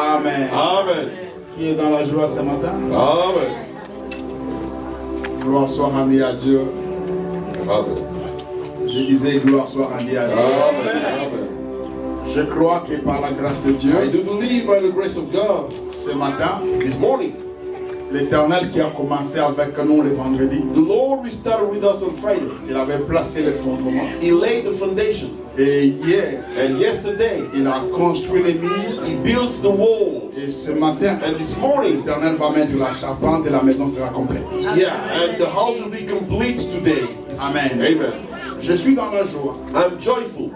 Amen. Amen. Qui est dans la joie ce matin? Amen. Gloire soit rendue à Dieu. Amen. Je disais gloire soit rendue à Dieu. Amen. Amen. Je crois que par la grâce de Dieu, I do believe by the grace of God, ce matin, this morning, l'Éternel qui a commencé avec nous le vendredi, the Lord restarted with us on Friday. il avait placé les fondements. He laid the foundation. Et hier, And yesterday, il a construit les murs. He built the walls. Et ce matin, And this morning, l'Éternel va mettre la charpente et la maison sera complète. yeah, and the house will be complete today. Amen. Amen. Je suis dans la joie. I'm joyful.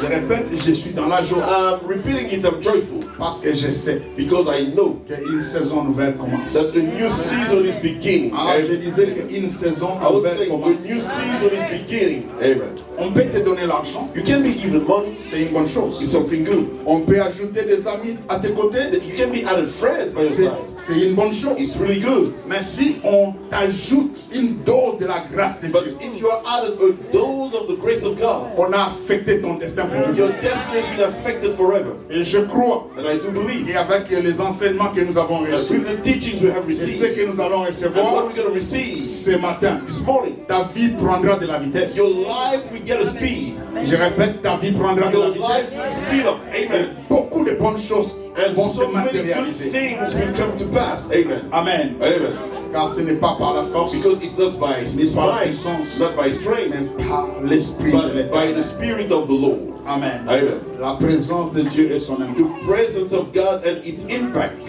Je répète, je suis dans la joie. I'm repeating it, I'm joyful. Parce que je sais Because I know qu'une saison nouvelle commence. that the new season is beginning. Ah, je disais qu'une saison I was nouvelle saying, the commence. new season is beginning. Amen. On peut te donner l'argent, You can be given money. c'est une bonne chose. It's something good. On peut ajouter des amis à tes côtés, You can be added friends by your side. c'est une bonne chose. It's really good. Mais si on t'ajoute une dose de la grâce de But Dieu, if you are added a dose of the grace of God, on a affecté ton destin pour toujours. your destiny has been affected forever. Et je crois, And I do believe, et avec les enseignements que nous avons that reçus, with the teachings we have et ce received, que nous allons and what recevoir we're going to receive ce matin, this morning, ta vie prendra de la vitesse. your life will get a speed. Je répète, ta vie prendra de la Your life vitesse. will speed up. Et Amen. beaucoup de bonnes choses And vont se so many good matérialiser. things will come to pass. Amen. Amen. Amen. Car ce n'est pas par la force, Because it's not by its par la might, puissance, not by mais strength, par l'Esprit de but by l'Éternel. the Spirit of the Lord. Amen. Amen. La présence de Dieu et son impact. The presence of God and its impact.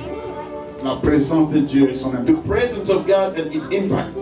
La présence de Dieu et son The impact. presence of God and its impact.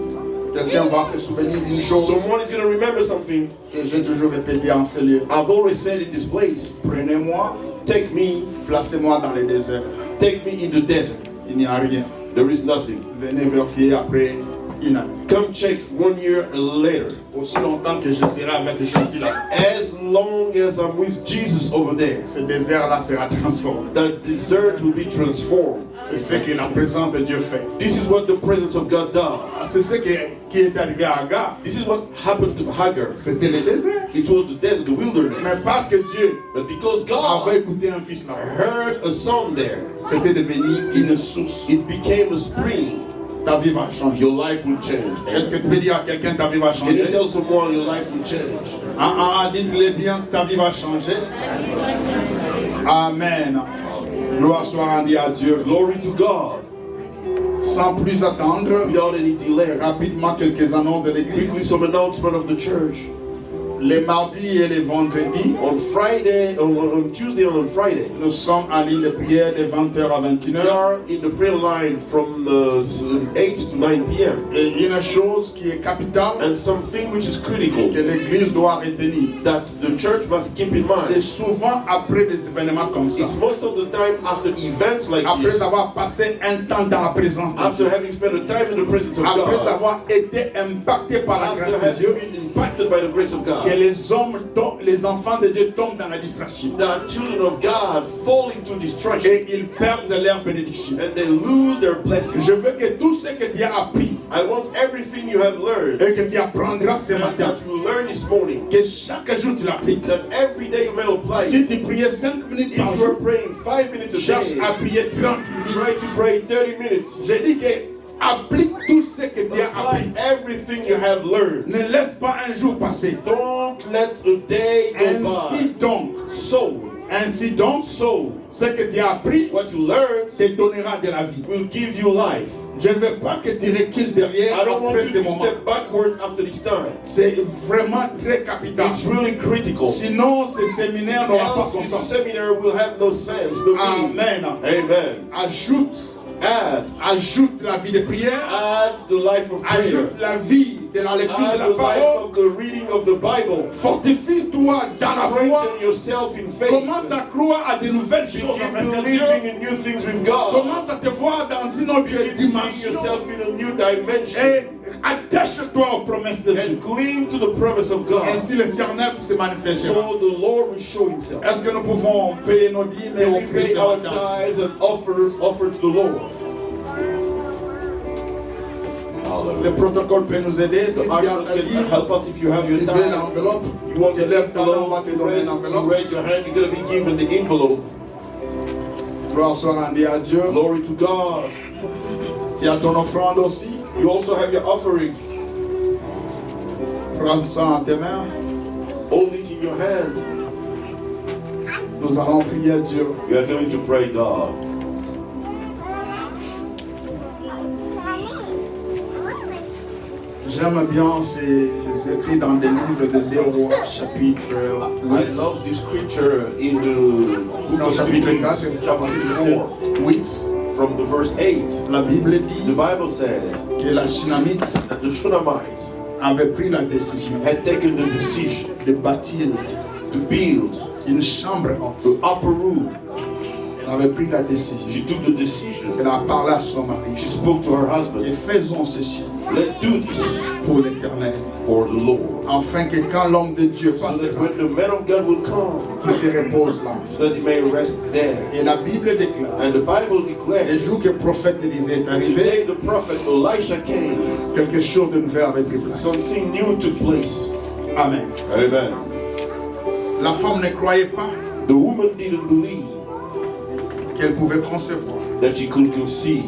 Quelqu'un va se souvenir d'une chose Someone is going to remember something que j'ai toujours répété en ce lieu. I've always said in this place. Prenez-moi, Take me, placez-moi dans le désert. take me in the desert. Il n'y a rien. There is nothing. Venez vérifier après une année. Come check 1 year later. Aussi longtemps que je serai avec Jésus là, As long as I'm with Jesus over there, ce désert-là sera transformé. the desert will be transformed. C'est ce que la présence de Dieu fait. This is what the presence of God does. C'est ce qui est arrivé à Agar. This is what happened to Hagar. C'était le désert. It was the desert, the wilderness. Mais parce que Dieu But because avait God écouté un fils là, heard a song there, c'était devenu une source. it became a spring. Ta vie va changer. Your life will change. Est-ce que tu peux dire à quelqu'un ta vie va Can you changer? tell someone your life will change? Dites-le bien, ta vie va changer. Amen. Gloire soit rendue à Dieu. Glory to God. Sans plus attendre, Without any delay. rapidement quelques annonces de Quickly, l'église. some announcement of the church. Les mardis et les vendredis, On Friday, on Tuesday and on Friday, nous sommes en ligne de prière de 20h à we 21h. are in the prayer line from 8 to 9 p.m. Et une chose qui est capitale, And something which is critical que l'église doit retenir, that the church must keep in c'est mind. souvent après des événements comme ça. It's most of the time after events like Après this, avoir passé un temps dans la présence de after Dieu. having spent a time in the presence of Après God, avoir été impacté par la after grâce de having Dieu. been impacted by the grace of Que God, les enfants de Dieu tombent dans la distraction. the children of God fall into distraction Et ils perdent leur bénédiction. and they lose their blessings. Je veux que tout ce que tu as appris I want everything you have learned et que tu apprendras ce and matin, that you learn this morning, que chaque jour tu l'appliques. that every day you may apply it. Si tu priais 5 minutes par If you're jour, praying 5 minutes a cherche day, à prier 30 try minutes. to pray 30 minutes. Je dis que applique tout ce que tu as appris. Apply everything you have learned. Ne laisse pas un jour passer. Don't let a day go Ainsi by. donc, ce que tu as appris What you learned te donnera de la vie. will give you life. Je ne veux pas que tu recules derrière I don't want après you ce to moment. step backward after this time. C'est vraiment très capital. It's really critical. Sinon, ce séminaire n'aura pas Else son this sens. seminar will have no sense, no meaning. Amen. Amen. Ajoute la vie de prière. Add the life of prayer. Ajoute la vie de la lecture de Add la the life parole. of the reading of the Bible. Fortifie-toi dans la foi. Strengthen yourself in faith. Commence à croire à de nouvelles choses Begin avec Dieu. believing in new things with God. Commence à te voir dans une autre Begin seeing dimension. yourself in a new dimension. Et attache-toi aux promesses de Dieu. And cling to the promise of God. Ainsi l'Éternel se manifestera. So the Lord will show himself. Est-ce que nous pouvons payer nos dîmes et Can we offrir pay ce our matin? tithes and offer to the Lord? Le protocole peut nous aider. Si The tu as ushers un can dîme, help us if you have your tu veux tithe. l'enveloppe. You want Tu to lèves ta main, on va envelope, te donner une enveloppe. raise your hand, you're going to be given the envelope. Gloire soit rendue à Dieu. Glory to God. Tu as ton offrande aussi. You also have your offering. Prends ça en tes mains. Hold it in your hand. Nous allons prier Dieu. We are going to pray God. J'aime bien ces écrits dans des livres de Deux Rois, chapitre I 8. love this scripture in the book Non, of chapitre 4, chapter 4, 8. from the verse 8. La Bible The dit Bible says que la Tsunamite that the Shunammite avait pris la décision had taken the decision de bâtir to build une chambre haute. the upper room. Elle avait pris la décision. She took the decision. Elle a parlé à son mari. She spoke to her Et husband. faisons ceci Let's do this pour l'Éternel. for the Lord. Afin que quand l'homme de Dieu So passera, that when the man of God will come, qu'il se repose là. so that he may rest there. Et la Bible déclare, And the Bible le declares, jour que le prophète Élisée est the arrivé, day the prophet Elisha came, quelque chose de nouveau avait pris place. something new took place. Amen. Amen. La femme ne croyait pas The woman didn't believe qu'elle pouvait concevoir. that she could conceive.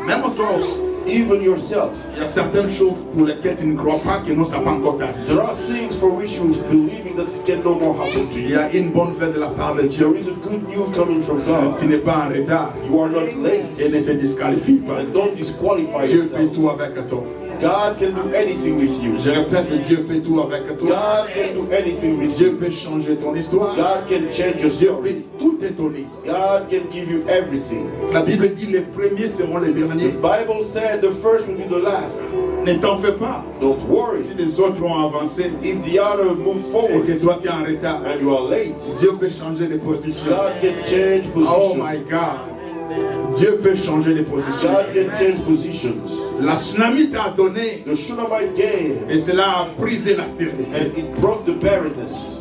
Même toi aussi, Even yourself. il y a certaines choses pour lesquelles tu ne crois pas que non, ça n'a pas encore arrivé. There are things for which you believing that it can no more happen to Il y you. a une bonne nouvelle de la part de Dieu. There is a good news coming from God. Tu n'es pas en retard You are not late. et ne te disqualifie pas. And don't disqualify Dieu fait yourself. tout avec toi. God can do anything with you. Je répète, Dieu fait tout avec toi. God can do anything with Dieu you. peut changer ton histoire. God can change your Dieu story. peut tout te donner. God can give you everything. La Bible dit les premiers seront les The derniers. Bible said the first will be the last. Ne t'en fais pas. Don't worry. Si les autres ont avancé If the other move et forward que toi tu es en retard, and you are late, Dieu peut changer les positions. God can change Oh position. my God. Dieu peut changer les positions. God can change positions. La Tsunamite a donné The Shunammite gave et cela a brisé la stérilité. and it broke the barrenness.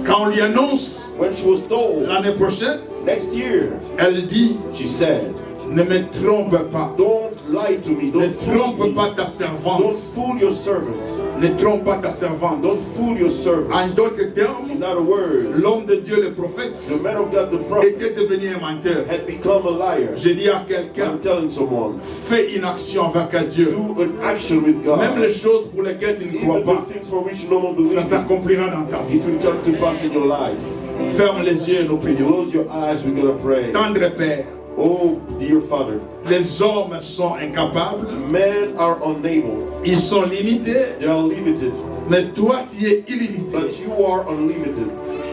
Quand on lui annonce When she was told l'année prochaine, next year, elle dit, she said, ne me trompe pas. don't lie to me, Ne don't fool trompe me, pas ta don't servante. fool your servant, Ne trompe pas ta servante. don't fool your servant. En d'autres termes, In other words, l'homme de Dieu, le prophète, the man of God, the prophet, était devenu un menteur. had become a liar. Je dis à quelqu'un, I'm telling someone, fais une action avec Dieu. do an action with God. Même les choses pour lesquelles tu ne crois Even pas, the things for which no one believes, ça s'accomplira dans ta vie. it will come to pass in your life. Ferme les yeux et nous prions. Close your eyes, we're going to pray. Tendre Père, Oh, dear Father, les hommes sont incapables, men are unable, ils sont limités, they are limited, mais toi tu es illimité. but you are unlimited.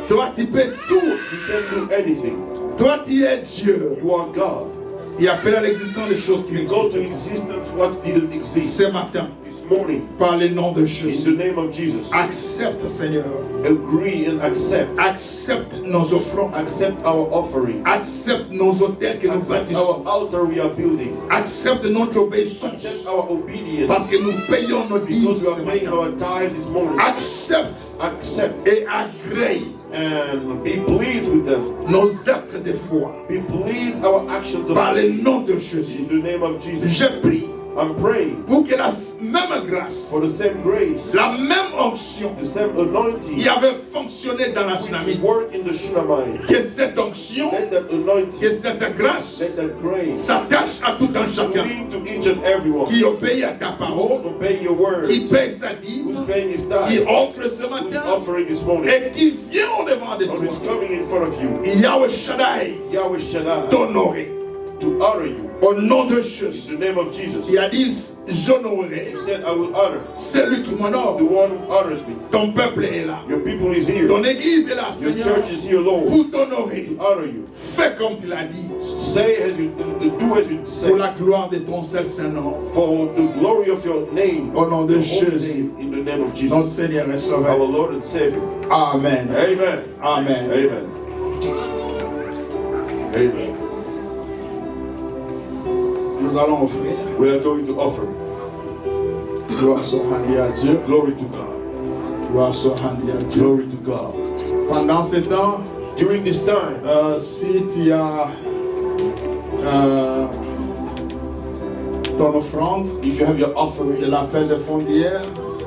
Toi tu peux tout. You can do anything. Toi tu es Dieu. You are God. Il appelle à l'existence des choses qui You go to existent. existence what didn't exist. Ce matin, This morning, par le nom de in Jésus, the name of Jesus, accepte Seigneur, agree and accept. accepte nos offrandes, Accept our offering. accepte nos hôtels que nous Accept bâtissons, our altar we are building. accepte notre obéissance, Accept our obedience. parce que nous payons nos dîmes Because we ce are paying matin. our tithes this morning. Accepte Accept et agrée and be pleased with them. nos actes de foi, Be pleased our actions of par le faith. nom de Jésus. In the name of Jesus. Je prie I'm praying pour que la même grâce, for the same grace, la même onction the same anointing qui avait fonctionné dans la which Tsunamite, worked in the Shunammite. que cette onction, Let that anointing, que cette let grâce that grace s'attache à tout un chacun cling to each and everyone qui obéit à ta who's parole, obeying your word, qui paie sa dîme, who's paying his qui tithe, offre ce who's matin offering this morning, et qui vient au devant de or is toi. coming in front of you. Yahweh Shaddai Yahweh Shaddai, t'honorer to honor you. au nom de Jésus. In the name of Jesus. Il a dit, j'honorerai You said, I will honor celui qui m'honore. the one who honors me. Ton peuple est là. Your people is here. Ton église est là, Your Seigneur, church is here, Lord, pour t'honorer. to honor you. Fais comme tu l'as dit, Say as you do as you say, pour la gloire de ton seul Saint-Nom. for the glory of your name, Au nom de your holy Jésus, name, in the name of Jesus, notre Seigneur et our Sauveur. Lord and Savior. Amen. Amen. Amen. Amen. Amen. Nous allons offrir. We are going to offer Gloire soit rendue à Dieu. glory to God. Gloire soit rendue à Dieu. Glory to God. Pendant ce temps, During this time, si tu as ton offrande, if you have your de offering, l'appel de fond d'hier,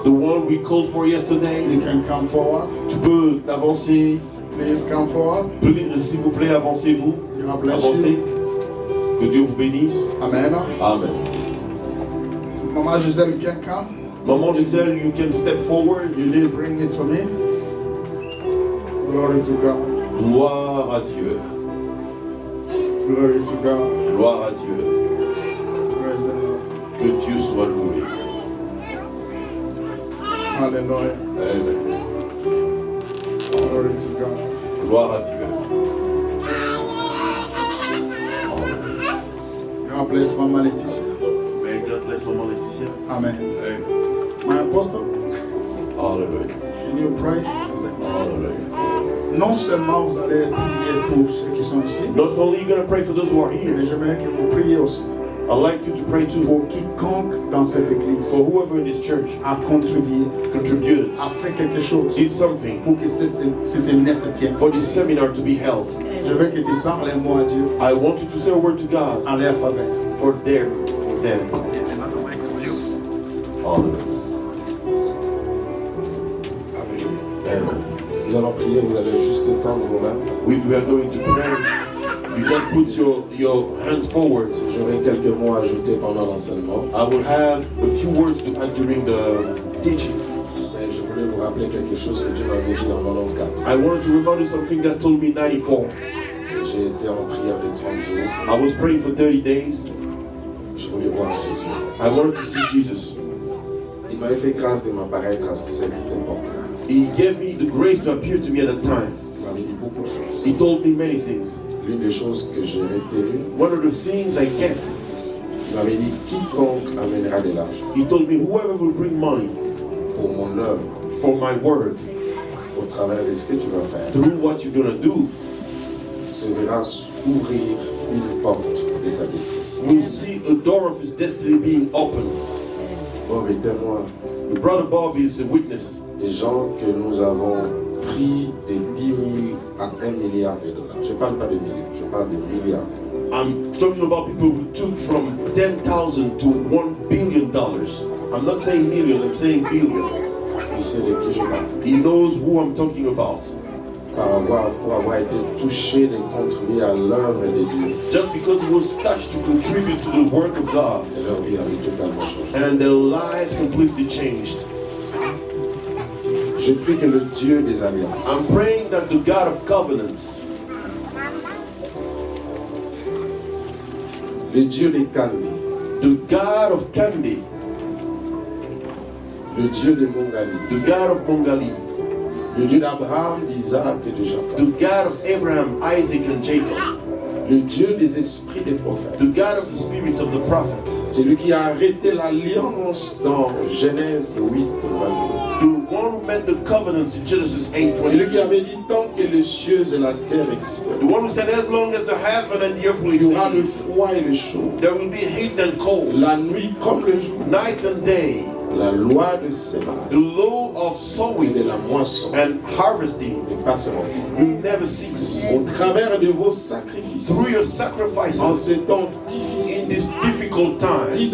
the one we called for yesterday, you can come forward. tu peux t'avancer. Please come forward. S'il vous plaît, avancez-vous. God bless Avancez. you. Que Dieu vous bénisse. Amen. Amen. Maman Giselle, you can come. Maman Giselle, you can step forward. You did bring it for me. Glory to God. Gloire à Dieu. Glory to God. Gloire à Dieu. Praise the Lord. Que Dieu soit loué. Hallelujah. Amen. Glory to God. Gloire à Dieu. God bless Mama Laetitia. May God bless Maman Laetitia. Amen. Amen. My apostle, Hallelujah. can you pray? Hallelujah. Non seulement vous allez prier pour ceux qui sont ici, Not only are you going to pray for those who are here, mais j'aimerais que vous priez aussi I'd like you to pray too pour quiconque dans cette église for whoever in this church a contribué, contributed, a fait quelque chose did something pour que ce séminaire se tienne. for this seminar to be held. Je veux que tu parles un mot à Dieu I want you to say a word to God en leur faveur. for them. Hallelujah. Amen. Nous allons prier, vous allez juste tendre vos mains. We are going to pray. You can put your hands forward. J'aurai quelques mots à ajouter pendant l'enseignement. I will have a few words to add during the teaching. Mais je voulais vous rappeler quelque chose que Dieu m'avait dit en 94. I wanted to remind you something that told me in 94. J'ai été en prière de 30 jours. I was praying for 30 days. Je voulais voir Jésus. I wanted to see Jesus. Il m'avait fait grâce de m'apparaître à cette époque. He gave me the grace to appear to me at that time. Il m'avait dit beaucoup de choses. He told me many things. L'une des choses que j'ai retenues, One of the things I kept, il m'avait dit quiconque amènera de l'argent he told me whoever will bring money pour mon œuvre, for my work, au travers de ce que tu vas faire, through what you're going to do, se verra ouvrir une porte de sa destinée. will see a door of his destiny being opened. Bob est témoin The brother Bob is a witness. des gens que nous avons pris de 10 000 à 1 milliard de dollars. Je ne parle pas de millions, je parle de milliards. I'm talking about people who took from 10,000 to $1 billion. I'm not saying million, I'm saying billion. Il sait de qui je parle. He knows who I'm talking about. Pour avoir été touché de contribuer à l'œuvre de Dieu. Just because he was touched to contribute to the work of God, Et leur vie avait totalement changé. and their lives completely changed. Je prie que le Dieu des alliances, I'm praying that the God of covenants, le Dieu des Kandi, the God of Kandi, le Dieu de Mongali, the God of Mongali, le Dieu d'Abraham, d'Isaac et de Jacob, the God of Abraham, Isaac, and Jacob, le Dieu des esprits des prophètes, the God of the spirits of the prophets, c'est lui qui a arrêté l'alliance dans Genèse 8, 22. the one who made the covenants in Genesis C'est lui qui 8:22, avait dit tant que les cieux et la terre existent, the one who said, as long as the heaven and the earth will il y aura le exist, froid et le chaud, there will be heat and cold, la nuit comme le jour, night and day, la loi de sémage the law of et de sowing la moisson and harvesting ne passeront pas. will never cease. Au travers de vos sacrifices, Through your en sacrifices ces temps in difficiles, this difficult time, $10,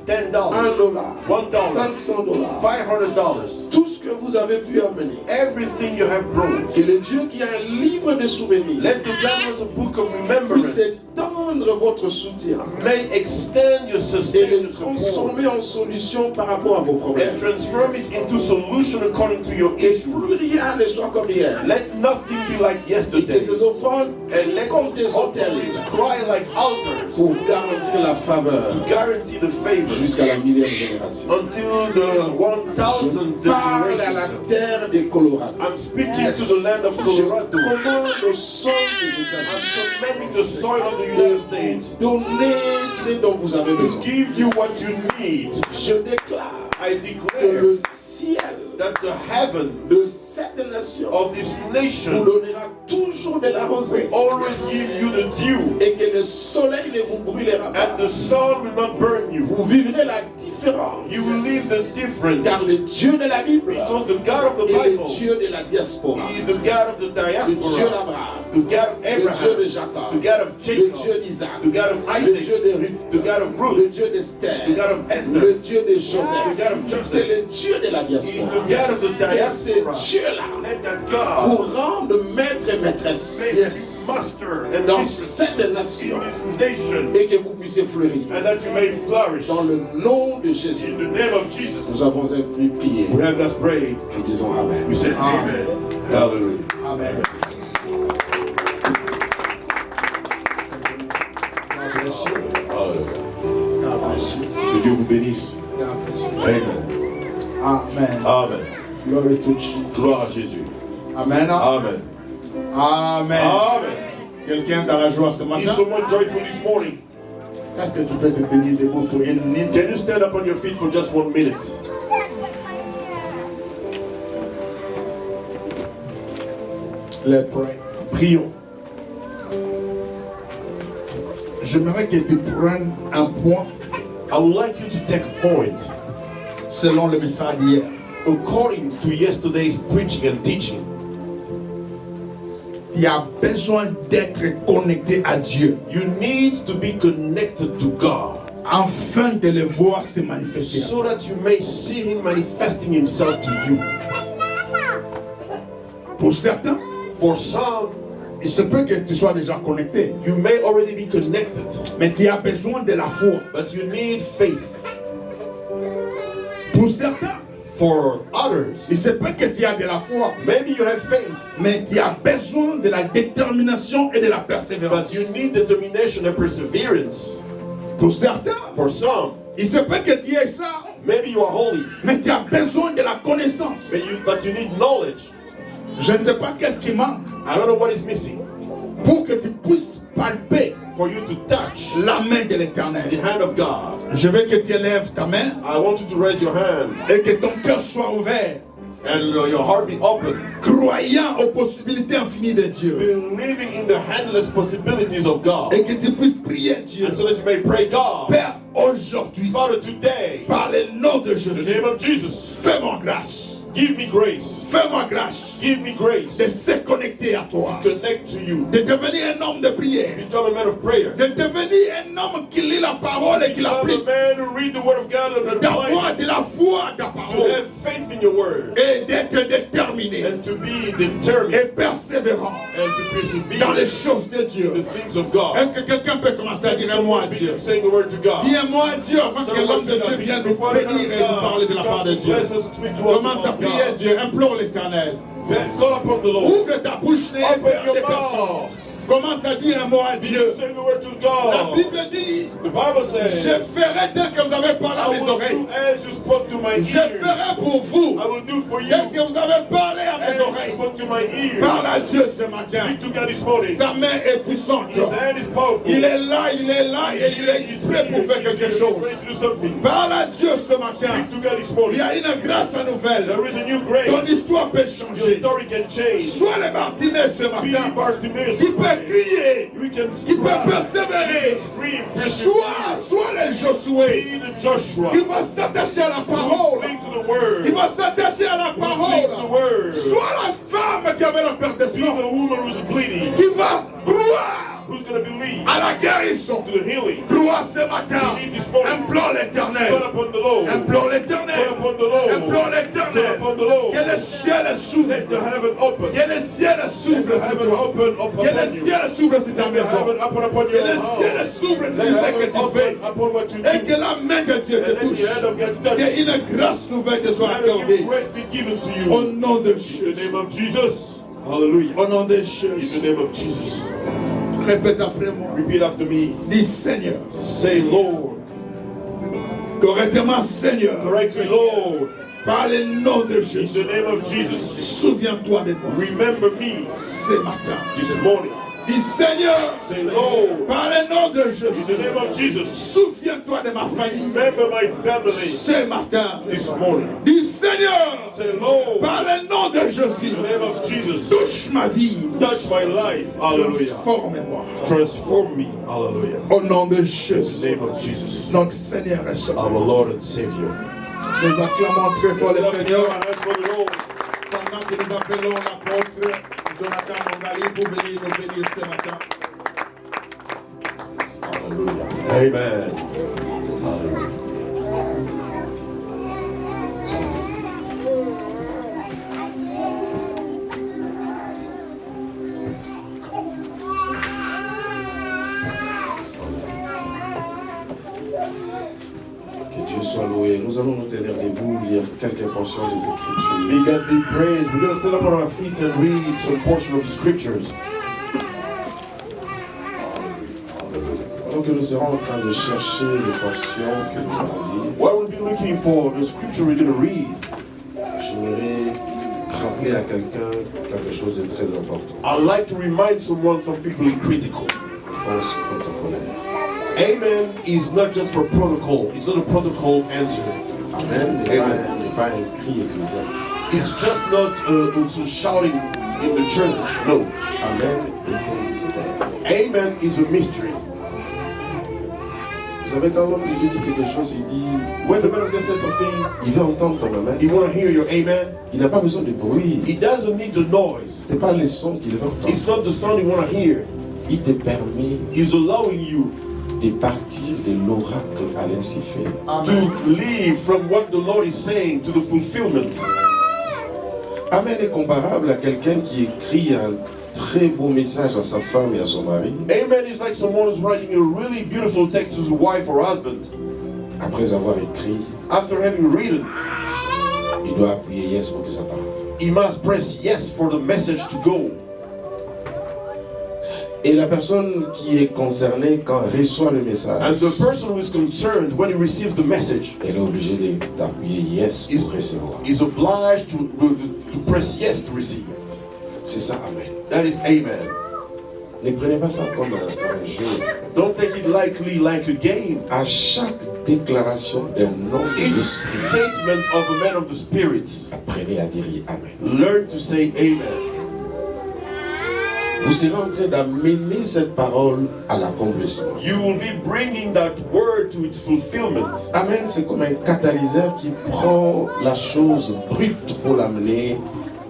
$10, $1, $1, $500, $500, tout ce que vous avez pu amener. everything you have brought. Que le Dieu qui a un livre de souvenirs Let the God who has a book of puisse remembrance étendre votre soutien may extend your et sustain le support transformer en solution par rapport à vos problèmes. and transform it into solution according to your Que issue. plus rien ne soit comme hier. Let nothing be like Et que yesterday, ces offrandes and let comme des those offerings hôtels cry like altars pour garantir la faveur to guarantee the favor jusqu'à la millième génération. until the 1000th Je parle à la generation. terre des Colorado. I'm speaking to the land of Je Colorado. commande au sol des États-Unis. I'm commanding the soil of the United States Donnez ce dont vous avez to besoin. give you what you need. Je déclare I que declare le ciel that the heaven de cette nation of this vous nation donnera toujours de la rosée always give you the dew, et que le soleil ne vous brûlera and pas. the sun will not burn you. Vous vivrez la différence différence. You will leave the difference. Car le Dieu de la Bible Because the God of the est le Bible, Dieu de la diaspora, He is the God of the le Dieu diaspora, d'Abraham, the God of le Dieu Abraham, de Jacob, the God of le Jacob, Dieu d'Isaac, the God of le Isaac, Dieu de Ruth, the God of le Ruth, Dieu d'Esther, the God of Esther, le Dieu de the Joseph. God of Joseph. C'est le Dieu de la He is diaspora. the God of the Et diaspora. ce Dieu-là Let that God vous rende maître et maîtresse make master and dans mistress cette nation in this nation, et que vous puissiez fleurir. and that you may flourish. Dans le nom de Jésus, In the name of Jesus, nous avons appris prier. we have thus prayed. Nous disons Amen. We say Amen. Hallelujah. Amen. God bless you. Hallelujah. God bless you. Que Dieu vous bénisse. God bless you. Amen. Amen. Amen. Glory to Jesus. Gloire à Jésus. Amen. Amen. Amen. Amen. Quelqu'un dans la joie ce Is matin? someone joyful this morning? Est-ce que tu peux te tenir debout pour une minute? Can you stand up on your feet for just 1 minute? Let's pray. Prions. J'aimerais que tu prennes un point I would like you to take a point selon le message d'hier. according to yesterday's preaching and teaching. Il y a besoin d'être connecté à Dieu You need to be connected to God afin de le voir se manifester. so that you may see Him manifesting Himself to you. Pour certains, For some, il se peut que tu sois déjà connecté, you may already be connected, mais tu as besoin de la foi. but you need faith. Pour certains, For others, il se peut que tu as de la foi, maybe you have faith, mais tu as besoin de la détermination et de la but persévérance. you need determination and perseverance. Pour certains, For some, il se peut que tu aies ça, maybe you are holy, mais tu as besoin de la connaissance. but you need knowledge. Je ne sais pas qu'est-ce qui manque I don't know what is missing pour que tu puisses palper for you to touch la main de the l'Éternel. hand of God. Je veux que tu élèves ta main I want you to raise your hand et que ton cœur soit ouvert, and your heart be open, croyant aux possibilités infinies de Dieu. believing in the handless possibilities of God, Et que tu puisses prier Dieu. and so that you may pray, God, Père, aujourd'hui, Father, today, par le nom de in the Jésus, name of Jesus, fais-moi grâce. give me grace. Fais-moi grâce Give me grace de to se connecter à toi, connect to you, de devenir un homme de prière, become a man of prayer, de devenir un homme qui lit la parole et qui become a l'applique, man who read the word of God and d'avoir applies de it, la foi à ta to parole have faith in your word, et d'être déterminé and to be determined et persévérant and to persevere dans les in choses de Dieu. the things of God. Est-ce que quelqu'un peut commencer à dire un mot à Dieu? Someone saying the word to God. Dis un mot à Dieu avant que l'homme de Dieu vienne nous bénir et nous parler de la part de Dieu. Commence à prier Dieu, implore l'Éternel. Call upon the Lord. Ouvre ta bouche et Open père your des personnes. mouth. Commence à dire un mot à Dieu. Say the word to La God. Bible dit, The Bible je says, ferai tel que vous avez parlé à I mes will oreilles. do as you spoke to my Je ears. ferai pour vous I will do for you tel que vous avez parlé à as mes you oreilles. spoke to my ears. Parle à Dieu ce matin. Speak to God this morning. Sa main est puissante. His hand is powerful. Il est là et il est prêt pour faire quelque chose. He's ready to do something. Parle à Dieu ce matin. Speak to God this Il morning. y a une grâce nouvelle. There is a new Ton grace. histoire peut Your changer. story can change. Sois le Martinez ce Be matin. Bartimaeus. Qui peut crier. We can Qui peut cry, persévérer. scream, Sois le Josué. be the Joshua. Il va s'attacher à la parole. Cling to the word. Il va s'attacher à la Cling to the parole. word. Sois la femme qui avait la perte de Be sang. the woman who's bleeding. Qui va croire Who's going to believe à la guérison. to the healing. Gloire ce matin. Believe this morning. Implore l'Éternel. Call upon the Lord. Implore Call l'Éternel. upon the Lord. Implore Call l'Éternel. upon the Lord. Que le ciel s'ouvre. Let the heaven open. Que le ciel Let s'ouvre the sur heaven toi. open up Que upon le you. ciel s'ouvre sur ta Let the maison. heaven open upon Que your le ciel house. s'ouvre Let sur the ce que heaven tu fais. open upon what you Et do. que la main de Dieu te And let touche. the hand of God touch Que you. une grâce nouvelle te soit Let a accordée. new grace be given to Au you. nom de In the Jésus. name of Jesus. Hallelujah. Au nom de In Jésus. the name of Jesus. Répète après moi. Repeat after me. Dis Seigneur. Say, Lord. Correctement Seigneur. Correct me, Lord. Par le nom de In Jésus. the name of Jesus. Souviens-toi de moi. Remember me Ce matin. this morning. Dis Seigneur, Say, Lord, par le nom de in the Jésus, name of Jesus, souviens-toi de ma famille remember my family ce matin. this morning. Dis Seigneur, Say, Lord, par le nom de Jésus, in the name of Jesus, touche ma vie, touch my life. Hallelujah. transforme-moi. Transform me. Hallelujah. Au nom de In the Jésus, name of Jesus, notre Seigneur est our sauveur. Lord and Savior. Nous acclamons très fort le Seigneur. Our hands for the Lord. Pendant que nous appelons l'apôtre Jonathan Mongali pour venir nous bénir ce matin. Hallelujah. Amen. Hallelujah. Que Dieu soit loué. Nous allons nous tenir debout, lire quelques portions des Écritures. May God be praised. We're going to stand up on our feet and read some portion of the scriptures. Donc nous serons en train de chercher les portions que nous allons lire. What we'll be looking for, the scripture we're going to read. J'aimerais rappeler à quelqu'un quelque chose de très important. I'd like to remind someone something really critical. Réponse protocolaire. Amen is not just for protocol. It's not a protocol answer. Amen n'est pas un cri ecclésiastique. It's just not also shouting in the church. No. Amen est un mystère. Amen is a mystery. Vous savez, quand l'homme de Dieu dit quelque chose, il dit, When the man of God says something, il veut entendre ton amen. you want to hear your amen. Il n'a pas besoin de bruit. It doesn't need the noise. C'est pas les sons qu'il veut entendre. It's not the sound you want to hear. Il te permet He's allowing you de partir de l'oracle à l'ainsi fait. to live from what the Lord is saying to the fulfillment. Amen est comparable à quelqu'un qui écrit un très beau message à sa femme et à son mari. Amen is like someone who's writing a really beautiful text to his wife or husband. Après avoir écrit, After having written, il doit appuyer yes pour que ça parte. he must press yes for the message to go. Et la personne qui est concernée quand elle reçoit le message, And the person who is concerned when he receives the message elle est obligée d'appuyer yes pour recevoir. is obliged to press yes to receive. C'est ça, Amen. That is amen. Ne prenez pas ça comme un jeu. Don't take it lightly like a game. À chaque déclaration d'un homme de Each l'esprit, statement of a man of the Spirit, apprenez à dire Amen. learn to say amen. Vous serez en train d'amener cette parole à l'accomplissement. You will be bringing that word to its fulfillment. Amen, c'est comme un catalyseur qui prend la chose brute pour l'amener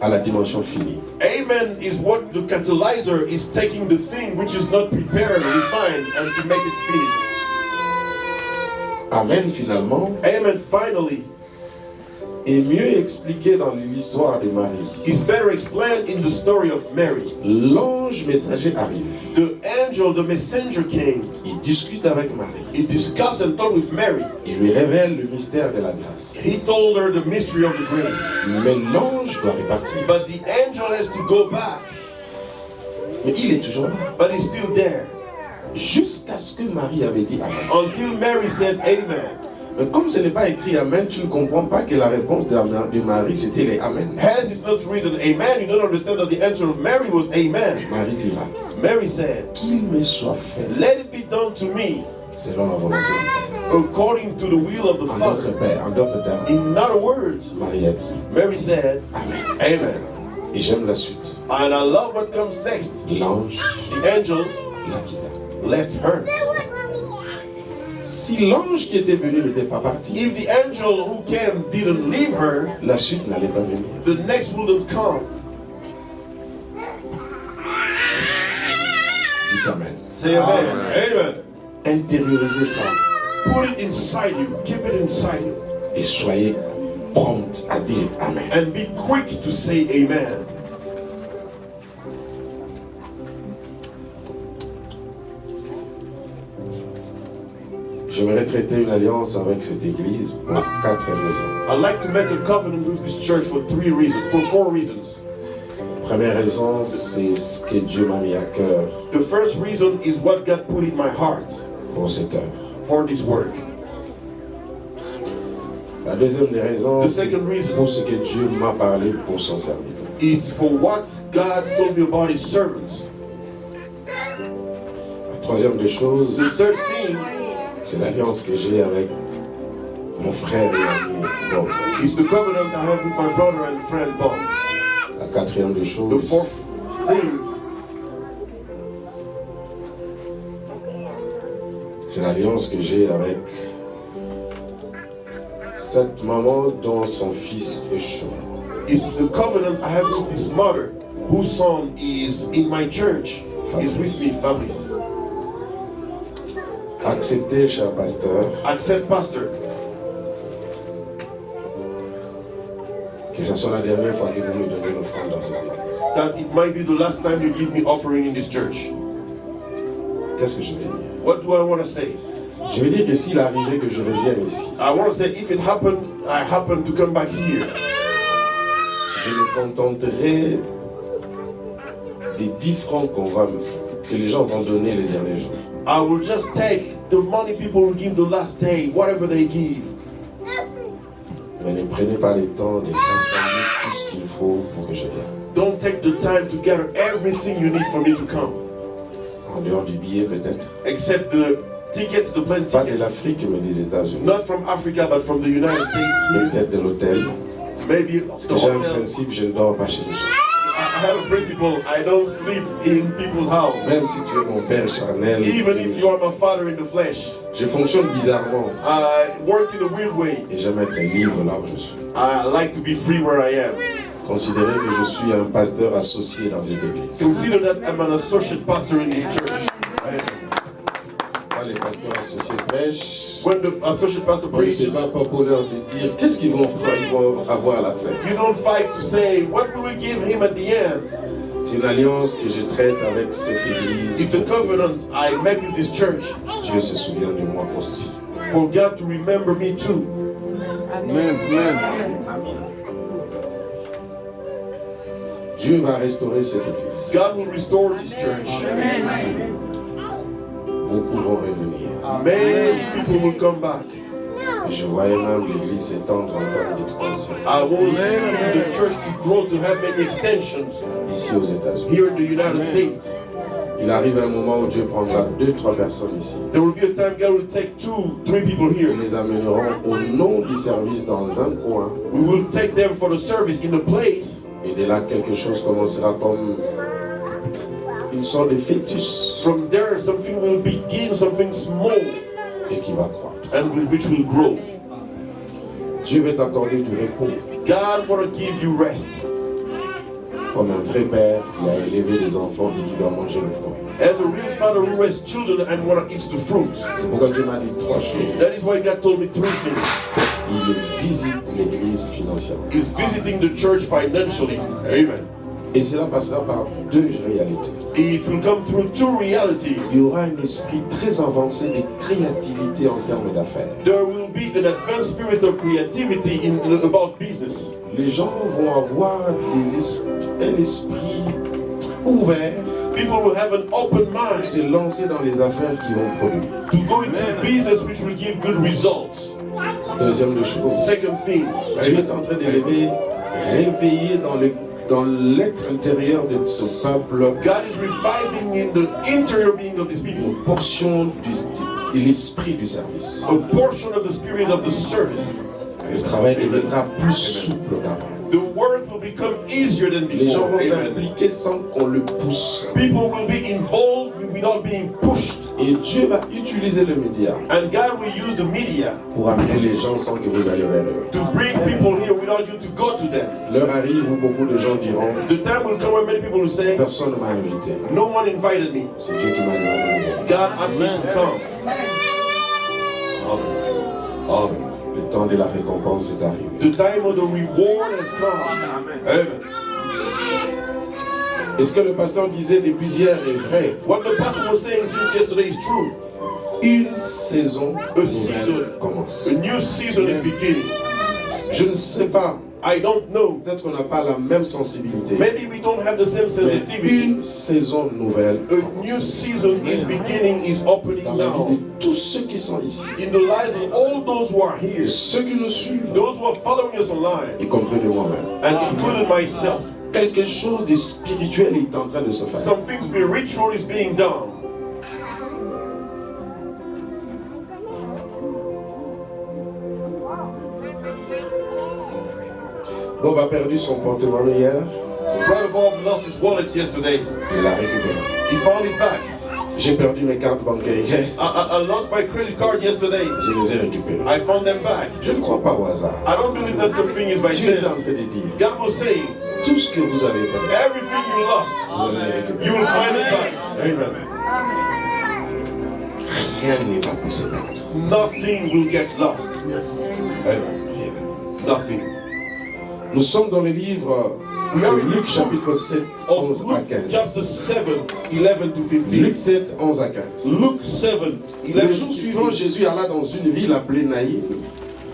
à la dimension finie. Amen is what the catalyzer is taking the thing which is not prepared, refined, and to make it finished. Amen, finalement, Amen, finally, est mieux expliqué dans l'histoire de Marie. is better explained in the story of Mary. L'ange messager arrive. The angel, the messenger came. Il discute avec Marie. He discussed and talked with Mary. Il lui révèle le mystère de la grâce. He told her the mystery of the grace. Mais l'ange doit repartir. But the angel has to go back. Mais il est toujours là. But he's still there. Jusqu'à ce que Marie avait dit Amen. Until Mary said amen. Mais comme ce n'est pas écrit Amen, tu ne comprends pas que la réponse de Marie, c'était les Amen. As it's not written amen, you don't understand that the answer of Mary was amen. Marie dira, Mary said, qu'il me soit fait let it be done to me selon la volonté de Dieu. according to the will of the En Father. d'autres termes, en d'autres termes, In other words, Marie a dit Mary said, Amen. amen. Et j'aime la suite. And I love what comes next. L'ange The angel la quitta. left her. Si l'ange qui était venu n'était pas parti, If the angel who came didn't leave her, la suite n'allait pas venir. the next wouldn't come. Dites Amen. Say amen. Amen. Intériorisez ça Put it inside you. Keep it inside you. et soyez prompte à dire Amen. And be quick to say amen. J'aimerais traiter une alliance avec cette église pour 4 raisons. I'd like to make a covenant with this church for 4 reasons. La première raison, c'est ce que Dieu m'a mis à cœur The first reason is what God put in my heart pour cette œuvre. for this work. La deuxième des raisons, The c'est second reason pour ce que Dieu m'a parlé pour son serviteur. is for what God told me about his servants. Troisième des choses, The third thing c'est l'alliance que j'ai avec mon frère et ami Bob. is the covenant I have with my brother and friend Bob. La quatrième des The choses, fourth thing c'est l'alliance que j'ai avec cette maman dont son fils est chaud. is the covenant I have with this mother whose son is in my church, is with me, Fabrice. Acceptez, cher pasteur, Accept, Pastor, que ce soit la dernière fois que vous me donnez l'offrande dans cette église. that it might be the last time you give me offering in this church. Qu'est-ce que je vais dire? What do I want to say? Je vais dire que s'il arrivait que je revienne ici, I want to say if it happened, I happened to come back here. je me contenterai des 10 francs que les gens vont donner les derniers jours. I will just take the money people will give the last day, whatever they give. Mais ne prenez pas le temps de rassembler tout ce qu'il faut pour que je vienne. Don't take the time to gather everything you need for me to come, En dehors du billet peut-être. except the tickets, the plane Pas de tickets. l'Afrique mais des États-Unis. Not from Africa, but from the United States. Peut-être de l'hôtel. Maybe Parce the que j'ai un hotel. principe, je ne dors pas chez les gens. I have a principle. I don't sleep in people's house. Même si tu es mon père charnel, Even if you are my father in the flesh, je fonctionne bizarrement I work in a weird way. et j'aime être libre là où je suis. I like to be free where I am. Considérez que je suis un pasteur associé dans cette église. Consider that I'm an associate pastor in this church. Quand les pasteurs associés prêchent, When the associate pastor bon, c'est preaches, pas populaire de dire qu'est-ce qu'ils vont avoir à la fin. you don't fight to say, what will we give him at the end? C'est une alliance que je traite avec cette église. It's a covenant I make with this church. Dieu se souvient de moi aussi. For God to remember me too. Amen. Dieu va restaurer cette église. God will restore this church. Beaucoup vont revenir. Many people will come back. Et je voyais même l'église s'étendre en termes d'extension. I will see the church to grow, to have many extensions Ici aux États-Unis. here in the United States. Il arrive un moment où Dieu prendra 2-3 personnes ici. There will be a time God will take 2-3 people Et here. les amèneront au nom du service dans un coin. We will take them for the service in a place. Et de là, quelque chose commencera comme une sorte de fœtus From there, something will begin, something small, et qui va croître. and which will grow. Dieu veut t'accorder du repos God want to give you rest. comme un vrai père qui a élevé des enfants et qui doit manger le fruit. As a real father who has children and want to eat the fruit. C'est pourquoi Dieu m'a dit 3 choses. That is why God told me 3 things. Il visite l'église financièrement. He's visiting the church financially. Amen. Et cela passera par 2 réalités. It will come through 2 realities. Il y aura un esprit très avancé de créativité en termes d'affaires. There will be an advanced spirit of creativity about business. Les gens vont avoir un esprit ouvert People will have an open pour mind se lancer dans les affaires qui vont produire. to go into business which will give good results. Deuxième des choses, Second thing, Dieu est en train de réveiller dans l'être intérieur de ce peuple God is reviving in the interior being of these people une portion de l'esprit du service. a portion of the spirit of the service. Le travail deviendra plus souple qu'avant. The work will become easier than Les gens before. vont Amen. s'impliquer sans qu'on le pousse. People will be involved without being pushed. Et Dieu va utiliser le média And God will use the media pour amener les gens sans que vous alliez vers eux. to bring people here without you to go to them. L'heure arrive où beaucoup de gens diront The time will come when many people will say, personne ne m'a invité. no one invited me. C'est Dieu qui m'a demandé. God asked me to come. Amen. Le temps de la récompense est arrivé. The time of the reward has come. Amen. Et ce que le pasteur disait depuis hier est vrai. What the pastor was saying since yesterday is true. Une saison season. nouvelle commence. A new season is beginning. Je ne sais pas. I don't know. Peut-être qu'on n'a pas la même sensibilité. Maybe we don't have the same Mais sensitivity. une saison nouvelle A new commence. season is beginning, is opening Dans la now. vie de tous ceux qui sont ici. In the lives of all those who are here, Et ceux qui nous suivent. those who are following us online, Y compris de moi-même. and including myself, Quelque chose de spirituel est en train de se faire. something spiritual is being done. Bob a perdu son porte-monnaie hier. Brother Bob lost his wallet yesterday. Il l'a récupéré. He found it back. J'ai perdu mes cartes bancaires hier. I lost my credit card yesterday. Je les ai récupérées. I found them back. Je ne crois pas au hasard. I don't believe that something is by Dieu est en chance. train de dire, God was saying, tout ce que vous avez perdu, everything you lost, vous allez le récupérer. you will find it back. Amen. Rien ne va plus se perdre. Nothing will get lost. Amen. Rien. Nothing. Nous sommes dans le livre de Luc chapitre 7, 11 à Luke 15. chapter 7, 11 to 15. Luc 7, 11 à 15. Luke 7, 11 Le to jour 15. suivant, Jésus alla dans une ville appelée Naïm.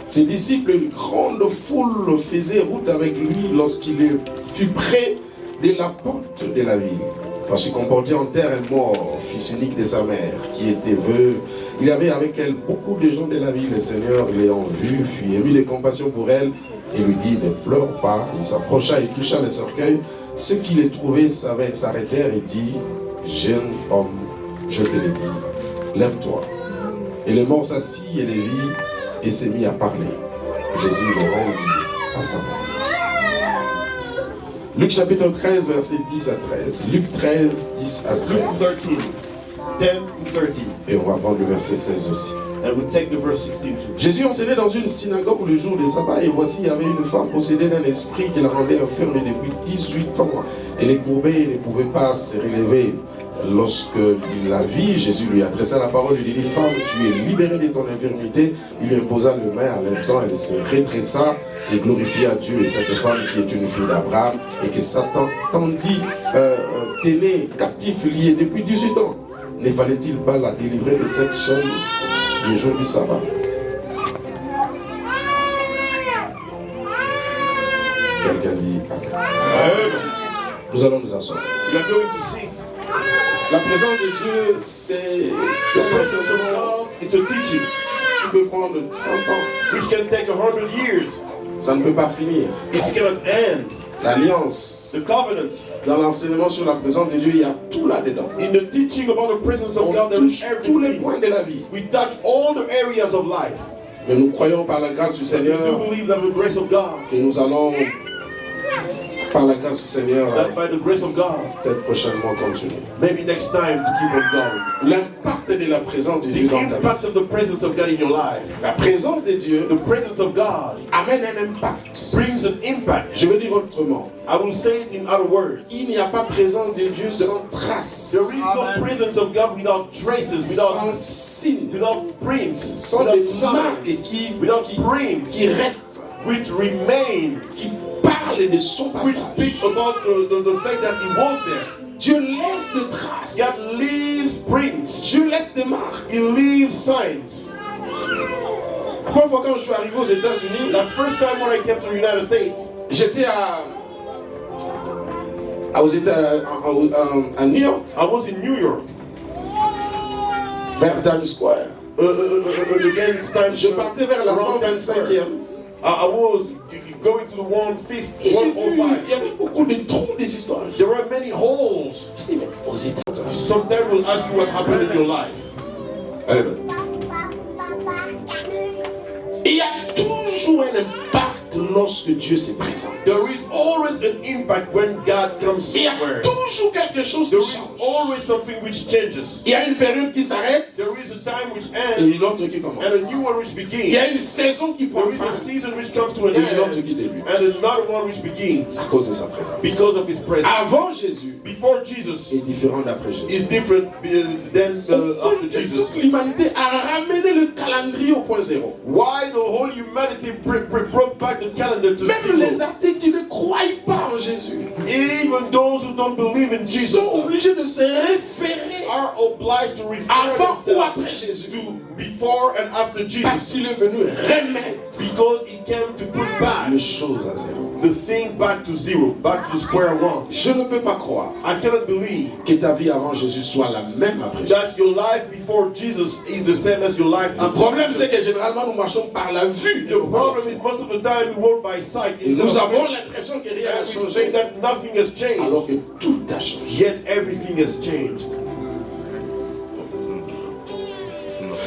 Ses disciples, une grande foule, faisaient route avec lui lorsqu'il fut près de la porte de la ville. Voici qu'on portait en terre un mort, fils unique de sa mère, qui était veuve. Il y avait avec elle beaucoup de gens de la ville. Le Seigneur, l'ayant vue, fut ému de compassion pour elle et lui dit, ne pleure pas. Il s'approcha et toucha le cercueil. Ceux qui les trouvaient s'arrêtèrent et dit, jeune homme, je te le dis, lève-toi. Et le mort s'assit et les vit et s'est mis à parler. Jésus le rendit à sa mère. Luc chapitre 13, verset 10 à 13. Luc 13, 10 à 13. Luke 13, 10 to 13. Et on va prendre le verset 16 aussi. And we take the verse 16 too. Jésus enseignait dans une synagogue le jour des sabbats, et voici, il y avait une femme possédée d'un esprit qui la rendait enferme depuis 18 ans. Elle est courbée et ne pouvait pas se relever. Lorsque il la vit, Jésus lui adressa la parole, il lui dit, femme, tu es libérée de ton infirmité. Il lui imposa le main, à l'instant, elle se redressa et glorifia Dieu. Et cette femme qui est une fille d'Abraham et que Satan tendit, tenait captif, lié depuis 18 ans. Ne fallait-il pas la délivrer de cette chaîne le jour du sabbat? Quelqu'un dit Amen. Amen. Nous allons nous asseoir. We are going to sit. La présence de Dieu, c'est The presence of God, it's a teaching qui peut prendre 100 ans. which can take 100 years. Ça ne peut pas finir. It cannot end. L'alliance, The covenant. dans l'enseignement sur la présence de Dieu, il y a tout là-dedans. In the teaching about the presence of On God, there is touche tous les everything. points de la vie. We touch all the areas of life. Mais nous croyons par la grâce du And we Seigneur do believe that with the grace of God, que nous allons, par la grâce du Seigneur, that by the grace of God, peut-être prochainement continuer. maybe next time to keep on going. L'impact de la présence de The Dieu dans ta vie. impact of the presence of God in your life. La présence de Dieu The presence of God amène un impact. brings an impact. Je veux dire autrement. I will say it in other words. Il n'y a pas présence de Dieu sans trace, There is no presence of God without traces, sans without signe, prints, sans without des signs, marques qui without prints, restent, which remain, qui parlent de son which passage. speak about the fact that He was there. Dieu laisse des traces. God leaves prints. Dieu laisse des marques. He leaves signs. La première fois quand je suis arrivé aux États-Unis, The first time when I came to the United States, j'étais à New York, I was in New York. vers Times Square. Against Times Je partais vers la around Times Square. 125e. I was going to the 150, Et j'ai vu, 105. il y avait beaucoup de trous des histoires. There were many holes. Je dis, mais aux États-Unis, Sometimes we'll ask you what happened in your life. il y a toujours un impact lorsque Dieu se présente. There is always an impact when God comes Il y a somewhere. toujours quelque chose There qui is change. always something which changes. Il y a une période qui s'arrête There is a time which et ends une autre qui commence. and a new one which Il y begins. a une saison qui prend There is a fin season which comes to an et une autre end qui débute and another one which begins à cause de sa présence. because of His presence. Avant Jésus Before Jesus est différent d'après Jésus. is different than after Jesus. Toute l'humanité a ramené le calendrier au point zéro. Why the whole humanity brought back the calendar to Même les zero? athées qui ne croient pas en Jésus Even those who don't believe in Jesus sont obligés de se référer are obliged to refer avant ou themselves après Jésus. to before and after Parce Jesus qu'il est venu remettre because He came to put back les choses à zéro. the thing back to zero, back to square one. Je ne peux pas croire I cannot believe que ta vie avant Jésus soit la même après Jésus. that your life before Jesus is the same as your life Le after problème, Jesus. c'est que généralement nous marchons par la vue. The problem is most of the time we walk by sight Et instead nous of avons faith. l'impression que rien n'a And we changé, think that nothing has changed, alors que tout a changé. yet everything has changed.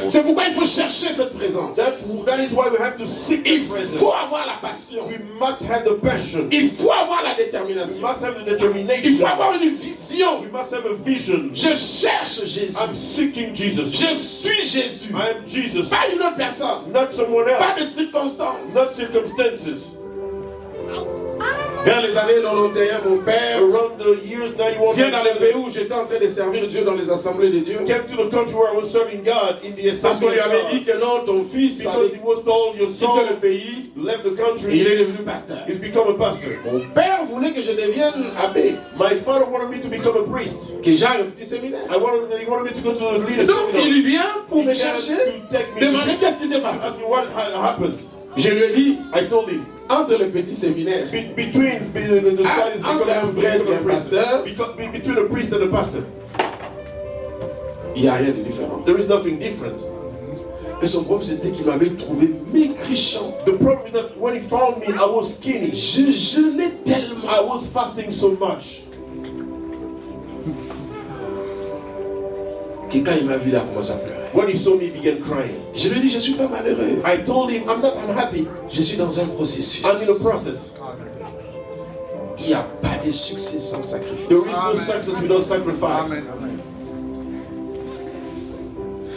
C'est pourquoi il faut chercher cette présence. That is why we have to seek Il the presence. faut avoir la passion. We must have the passion. Il faut avoir la We détermination. must have the Il determination. faut avoir une vision. We must have a vision. Je cherche Jésus. I'm seeking Jesus. Je suis Jésus. I am Jesus. Pas une autre personne. Not someone Pas else. de circonstances. Not circumstances. Vers les années 91, mon père Around the years 91, vient dans le pays où j'étais en train de servir Dieu dans les assemblées de Dieu. came to the country where I was serving God in the Parce qu'on assembly lui of avait dit God. que non, ton fils Because avait he was told your quitté son le pays left the et il country, est devenu pasteur. he's become a pastor. Mon père voulait que je devienne abbé, My father wanted me to become a priest. que j'aille au petit séminaire. He wanted me to go to the leader's Donc il seminar. vient pour He me came chercher, to take me demander to qu'est-ce qui s'est passé. ask me what happened. Je lui ai dit, I told him, entre le petit séminaire, between the studies entre un prêtre et un pasteur, between a priest and a pastor, il n'y a rien de différent. there is nothing different. Et son problème c'était qu'il m'avait trouvé maigrichant. The problem is that when he found me, I was skinny. Je jeûnais tellement. I was fasting so much. Que quand il m'a vu là, il a commencé à pleurer. When he saw me, he began crying. Je lui ai dit, je ne suis pas malheureux. I told him, I'm not unhappy. Je suis dans un processus. I'm in a process. Il n'y a pas de succès sans sacrifice. There is no success without sacrifice.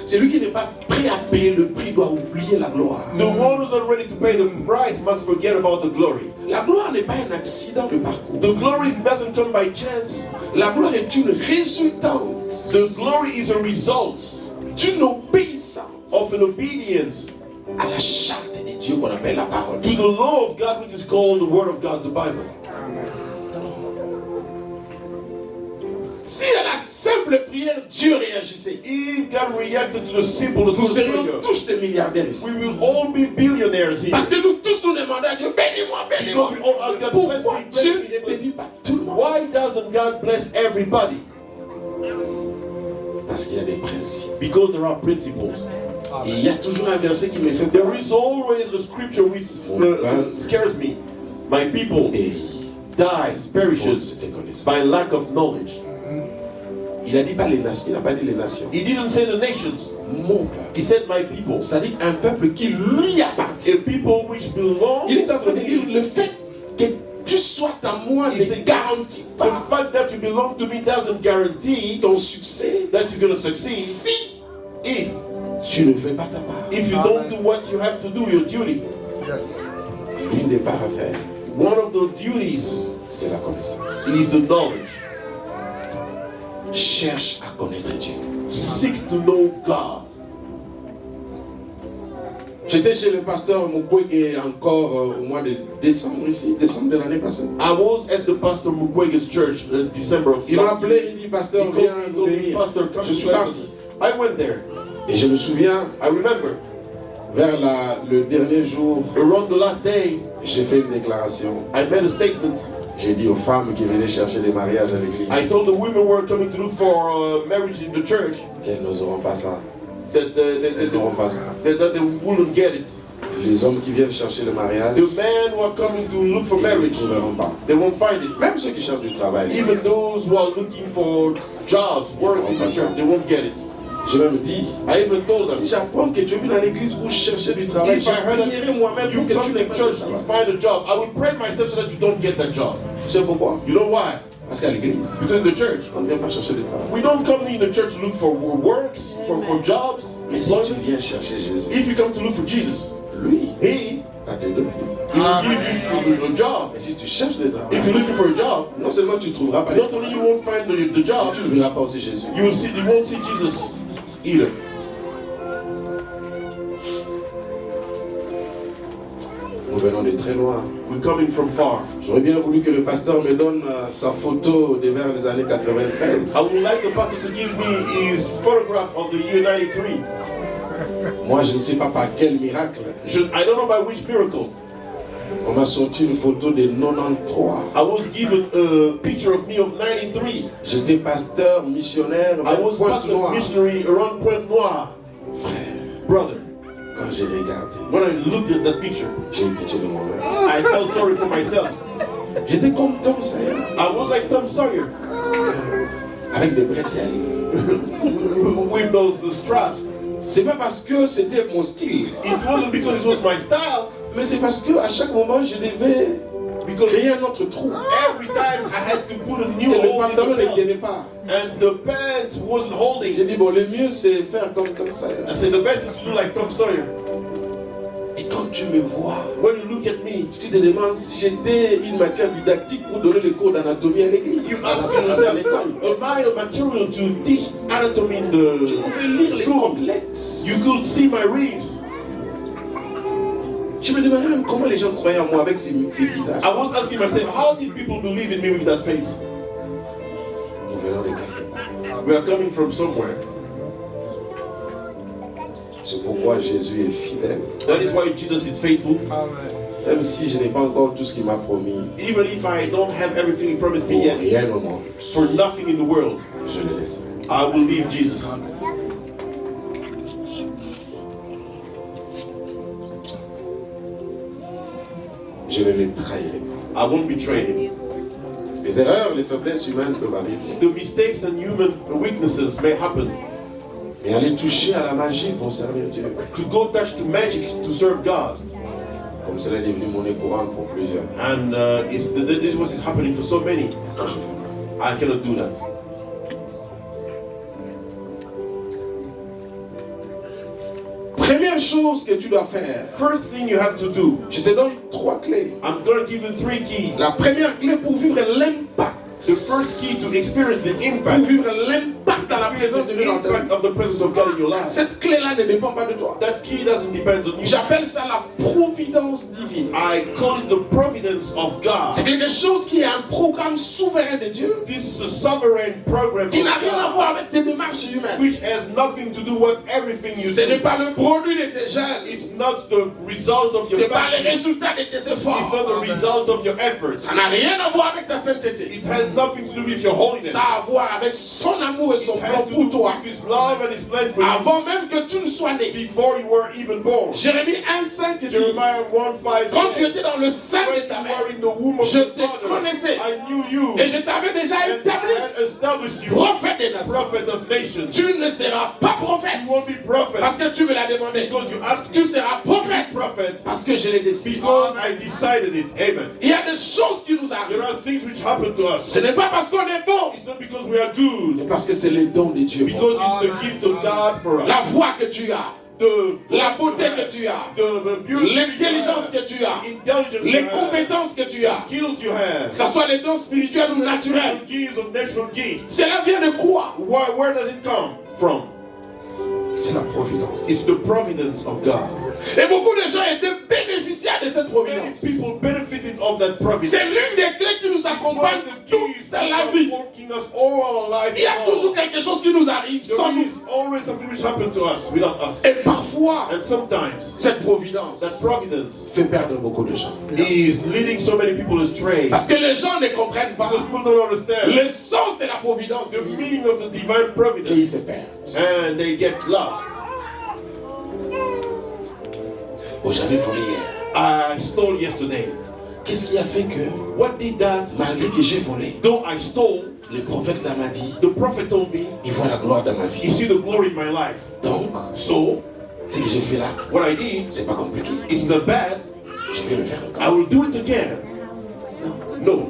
Celui qui n'est pas prêt à payer le prix doit oublier la gloire. The one who's not ready to pay the price must forget about the glory. La gloire n'est pas un accident de parcours. The glory doesn't come by chance. La gloire est une résultante The glory is a result d'une obéissance of an obedience à la charte de Dieu qu'on appelle la parole. to the law of God, which is called the Word of God, the Bible. Si à la simple prière, Dieu réagissait, If God reacted to the simplest nous serions prayer, tous des milliardaires ici. we will all be billionaires here. Parce que nous tous nous demandons à Dieu, bénis-moi, bénis-moi. Because we all ask God, bless Pourquoi me, bless Dieu me, ne bless me. bénit pas tout le monde? Why doesn't God bless everybody? Parce qu'il y a des principes. Because there are principles. Et il y a toujours un verset qui me fait There peur. is always a scripture which scares me. My people Et dies, perishes faute de connaissance. by lack of knowledge. Il a dit pas les nations, il n'a pas dit les nations. He didn't say the nations. Mon peuple. He said my people. C'est-à-dire un peuple qui lui appartient. A people which belong Il est en train to de dire him. le fait que tu sois à moi Il ne sait- garantit The pas fact that you belong to me doesn't guarantee ton succès that you're going to succeed si if tu ne fais pas ta part. you don't do what you have to do, your duty. L'une des parts à faire, One of the duties c'est la connaissance. is the knowledge. Cherche à connaître Dieu. Seek to know God. J'étais chez le pasteur Mukwege encore au mois de décembre ici, décembre de l'année passée. I was at the Pastor Mukwege's church in December of Il m'a last year. appelé, il dit pasteur, He viens told nous me, bénir. Pastor, come Je suis to bless parti. us. I went there. Et je me souviens, I remember vers le dernier jour, around the last day, j'ai fait une déclaration. I made a statement. J'ai dit aux femmes qui venaient chercher des mariages à l'église I told the women who were coming to look for marriage in the church qu'elles n'oseront pas ça. that, Elles n'auront pas ça. that they wouldn't get it. Les hommes qui viennent chercher le mariage, The men who are coming to look for ils ne le marriage, trouveront pas. they won't find it. Même ceux qui cherchent du travail. Even those who are looking for jobs, work in the church, they won't get it. J'ai même dit, I even told si them, j'apprends que tu es venu dans l'église pour chercher du travail, if je I heard that prierai moi-même you pour que come tu to n'aies pas ce church to travail. find a job, I will pray myself so that you don't get that job. Tu sais pourquoi? You know why? Parce qu'à l'église, Because in the church, on ne vient pas chercher du travail. we don't come in the church to look for works, for jobs. Mais si tu viens chercher Jésus, If you come to look for Jesus, lui, He va te donner du He travail. will give you a job. Et si tu cherches du travail, If you're looking for a job, non seulement tu ne trouveras pas, not only you won't find the job, tu ne verras pas aussi Jésus. you won't see Jesus either. Nous venons de très loin. We're coming from far. J'aurais bien voulu que le pasteur me donne sa photo de vers les années 93. I would like the pastor to give me his photograph of the year 93. Moi, je ne sais pas par quel miracle. I don't know by which miracle. On m'a sorti une photo de 93. I was given a picture of me of 93. J'étais pasteur missionnaire I vers was Pointe pastor Noire. missionary around Pointe Noire. Frère, Brother, quand j'ai regardé, when I looked at that picture, j'ai eu pitié de moi-même. I felt sorry for myself. J'étais comme Tom Sawyer, I was like Tom Sawyer avec des bretelles. with those straps. C'est pas parce que c'était mon style. It wasn't because it was my style. Mais c'est parce que à chaque moment je devais créer un autre trou. Every time I had to put a new Et le hole in pantalon the ne belt. tenait pas. And the pants wasn't holding. J'ai dit bon, le mieux c'est faire comme ça. I said the best is to do like Tom Sawyer. Et quand tu me vois, When you look at me, tu te demandes si j'étais une matière didactique pour donner les cours d'anatomie à l'église. you ask yourself, am I a material to teach anatomy in the Tu pouvais lire les school? complexes. You could see my ribs. Je me demandais même comment les gens croyaient en moi avec ces visages. I was asking myself, how did people believe in me with that face? Nous venons de quelque part. We are coming from somewhere. C'est pourquoi Jésus est fidèle. That is why Jesus is faithful. Même si je n'ai pas encore tout ce qu'il m'a promis, Even if I don't have everything he promised me pour yet, rien au monde, for nothing in the world, je le laisse. I will leave Jesus. Je ne les trahirai pas. I won't betray him. Les erreurs, les faiblesses humaines peuvent arriver. The mistakes and human weaknesses may happen. Mais aller toucher à la magie pour servir Dieu, To go touch to magic to serve God. comme cela est devenu monnaie courante pour plusieurs, And this was happening for so many. ça je fais pas. I cannot do that. Première chose que tu dois faire, First thing you have to do, je te donne 3 clés. I'm going to give you 3 keys. La première clé pour vivre l'impact, The first key to experience the pour impact, vivre l'impact dans la présence de the Dieu dans ta vie. impact of the presence of God in your life. Cette clé-là ne dépend pas de toi. That key doesn't depend on you. J'appelle ça la providence divine. I call it the providence of God. C'est quelque chose qui est un programme souverain de Dieu, This is a sovereign program qui of n'a rien à God, voir avec tes démarches humaines. which has nothing to do with everything you Ce n'est do. pas le produit de tes gènes. It's not the result of your Ce n'est pas le fasting. résultat de tes It's efforts. not the result of your efforts. Ça n'a rien à voir avec ta sainteté. It has nothing to do with your holiness. Ça a à voir avec son amour et son It plan has to pour do toi. with His love and His plan for you Avant même que tu ne sois né. before you were even born. Jérémie 1,5 dit, Jeremiah 1:5 quand tu says, étais dans le sein when de ta you mère, were in the womb of je your te mother, connaissais I knew you et je t'avais déjà and I établi had established you prophète des nations. prophet of nations. Tu ne seras pas prophète You won't be prophet parce que tu me l'as demandé. because you asked Tu me seras to be prophète prophet parce que je l'ai décidé. because I decided it. Amen. Il y a des choses qui nous There arrivent. are things which happen to us. Ce n'est pas parce qu'on est bon, It's not because we are good, mais parce que c'est le don de Dieu. because it's the gift of God for us. La voix que tu as, la beauté que tu as, the beauty, l'intelligence que tu as, intelligence, les you have, compétences que tu the as, skills you have, que ce soit les dons spirituels ou naturels, the gifts of natural gifts. cela vient de quoi? Where does it come from? C'est la providence. It's the providence of God. Et beaucoup de gens étaient bénéficiaires de cette Many providence. people benefited of that providence. C'est l'une des clés qui nous accompagne toute la vie. Walking us all our life. Il y a toujours quelque chose qui nous arrive sans There nous. is always something which happened to us without us. Et parfois, And sometimes cette providence that providence fait perdre beaucoup de gens. is leading so many people astray. Parce que les gens ne comprennent pas Because people don't understand le sens de la providence the divine. meaning of the divine Et ils providence se perdent. and they get lost. Oh, j'avais volé hier. I stole yesterday. Qu'est-ce qui a fait que, What did that? malgré que j'ai volé, Though I stole, le prophète là m'a dit, the prophet told me, il voit la gloire dans ma you vie. see the glory in my life. Donc, So, ce que j'ai fait là, what I did, c'est pas compliqué. it's not bad. Je vais le faire I encore. will do it again. No.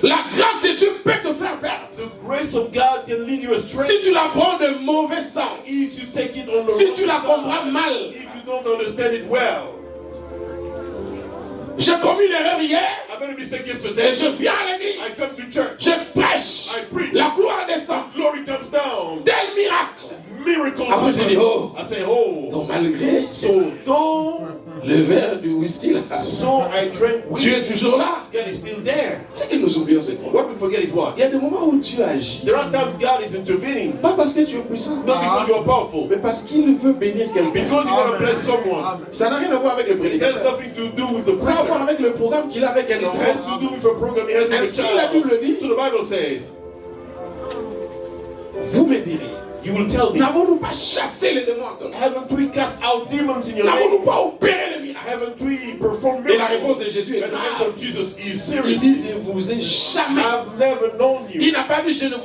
La grâce de Dieu peut te faire perdre. The grace of God can lead you astray Si tu la prends de mauvais sens, if you take it on the si wrong tu la side, comprends mal. if you don't understand it well. J'ai commis l'erreur hier I made a mistake yesterday. et je viens à I l'église. come to church. Je prêche. I preach. La gloire descend. Glory comes down. Tel miracle. Miracles Après, j'ai dit, oh. I say, oh. Donc malgré So, though, le verre du whisky là, so I drank Dieu est whiskey, toujours là. God is still there. Ce que nous oublions, c'est quoi? What we forget is what? Il y a des moments où Dieu agit. There are times God is intervening. Pas parce que tu es puissant, Not because you are powerful. mais parce qu'il veut bénir quelqu'un. Because you want to bless someone. Ça n'a rien à voir avec le It has prédicateur. nothing to do with the Ça a à voir preacher. avec le programme qu'il a avec un It has enfant. to do with a program he has with a Ainsi, la child. Bible dit, So the Bible says, vous me direz, you will tell me, n'avons-nous pas chassé les démons en ton nom? haven't we cast out demons in your N'avons-nous name? pas opéré les miracles? Haven't we performed Et la miracles réponse de Jésus est And the grave. answer of Jesus is Il serious. dit, je ne vous ai jamais. I've never known you. Il n'a pas dit, je ne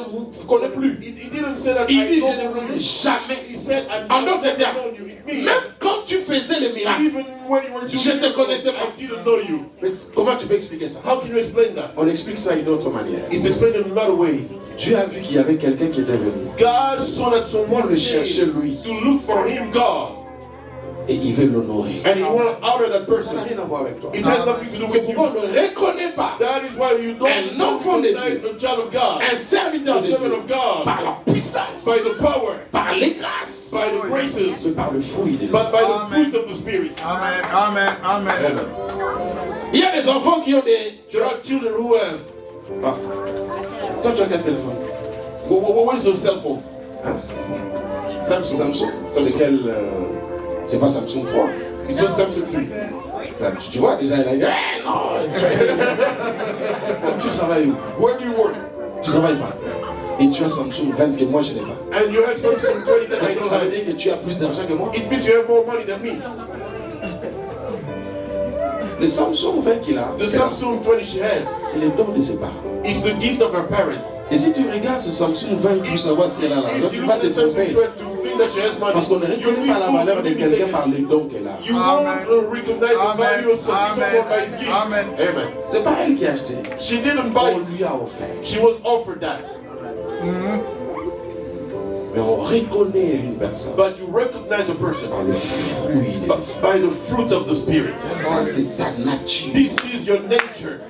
vous connais plus. He didn't say that Il I dit, je don't ne know vous ai you. jamais. He said, I've En d'autres never termes, known you. It means, même quand tu faisais les miracles, even when you were doing je ne te miracles, connaissais pas. I didn't know you. Mais comment tu peux expliquer ça? How can you explain that? On explique ça d'une autre manière. It's explained in another way. Dieu a vu qu'il y avait quelqu'un qui était venu. God saw that someone Le cherchait lui. to look for him, God. Et il veut l'honorer. And he wanted to honor that Ça person. n'a rien à voir avec toi. It has nothing to do C'est with you. pourquoi on ne reconnaît pas That is why you don't Un enfant de recognize Dieu. the child of God, un serviteur the de servant Dieu of God, par la puissance, by the power, par les grâces, by the graces, mais par le fruit de but l'esprit. by the fruit of the Spirit. Amen. Amen. Amen. Il y a des enfants qui ont des... There are children who have. Ah. Toi, tu as quel téléphone? What is your cell phone? Hein? Samsung. Samsung. C'est quel... c'est pas Samsung 3. It's not Samsung 3. Tu vois, déjà, il a dit, eh, non. Tu travailles où? Where do you work? Tu travailles pas. Et tu as Samsung 20 que moi, je n'ai pas. And you have Samsung 20 that I don't Ça veut have. dire que tu as plus d'argent que moi. It means you have more money than me. Le Samsung 20 qu'il a, The Samsung 20 she has c'est le don de ses parents. is the gift of her parents. Et si tu regardes ce Samsung 20 pour savoir si elle a l'argent, If tu you vas look te at the Samsung tromper. 20 to think that she has money, Parce qu'on ne reconnaît pas la valeur de quelqu'un par les dons qu'elle a. You won't recognize the value of someone by his gift. Amen. Amen. C'est pas elle qui a acheté. She didn't buy On it. lui a offert. She was offered that. Mais on reconnaît une personne But you recognize a person par le fruit de l'esprit. by the fruit of the Spirit. Ça, c'est ta nature. This is your nature.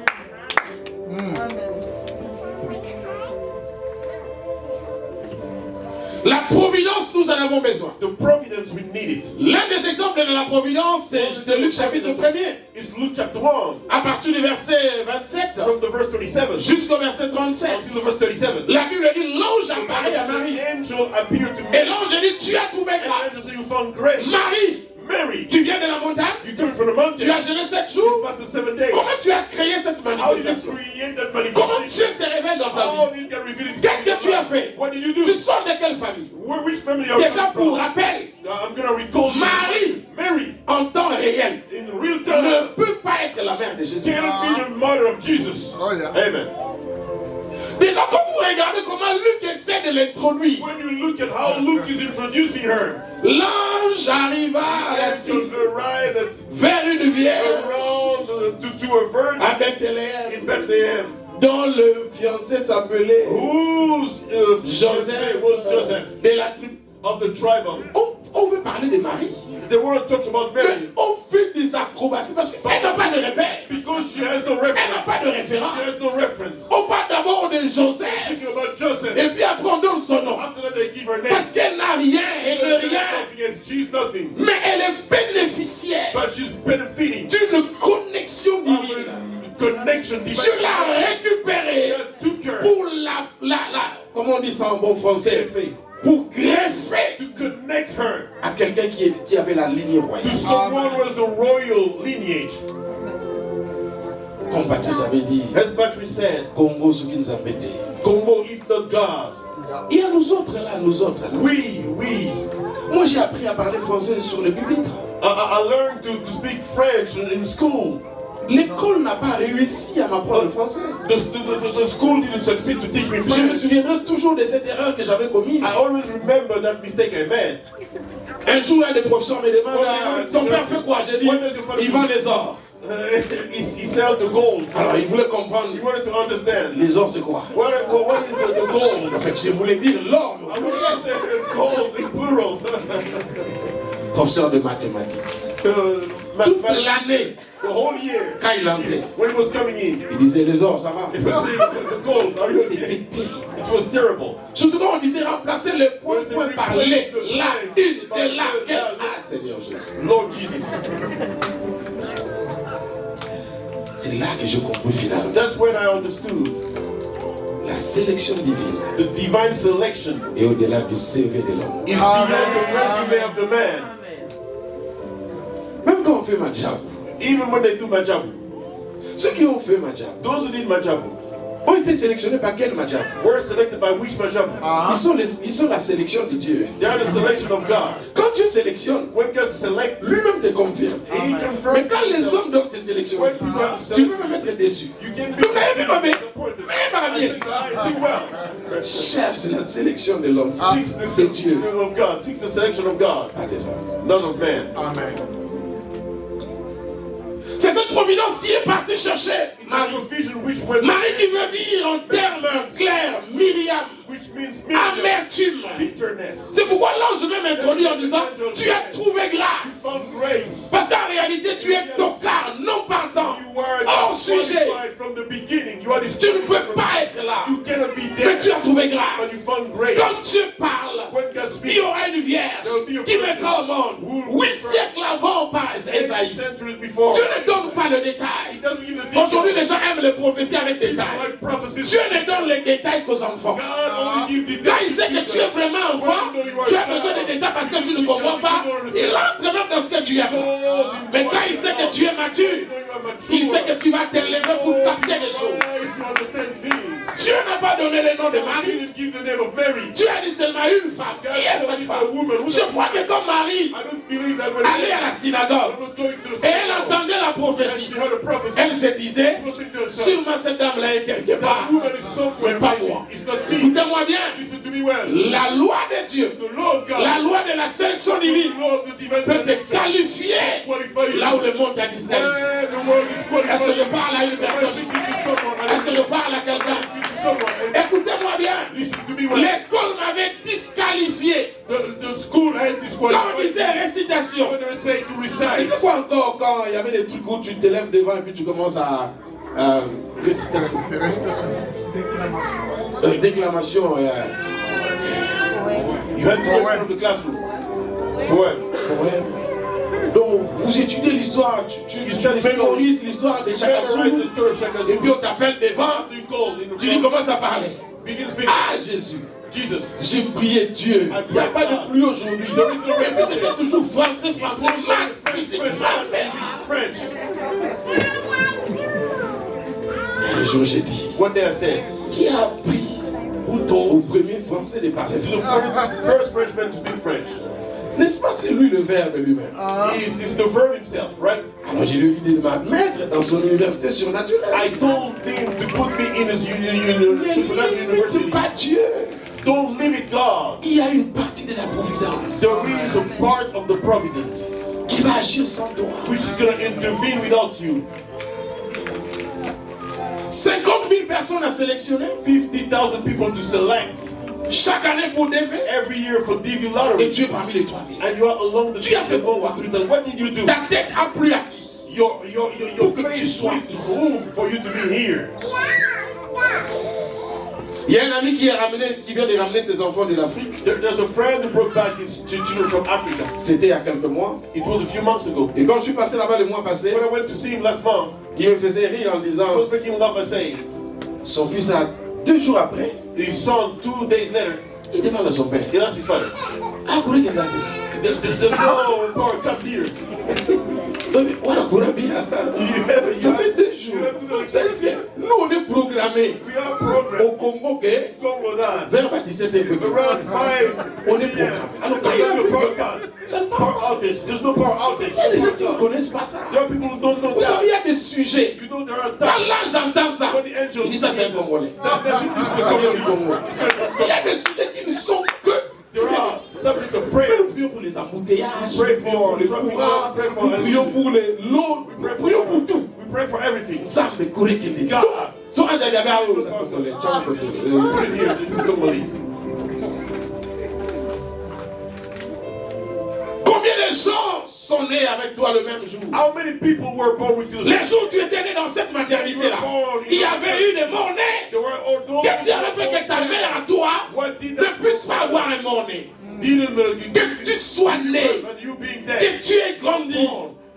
La providence, nous en avons besoin. The providence, we need it. L'un des exemples de la providence, c'est de Luc chapitre 1er. It's Luke chapter 1, À partir du verset 27 from the verse 27 jusqu'au verset 37. until the verse 37. La Bible dit, l'ange apparaît à Marie. The angel appeared to me. Et l'ange dit, tu as trouvé And the angel said, you grâce. found grace. Marie, Mary, tu viens de la montagne. you came from the mountain. Tu as jeûné 7 You jours. fasted 7 days. Comment tu as créé cette How did you manifestation? create that Comment Dieu manifestation? se révèle dans ta How vie? did God reveal it? Qu'est-ce que tu as fait? What did you Tu do? sors de quelle famille? Which family are you Déjà pour from? rappel, I'm gonna recall Marie, Mary en temps réel, in real ne time peut pas être la mère de Jésus. cannot be the mother of Jesus. Oh, yeah. Amen. Déjà, quand vous regardez comment Luc essaie de l'introduire, When you look at how Luke is introducing her, l'ange arriva à la angels cité arrived vers une vierge around to a virgin à Bethléem, in Bethlehem, dont le fiancé s'appelait whose Joseph was Joseph de la tribu. of the tribe of. On veut parler de Marie. They want to talk about Mais Mary on fait des acrobaties parce qu'elle n'a pas de repère. because she has no Elle n'a reference. pas de She référence. has no reference. On parle d'abord de Joseph. Speaking about Joseph, Et puis après on donne son nom. after that they give her name. Parce qu'elle n'a rien, elle ne rien. Yes, she's nothing, Mais elle est bénéficiaire but she's benefiting d'une connexion of divine. a connection divine. Dieu l'a récupérée God took her pour comment on dit ça en bon français? Pour greffer to connect her à quelqu'un qui avait la ligne to royale. someone who has the royal lineage. Comme Baptiste avait dit, As Battery said, Congo ce qui nous embêtait. Congo, if not God, Il y a nous autres là, nous autres là. we. Moi j'ai appris à parler français sur le pupitre. I learned to speak French in school. L'école n'a pas réussi à m'apprendre le français. The school didn't succeed to teach me Je me French. souviendrai toujours de cette erreur que j'avais commise. I always remember that mistake I made. Un jour, un des professeurs me demande, ton père fait quoi? J'ai dit, What does your father il do? vend les ors. He sell the gold. Alors il voulait comprendre, He wanted to understand. les ors c'est quoi? What is the gold? En fait, je voulais dire l'or. I want to say gold in plural. Professeur de mathématiques. Toute l'année, The whole year, quand il entrait, when he was coming in, il disait les ors, ça va? he was saying, the gold, are you C'était okay? terrible. It was terrible. Surtout quand on disait remplacer le point par les, la, une, de la, quelle. Ah Seigneur Jésus. Lord Jesus. C'est là que j'ai compris finalement. That's when I understood La sélection divine the divine selection est au-delà du CV de l'homme. is beyond the resume of the man. Même quand on fait Majabu, Even when they do majabu, ceux qui ont fait Majabu, those who did majabu, ont été sélectionnés par quel majab? Were selected by which majab? Ils sont la sélection de Dieu. They are the selection of God. Quand Dieu sélectionne, When God selects, lui-même te confirme. He confirms. Mais quand les hommes doivent te sélectionner, tu peux me mettre déçu. You can be Donc, disappointed. I see well. Cherche la sélection de l'homme. Seeks the C'est Dieu. selection of God. Seeks the selection of God. Pas des hommes. None of man. Amen. C'est cette providence qui est partie chercher It's a Marie. provision which went Marie qui veut dire en termes clairs, Myriam, which means amertume. bitterness. C'est pourquoi l'ange même introduit en disant, tu as trouvé grâce. Found grace. Parce qu'en réalité, tu es tocard, non partant, You are hors sujet. disqualified from the beginning. You are Tu ne peux pas être là. You cannot be Mais there. tu as trouvé But you grâce. found grace. Quand Dieu parle, When God il speaks, y aura une vierge qui mettra au monde 8 siècles avant par 8 Esaïe. centuries before, Dieu ne donne pas de He détails. doesn't give the details. Aujourd'hui, les gens aiment les prophéties avec détails. Like prophecies. Dieu ne donne les détails qu'aux enfants. God only gives details. Quand il sait que tu es vraiment enfant, tu as besoin de détails parce que tu ne comprends pas. Il entre même dans ce que tu aimes. Mais quand il sait que tu es mature, il sait que tu vas t'élever pour capter les choses. Dieu n'a pas donné le nom de Marie. Dieu a dit seulement une femme. Qui est cette femme? Je crois que comme Marie allait à la synagogue et elle entendait la prophétie, elle se disait, sûrement cette dame-là est quelque part, mais pas moi. Écoutez-moi bien, la loi de Dieu, la loi de la sélection divine peut te qualifier là où le monde t'a disqualifié. Est-ce que je parle à une personne? Est-ce que je parle à quelqu'un? Écoutez-moi bien, l'école m'avait disqualifié. Quand on disait récitation, c'était quoi encore quand il y avait des trucs où tu te lèves devant et puis tu commences à récitation, déclamation, You had to go in the classroom. poème. Donc vous étudiez l'histoire, tu mémorises l'histoire de chaque jour et puis on t'appelle devant, tu lui commences à parler. Ah Jésus, j'ai prié Dieu. Il n'y a pas de pluie aujourd'hui. Et puis c'était toujours français, maths, physique, français. Un jour j'ai dit, One day I said, qui a appris au premier français de parler to the français? first Frenchman to speak French. N'est-ce pas, c'est lui le verbe lui-même? This is the verb himself, right? Alors j'ai eu l'idée de m'admettre dans son université surnaturelle. I told him to put me in his supernatural university. Pas Dieu. Don't limit God. Il y a une partie de la providence There is a part of the providence qui va agir sans toi. which is going to intervene without you. 50 000 personnes à sélectionner 50,000 people to select chaque année pour DV. every year for DV Et lottery. tu es parmi les 3 000. And you are along the Tu as fait over quoi? 3,000. What did you do? Ta tête a plu à qui? Your Pour que tu face sois with ici. room for you to be here. Il y a un ami qui vient de ramener ses enfants de l'Afrique. There's a friend who brought back his children from Africa. C'était il y a quelques mois. It was a few months ago. Et quand je suis passé là-bas le mois passé, When I went to see him last month, il me faisait rire en I disant, was making love by saying, son fils a 2 jours après, his son 2 days later, il demande à son père, he asked his father, ah, Kouré qu'elle a dit? there's no power cuts here. Voilà, Kouré bien. Ça fait 2 jours. C'est-à-dire que nous, on est programmés We are programmed. au Congo que Congo now. vers 17h. Around 5, On est programmé. Alors quand il a no power fait cuts. ça ne parle Power pas. outage. There's no power outage. Il y a des gens qui ne connaissent pas ça. There are people who don't know Vous savez, that. il y a des sujets. You know there are Quand times là j'entends ça, when the angel il dit ça c'est un Congolais. that this is the Ça vient du Congo. Congo. Il y a des sujets qui ne sont que. There are subjects of Mais prayer. nous prions pour les embouteillages, Pray nous prions for pour les traffic courants, lights, pray for nous prions pour l'eau, nous prions pour tout. We pray for everything. Nzambe kure kende. God, So aja gabe ayo za Congolais. Tiens, put it here. This is Congolese. combien de gens sont nés avec toi le même jour? How many people were born with you? Les jours où tu étais né dans cette maternité-là, il y avait eu des morts-nés. There were all those. Qu'est-ce qui avait fait que ta mère à toi What did ne puisse pas avoir un mort-né? didn't Que tu sois né, and you being dead? que tu aies grandi,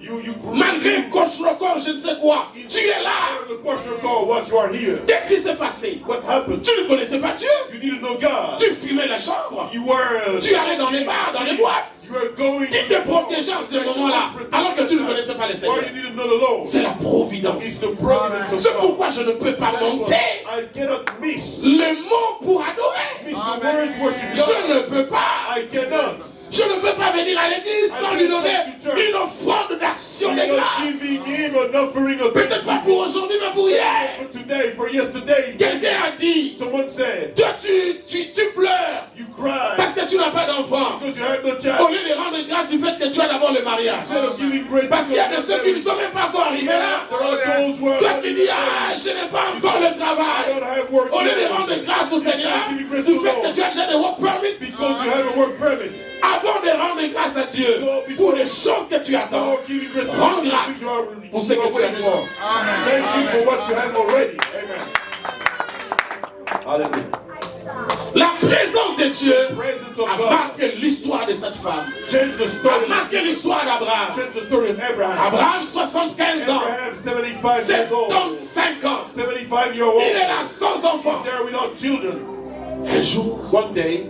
You malgré un coche-record, je ne sais quoi, tu es là. The question called what you are here. Qu'est-ce qui s'est passé? What happened? Tu ne connaissais pas Dieu. You didn't know God. Tu fumais la chambre. You were Tu allais dans les bars, dans les boîtes. you were going. Qui te protégeait en ce moment-là, alors que tu ne connaissais pas pas le Why Seigneur? you need to know the Lord? C'est la providence. It's the providence of C'est God. pourquoi je ne peux pas That is why monter I cannot miss le mot pour adorer. the word worship God. Je ne peux pas. I cannot. Je ne peux pas venir à l'église sans lui donner une offrande d'action de You're grâce. giving him an offering of Peut-être pas pour aujourd'hui, mais pour hier. for today, for yesterday. Quelqu'un a dit, Someone said, toi tu pleures you cry parce que tu n'as pas d'enfant. because you have no Au child. lieu de rendre grâce du fait que tu as d'abord le mariage. Instead of giving grace Parce qu'il y a de because ceux qui ne sont même pas encore arrivés là. there are those who are Toi qui dis, ah, je n'ai pas encore le I travail. don't have work Au lieu de yet. rendre grâce au Seigneur du fait que tu as déjà des work permits. Because you have a work permit. Avant de rendre grâce à Dieu pour les choses que tu attends, Before giving grace to rends God, grâce you are- pour ce que you are tu as waiting déjà. for. Thank you for what you have already. Amen. Hallelujah. La présence de Dieu Presence of a God. marqué l'histoire de cette femme. Change the story. A marqué l'histoire d'Abraham. Change the story of Abraham. Abraham, 75 ans. Abraham, 75 years old. 75 ans. 75-year-old. Il est là sans enfant. There without children. Un jour, One day,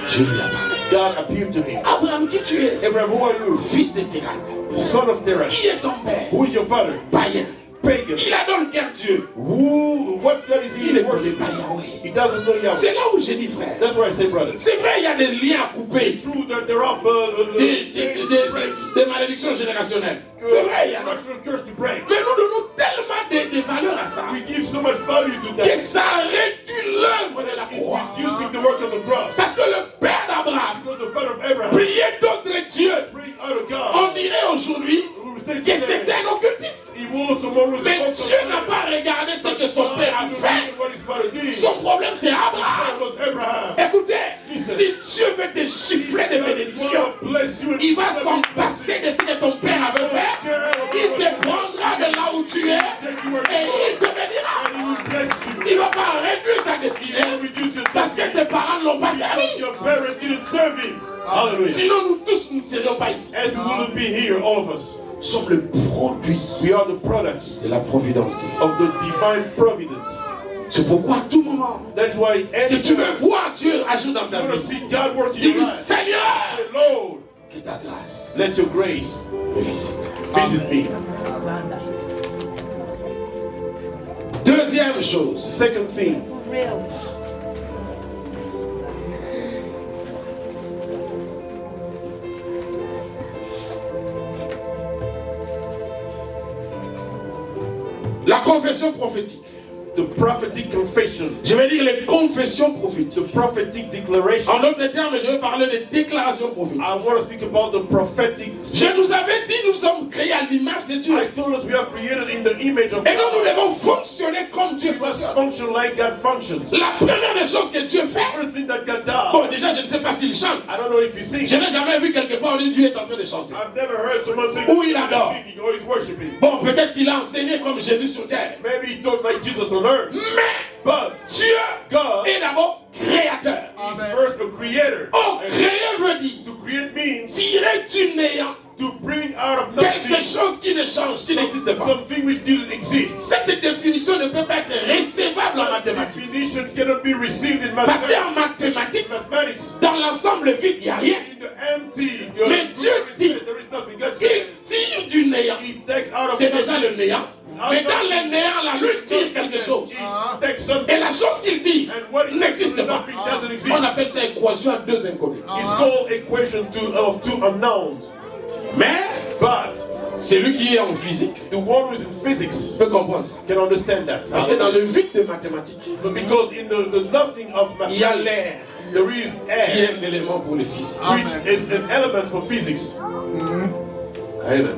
Dieu lui a parlé. God appeared to him. Abraham, qui tu es? Abraham, who are you? Fils de Térak. Son of Terah. Qui est ton père? Who is your father? Païen. Pagan. Il adore quel Dieu? What God is Il ne he connaît worship? pas Yahweh. He doesn't know Yahweh. C'est là où j'ai dit, frère. That's why I say, brother. C'est vrai, il y a des liens à couper. True that there are Des malédictions générationnelles. C'est vrai, il y en a. national curse to break. Mais nous donnons tellement de valeur à ça We give so much value to que that. ça réduit l'œuvre de la It's croix. reducing the work of the cross. Parce que le père d'Abraham Because the father of Abraham priait d'autres dieux. prayed out of God. On dirait aujourd'hui We would say que c'était today, un occultiste. he was someone who was Mais supposed Dieu to n'a pas regardé ce que son père a fait. what his father did. Son problème, c'est Abraham. That was Abraham. Écoutez, si Dieu veut te chiffrer de bénédictions, God bless you and il va s'en passer de ce que ton père avait fait. Il te prendra de là où tu es et il te bénira. and he will bless you. Il ne va pas réduire ta He destinée will reduce your parce que destiny tes parents ne l'ont pas because servi. your parents didn't serve him. Hallelujah. Sinon, nous tous, nous ne serions pas ici. As we wouldn't be here, all of us. Nous sommes le produit We are the products de la providence. of the divine providence. C'est pourquoi à tout moment That is why que tu veux anytime voir Dieu agir dans ta you want to vie, see God work in dis-lui, your life, Seigneur, say, Lord, que ta grâce let your grace me visite. visit me. Deuxième chose, Second thing, Real. la confession prophétique. the prophetic confession, Je vais dire les confessions prophétiques. the prophetic declaration. En d'autres termes, je vais parler des déclarations prophétiques. I want to speak about the prophetic. Je nous avais dit, nous sommes créés à l'image de Dieu. I told us we are created in the image of Et donc nous God. devons fonctionner comme Dieu We must fonctionne. function like God functions. La première des choses que Dieu fait, First thing that God does, bon déjà je ne sais pas s'il chante. I don't know if he sings. Je n'ai jamais vu quelque part où Dieu est en train de chanter. I've never heard someone sing Ou il adore. singing or he's worshiping. Bon, peut-être qu'il a enseigné comme Jésus sur terre. Maybe he talked like Jesus on earth. Mais But Dieu God est d'abord créateur. is first a creator. Oh, créer veut dire To create means tirer du néant to bring out of quelque nothing chose qui ne change, qui n'existe pas. something which didn't exist. Cette définition ne peut pas être recevable en mathématiques. Definition cannot be received in Parce qu'en mathematics. mathématiques, dans l'ensemble vide, il n'y a rien. In the empty, Mais Dieu dit, there is nothing. God Il said, tire du néant. he takes out of C'est déjà nothing. le néant. Mais dans le néant, là, lui, il tire quelque chose. He takes something. Et la chose qu'il tire And what he n'existe takes pas. nothing doesn't exist. On appelle ça équation à deux inconnus. It's called equation of two unknowns. Mais But celui qui est en physique the one who is in physics peut comprendre ça. can understand that. Parce que dans le vide des mathématiques, But because in the nothing of il y a mathematics, l'air there is qui est air, un élément pour les physiques. which is an element for physics. Amen.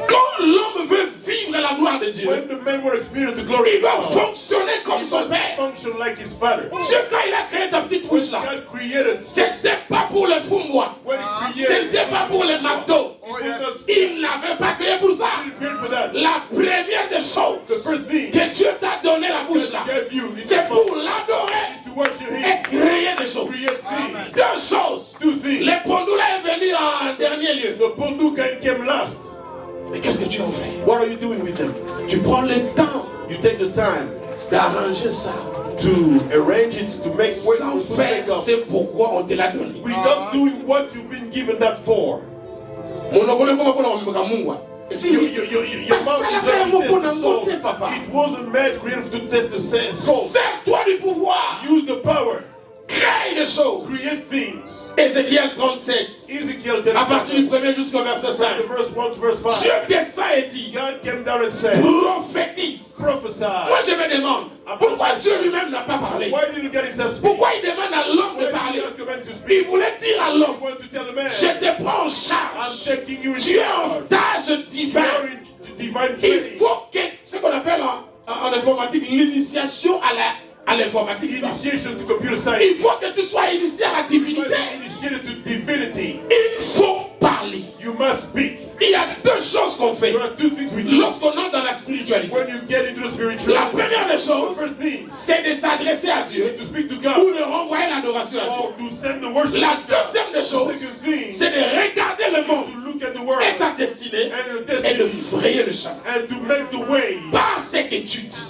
Quand l'homme veut vivre la gloire de Dieu, When the man will experience the glory il of doit God, fonctionner comme he son must père. function like his father. Dieu, quand il a créé ta petite bouche là, God created, c'était pas pour les fous-moi. when he created, C'était pas pour les marteaux. he did not Il n'avait pas créé pour ça. create for that. La première des choses The first thing que Dieu t'a donné la bouche là, God gave you is c'est pour l'adorer to worship et him, créer des choses. create things. Deux choses. Two things. Les Pondoula est venu en dernier lieu. The Ponduka came last. Mais qu'est-ce que tu en fais? What are you doing with them? Tu prends le temps You take the time d'arranger ça to arrange it, to make sans faire up, c'est pourquoi on te l'a donné. without doing what you've been given that for. See, your mouth is soul. It wasn't made created to test the soul. Sers-toi du pouvoir. Use the power. Crée des choses. Create things. Ézéchiel 37. Ezekiel À partir du 1er jusqu'au verset 5. verse 1 to verse 5. Dieu descend et dit, God came down and said, prophétise. prophesy. Moi je me demande, pourquoi Dieu lui-même n'a pas parlé? Why did you get himself speak? Pourquoi il demande à l'homme de Why parler? did you ask the man to speak? Il voulait dire à l'homme, I want to tell the man, je te prends en I'm charge. taking you in Tu es en charge. stage You divin. are in divine Il training. faut que, ce qu'on appelle en informatique, l'initiation à l'informatique. ça. Initiation to computer science. Il faut que tu sois initié à la You divinité. must be initiated to divinity. Il faut parler. You must speak. Il y a deux choses qu'on fait There are two things we do lorsqu'on entre dans la spiritualité. when you get into the spiritual. La première des The choses, first thing c'est de s'adresser à Dieu is to speak to ou God de renvoyer l'adoration à Dieu. or to send the worship La to God. deuxième des The choses, second thing c'est de regarder le monde to look at the world et ta destinée and your et de destiny frayer le chemin. and to make the way Par ce que tu dis.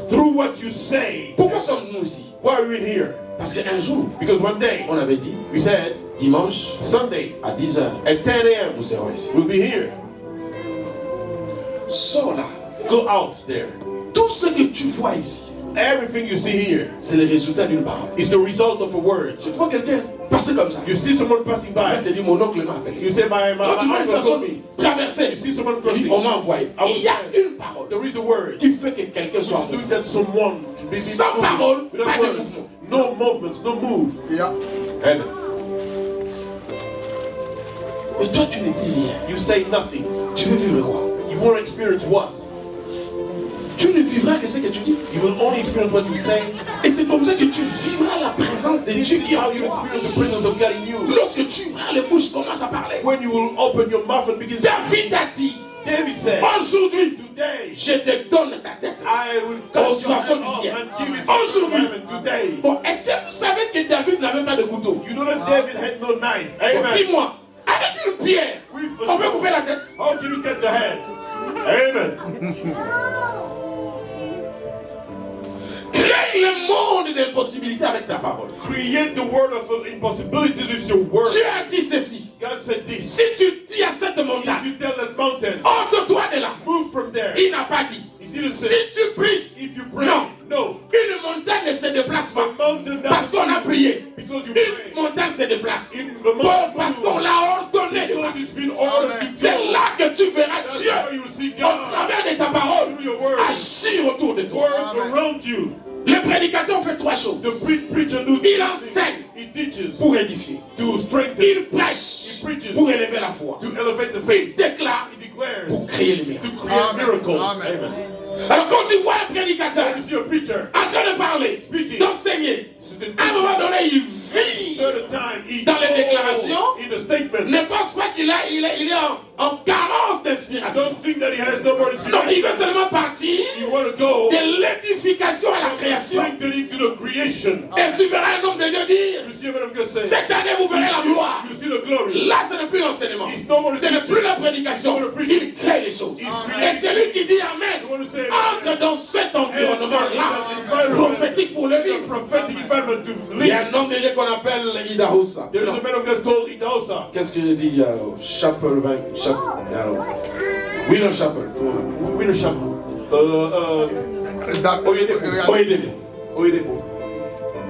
through what you say. Pourquoi sommes-nous ici? Why are we here? Parce qu'un jour, Because one day on avait dit, we said dimanche Sunday à 10h, at 10 a.m. nous serons ici. we'll be here. Sors là. Go out there. Tout ce que tu vois ici, Everything you see here c'est le résultat d'une parole. is the result of a word. Je vois quelqu'un passer comme ça. You see someone passing Je by. te dis, mon oncle m'a appelé. You say, my Quand tu vois une uncle personne told me. traverser, You see someone il dit, crossing. on m'a envoyé. Il y a une parole There is a word. qui fait que quelqu'un Which soit is en doing mouvement. that someone be Sans moving. parole, Without pas de words. mouvement. No movements, no move. Amen. Et toi, tu ne dis rien. You say nothing. Tu veux vivre quoi? You want to experience what? Tu ne vivras que ce que tu dis. You will only experience what you say. Et c'est comme ça que tu vivras la présence de This Dieu is qui est en how you toi. experience the presence of God in you. Lorsque tu ouvres les bouches, commence à parler. When you will open your mouth and begin to David a dit, David said, aujourd'hui, today je te donne ta tête. I will cut your head Soixante off dixième. and give it to Aujourd'hui. you. Today. Bon, est-ce que vous savez que David n'avait pas de couteau? You know that David had no knife. Bon, Amen. dis-moi, avec une pierre, on peut couper la tête? How can you cut the head? Amen. Crée le monde d'impossibilité avec ta parole. Create the world of impossibilities with your word. Dieu a dit ceci. God said this. Si tu dis à cette If montagne, you tell that mountain, ôte-toi de là, move from there. il n'a pas dit. He didn't Si say, tu pries, if you pray, non. no. Une montagne ne se déplace pas. The mountain Parce qu'on a prié. because you Une pray. montagne se déplace. The mountain Parce qu'on l'a ordonné de because passer. it's been ordered to C'est go. là que tu verras That's Dieu how you will see au God travers de ta parole through your word. agir autour de toi. Words around you. Le prédicateur fait trois choses. The preacher do Il enseigne He teaches pour édifier. to strengthen, Il prêche He preaches pour élever la foi. to elevate the Il faith. déclare He declares pour créer les miracles. to create miracles. Amen. Alors quand tu vois un prédicateur When you see a preacher en train de parler, speaking, d'enseigner, à un moment donné, il vit certain time he dans les goes déclarations. in the statement. Ne pense pas qu'il est en carence d'inspiration. Don't think that he has no more Non, il inspiration. veut seulement partir You want to go de l'édification à la création. strengthening to the creation. Et tu verras un homme de Dieu dire, You see a man of God say, cette année vous verrez la gloire. you see the glory. Là, ce n'est plus l'enseignement. It's no more the Ce n'est teaching. plus la prédication. It's not the preaching. Il crée les choses. It's Et creating. celui qui dit Amen You want to say entre dans cet environnement-là, prophétique pour le the vivre. prophetic environment to Il y a live. un homme de Dieu qu'on appelle Idahosa. There is a man of God called Idahosa. Qu'est-ce que je dis Chapel, William Chapel. Winner Chapel. Oyedepo. Oyedepo.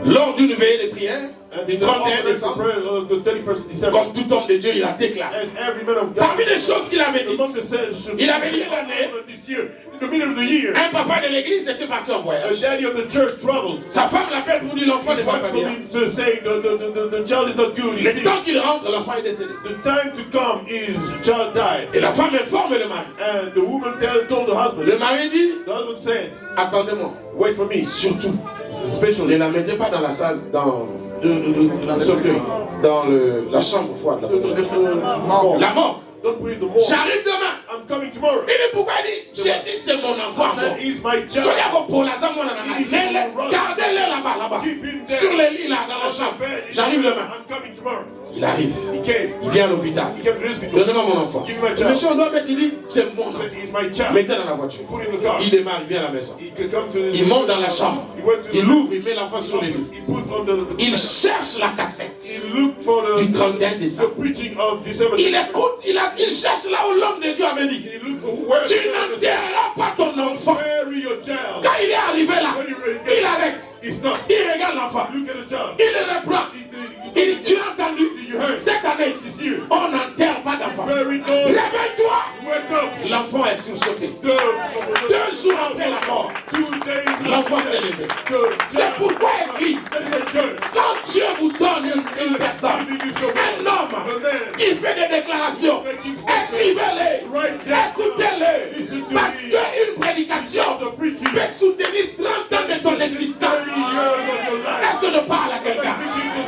Lors d'une veillée de prière, du 31 décembre, The 31st December. comme tout homme de Dieu, il a déclaré. And every man of God. Parmi les choses qu'il avait dit, Among the says, il avait dit l'année, this year, in the middle of the year, un papa de l'église était parti en a voyage. daddy of the church traveled. Sa femme l'appelle pour dire l'enfant n'est His pas wife bien. called him to say the child is not good. Le temps qu'il rentre, l'enfant est décédé. The time to come is the child died. Et la femme informe le mari. And the woman told the husband. Le mari dit, The husband said, attendez-moi. wait for me. Surtout, ne Especially la mettez pas dans la salle, dans la chambre froide. La mort. Don't put it the more. J'arrive demain. I'm coming tomorrow. Il dit pourquoi il dit, j'ai dit c'est mon enfant. That is my child. Soyez pour la zone, gardez-le là-bas, Keep him there. sur les lits là, dans la chambre. J'arrive demain. I'm coming tomorrow. Il arrive. He came. Il vient à l'hôpital. He came to this hospital. Donnez-moi mon enfant. Give me my Le child. monsieur, on doit mettre, il dit, c'est mon enfant. He's my child. Mettez dans la voiture. Put it in the car. Il démarre, il vient à la maison. He could come to the, Il monte dans la chambre. He went to Il ouvre, il met l'enfant sur le lit. He put on the Il cherche la cassette He looked for du 31 the décembre. preaching of December. Il écoute, il cherche là où l'homme de Dieu avait dit. He looked for where Tu n'enterreras pas ton enfant. bury your child. Quand il est arrivé là, il arrête. He stopped. Il regarde l'enfant. Look at the child. Il le reprend. Il dit, tu as entendu? Cette année ici, on n'enterre pas d'enfant. Réveille-toi. Wake up. L'enfant est sursauté. 2 The jours après la mort, 2 days. l'enfant s'est levé. C'est pourquoi, Église, quand Dieu vous donne une personne, un homme qui fait des déclarations, écrivez-les, écoutez-les, parce qu'une prédication peut soutenir 30 ans de ton existence. Est-ce que je parle à quelqu'un?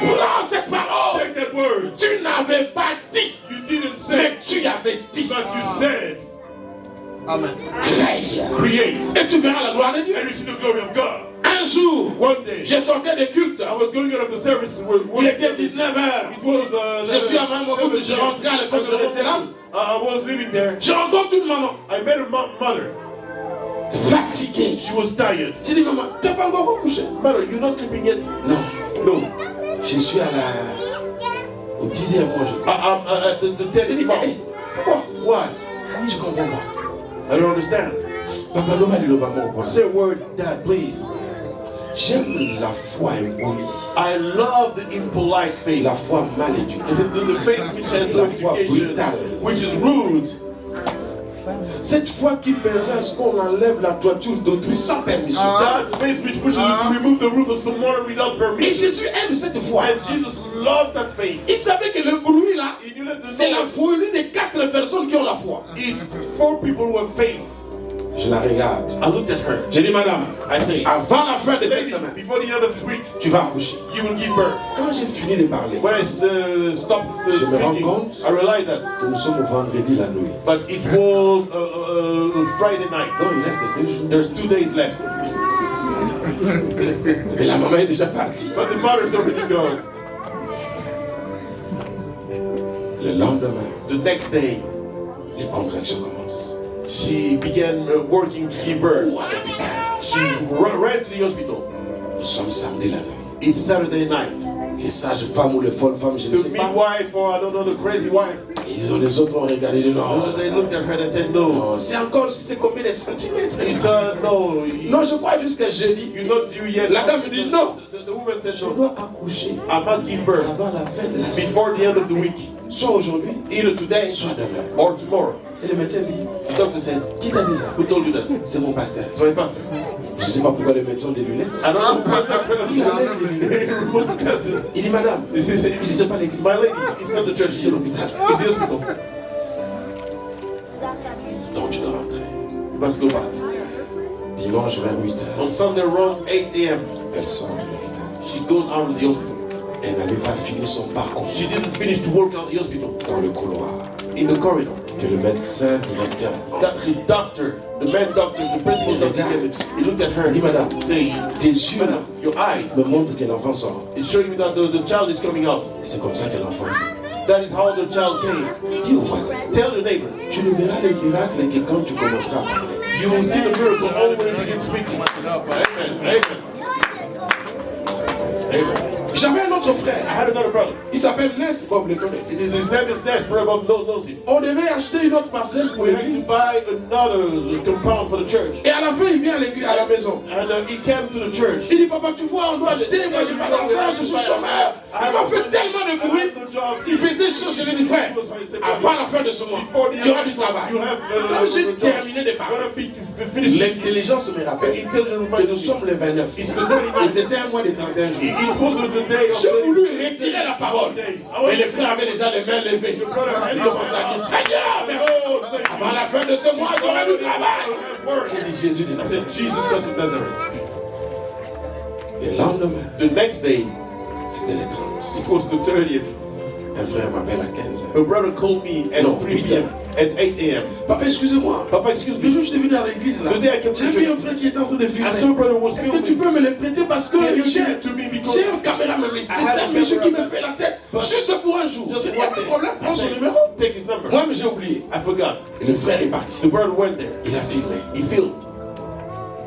Prends cette parole. Take that word. Tu n'avais pas dit, You didn't say, mais tu avais dit. but you said. Amen. Crée. Create. Et tu verras la gloire de Dieu. And you see the glory of God. Un jour, One day, je sortais de culte. I was going out of the service. Il était 19h. It was Je suis à mon route, je rentrais à l'école, je restais là. I was living there. Je rencontre une maman I met her mother. fatiguée. She was tired. J'ai dit, maman, tu n'as pas encore recouché? Mother, you're not sleeping yet? Non. No. Je suis au 10e mois. At the J'ai dit, 10th month. hey, pourquoi? Why? Je comprends pas. I don't understand. Papa, non, mais le maman, pourquoi? Say a word, Dad, please. J'aime la foi impolie. I love the impolite faith. La foi mal éduquée. The faith which has no La foi education, brutale. which is rude. Cette foi qui permet à ce qu'on enlève la toiture d'autrui sans permission. That's faith which pushes you to remove the roof of someone without Et permission. Jésus aime cette foi. And Jesus loved that faith. Il savait que le bruit là, He knew that the c'est la noise foi l'une des 4 personnes qui ont la foi. is 4 people who have faith. Je la regarde. I looked at her. J'ai dit, madame, I say, avant la fin de cette lady, semaine, before the end of this week, tu vas accoucher. you will give birth. Quand j'ai fini de parler, When I stopped Je me rends speaking, compte I realized that. que nous sommes au vendredi la nuit. But it was Friday night. Donc il reste 2 jours. There's 2 days left. Mais la maman est déjà partie. But the mother's already gone. Le lendemain, The next day, les contractions commencent. she began working to give birth. Ou à l'hôpital. She ran to the hospital. Nous sommes samedi la nuit. It's Saturday night. Les sages femmes ou les folles femmes, je ne The sais pas. midwife, or I don't know, the crazy wife, Les autres ont regardé, ils disent non. they looked at her and said, no. Non, c'est encore, c'est combien de centimètres? It's no. Non, je crois jusqu'à jeudi. You're not due yet. La dame dit non. The woman said, Je no. dois accoucher I must give birth avant la fin de la semaine. before the end of the week, Soit aujourd'hui, either today soit demain. or tomorrow. Et le médecin dit, The doctor said, qui t'a dit ça? who told you that? C'est mon pasteur. It's my pastor. Je ne sais pas pourquoi les médecins ont des lunettes. I don't know what doctor Il enlève les lunettes. He removed the glasses. Il dit, madame, He said, ici c'est pas l'église. my lady, it's not the church, C'est l'hôpital. it's the hospital. Donc tu dois rentrer. You must go back. Dimanche vers 8h, On Sunday around 8 a.m., elle sort de l'hôpital. she goes out of the hospital. Elle n'avait pas fini son parcours She didn't finish to work out the hospital dans le couloir. in the corridor. Que le médecin directeur That the doctor, the man doctor, the principal doctor, he looked at her, dit, madame, saying, tes yeux là madam, your eyes me montrent que l'enfant sort. is showing me that the child is coming out. Et c'est comme ça que l'enfant est. That is how the child came. Dis au voisin, Tell your neighbor, tu ne verras le miracle que quand tu commenceras à parler. you will see the miracle only when you begin speaking. Amen. Amen. Amen. J'avais un autre I frère, had another brother. il s'appelle Ness, Bob le connaît. His name is Ness. Brother Bob knows him. On devait acheter une autre parcelle pour We had to l'église. buy another compound for the church. Et à la fin, il vient à l'église, à la maison. And he came to the church. Il dit, papa, tu vois, on doit acheter, moi j'ai pas d'argent, je suis chômeur. Il m'a fait tellement de bruit. Il faisait chaud, je lui ai dit, frère, avant la fin de ce mois, tu auras du travail. Quand j'ai terminé de parler, l'intelligence me rappelle que nous sommes le 29. Et c'était un mois de 31 jours. J'ai voulu retirer la parole. Mais les frères avaient déjà les mains levées. Ils commençaient à dire, Seigneur, merci. Avant la fin de ce mois, j'aurai du travail. J'ai dit, Jésus de I said, Nazareth. Jesus Christ of Nazareth. Le lendemain, The next day, c'était le 30. it was the 30th. Un frère m'appelle à 15h. A brother called me at Non, 3 8 p.m. at 8 a.m. Papa, excusez-moi. Papa, excuse Le me. jour où je t'ai vu dans l'église, là, Today I came to j'ai vu un church. frère qui était en train de filmer. I saw a brother was Est-ce que tu filming. peux me les prêter parce que Can you j'ai give it to me because un caméraman, mais I c'est have ça, a monsieur qui camera. me fait la tête But- juste pour un jour. Just Je dis, il n'y a one pas de day. problème, prends I son said, numéro. take his number. Moi, mais j'ai oublié. I forgot. Et le frère est parti. The brother went there. Il a filmé. He filmed.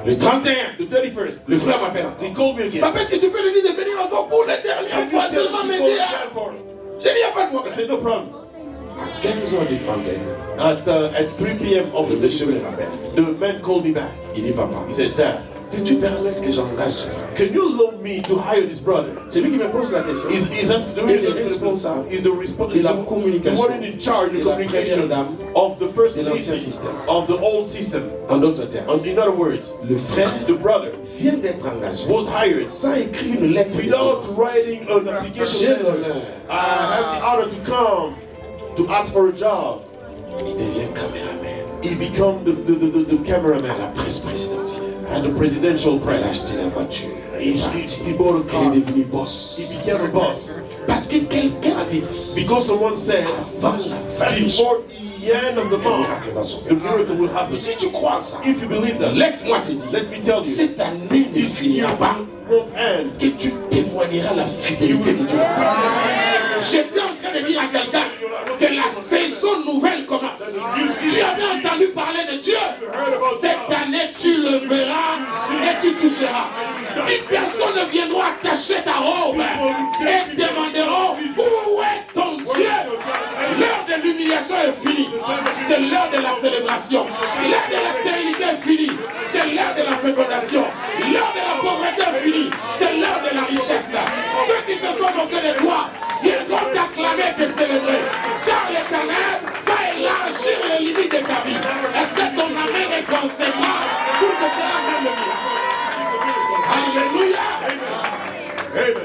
Le 31, The 31st. le frère m'appelle encore. He called me again. Papa, est-ce que tu peux lui dire de venir encore pour la dernière Can you fois tell him seulement to m'aider call me à... back for him? J'ai dit, il n'y a pas de I problème. said, no problem. À 15h du 31, At 3 p.m. of le the monsieur me 31st, rappelle. the man called me back. Il dit, papa, He said, Dad, peux-tu permettre que j'engage ce frère? can you allow me to hire this brother? C'est lui qui me pose la question. He's Il est responsable He's the responsible. de la The communication one in charge of de the la communication première dame of the first de l'ancien lady système. of the old system. En d'autres termes, In other words, le frère the brother vient d'être engagé was hired sans écrire une lettre. de without demande. writing an application J'ai letter. l'honneur. I have the honor to come to ask for a job. Il devient caméraman He became the cameraman à la presse présidentielle. at the presidential Il a press. acheté la voiture. He bought a car. Il est devenu He boss. became a boss Parce que quelqu'un avait dit because someone said avant la fin du jour, before the end of the le month, miracle va the s'opérer. miracle will happen. Si tu crois ça, If you believe that, laisse-moi te dire, let me tell you, cette année ne this year finira pas won't end. que tu témoigneras la fidélité de Dieu. J'étais en train de dire à quelqu'un que la saison nouvelle commence. Tu avais entendu parler de Dieu. Cette année, tu le verras et tu toucheras. 10 personnes viendront attacher ta robe et demanderont où est ton Dieu. L'heure de l'humiliation est finie. C'est l'heure de la célébration. L'heure de la stérilité est finie. C'est l'heure de la fécondation. L'heure de la pauvreté est finie. C'est l'heure de la richesse. Ceux qui se sont moqués de toi viendront t'acclamer et te célébrer. Car l'Éternel va élargir les limites de ta vie. Est-ce que ton amen est conséquent pour que cela même le miracle? Alléluia. Amen.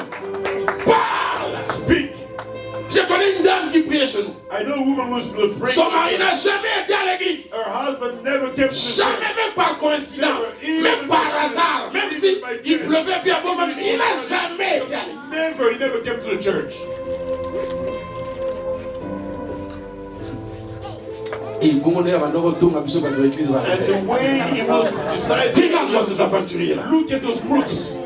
Parle. Speak. Je connais une dame qui priait chez nous. I know a woman was praying. Son mari n'a jamais été à l'église. Her husband never came to the church. Jamais, même par coïncidence, même par hasard, même si il pleuvait bien bon, même il n'a jamais été à l'église. He never came to the church. Et bon, on est avant de retourner à l'église. And the way he was deciding, Regarde-moi ces aventuriers là. look at those crooks.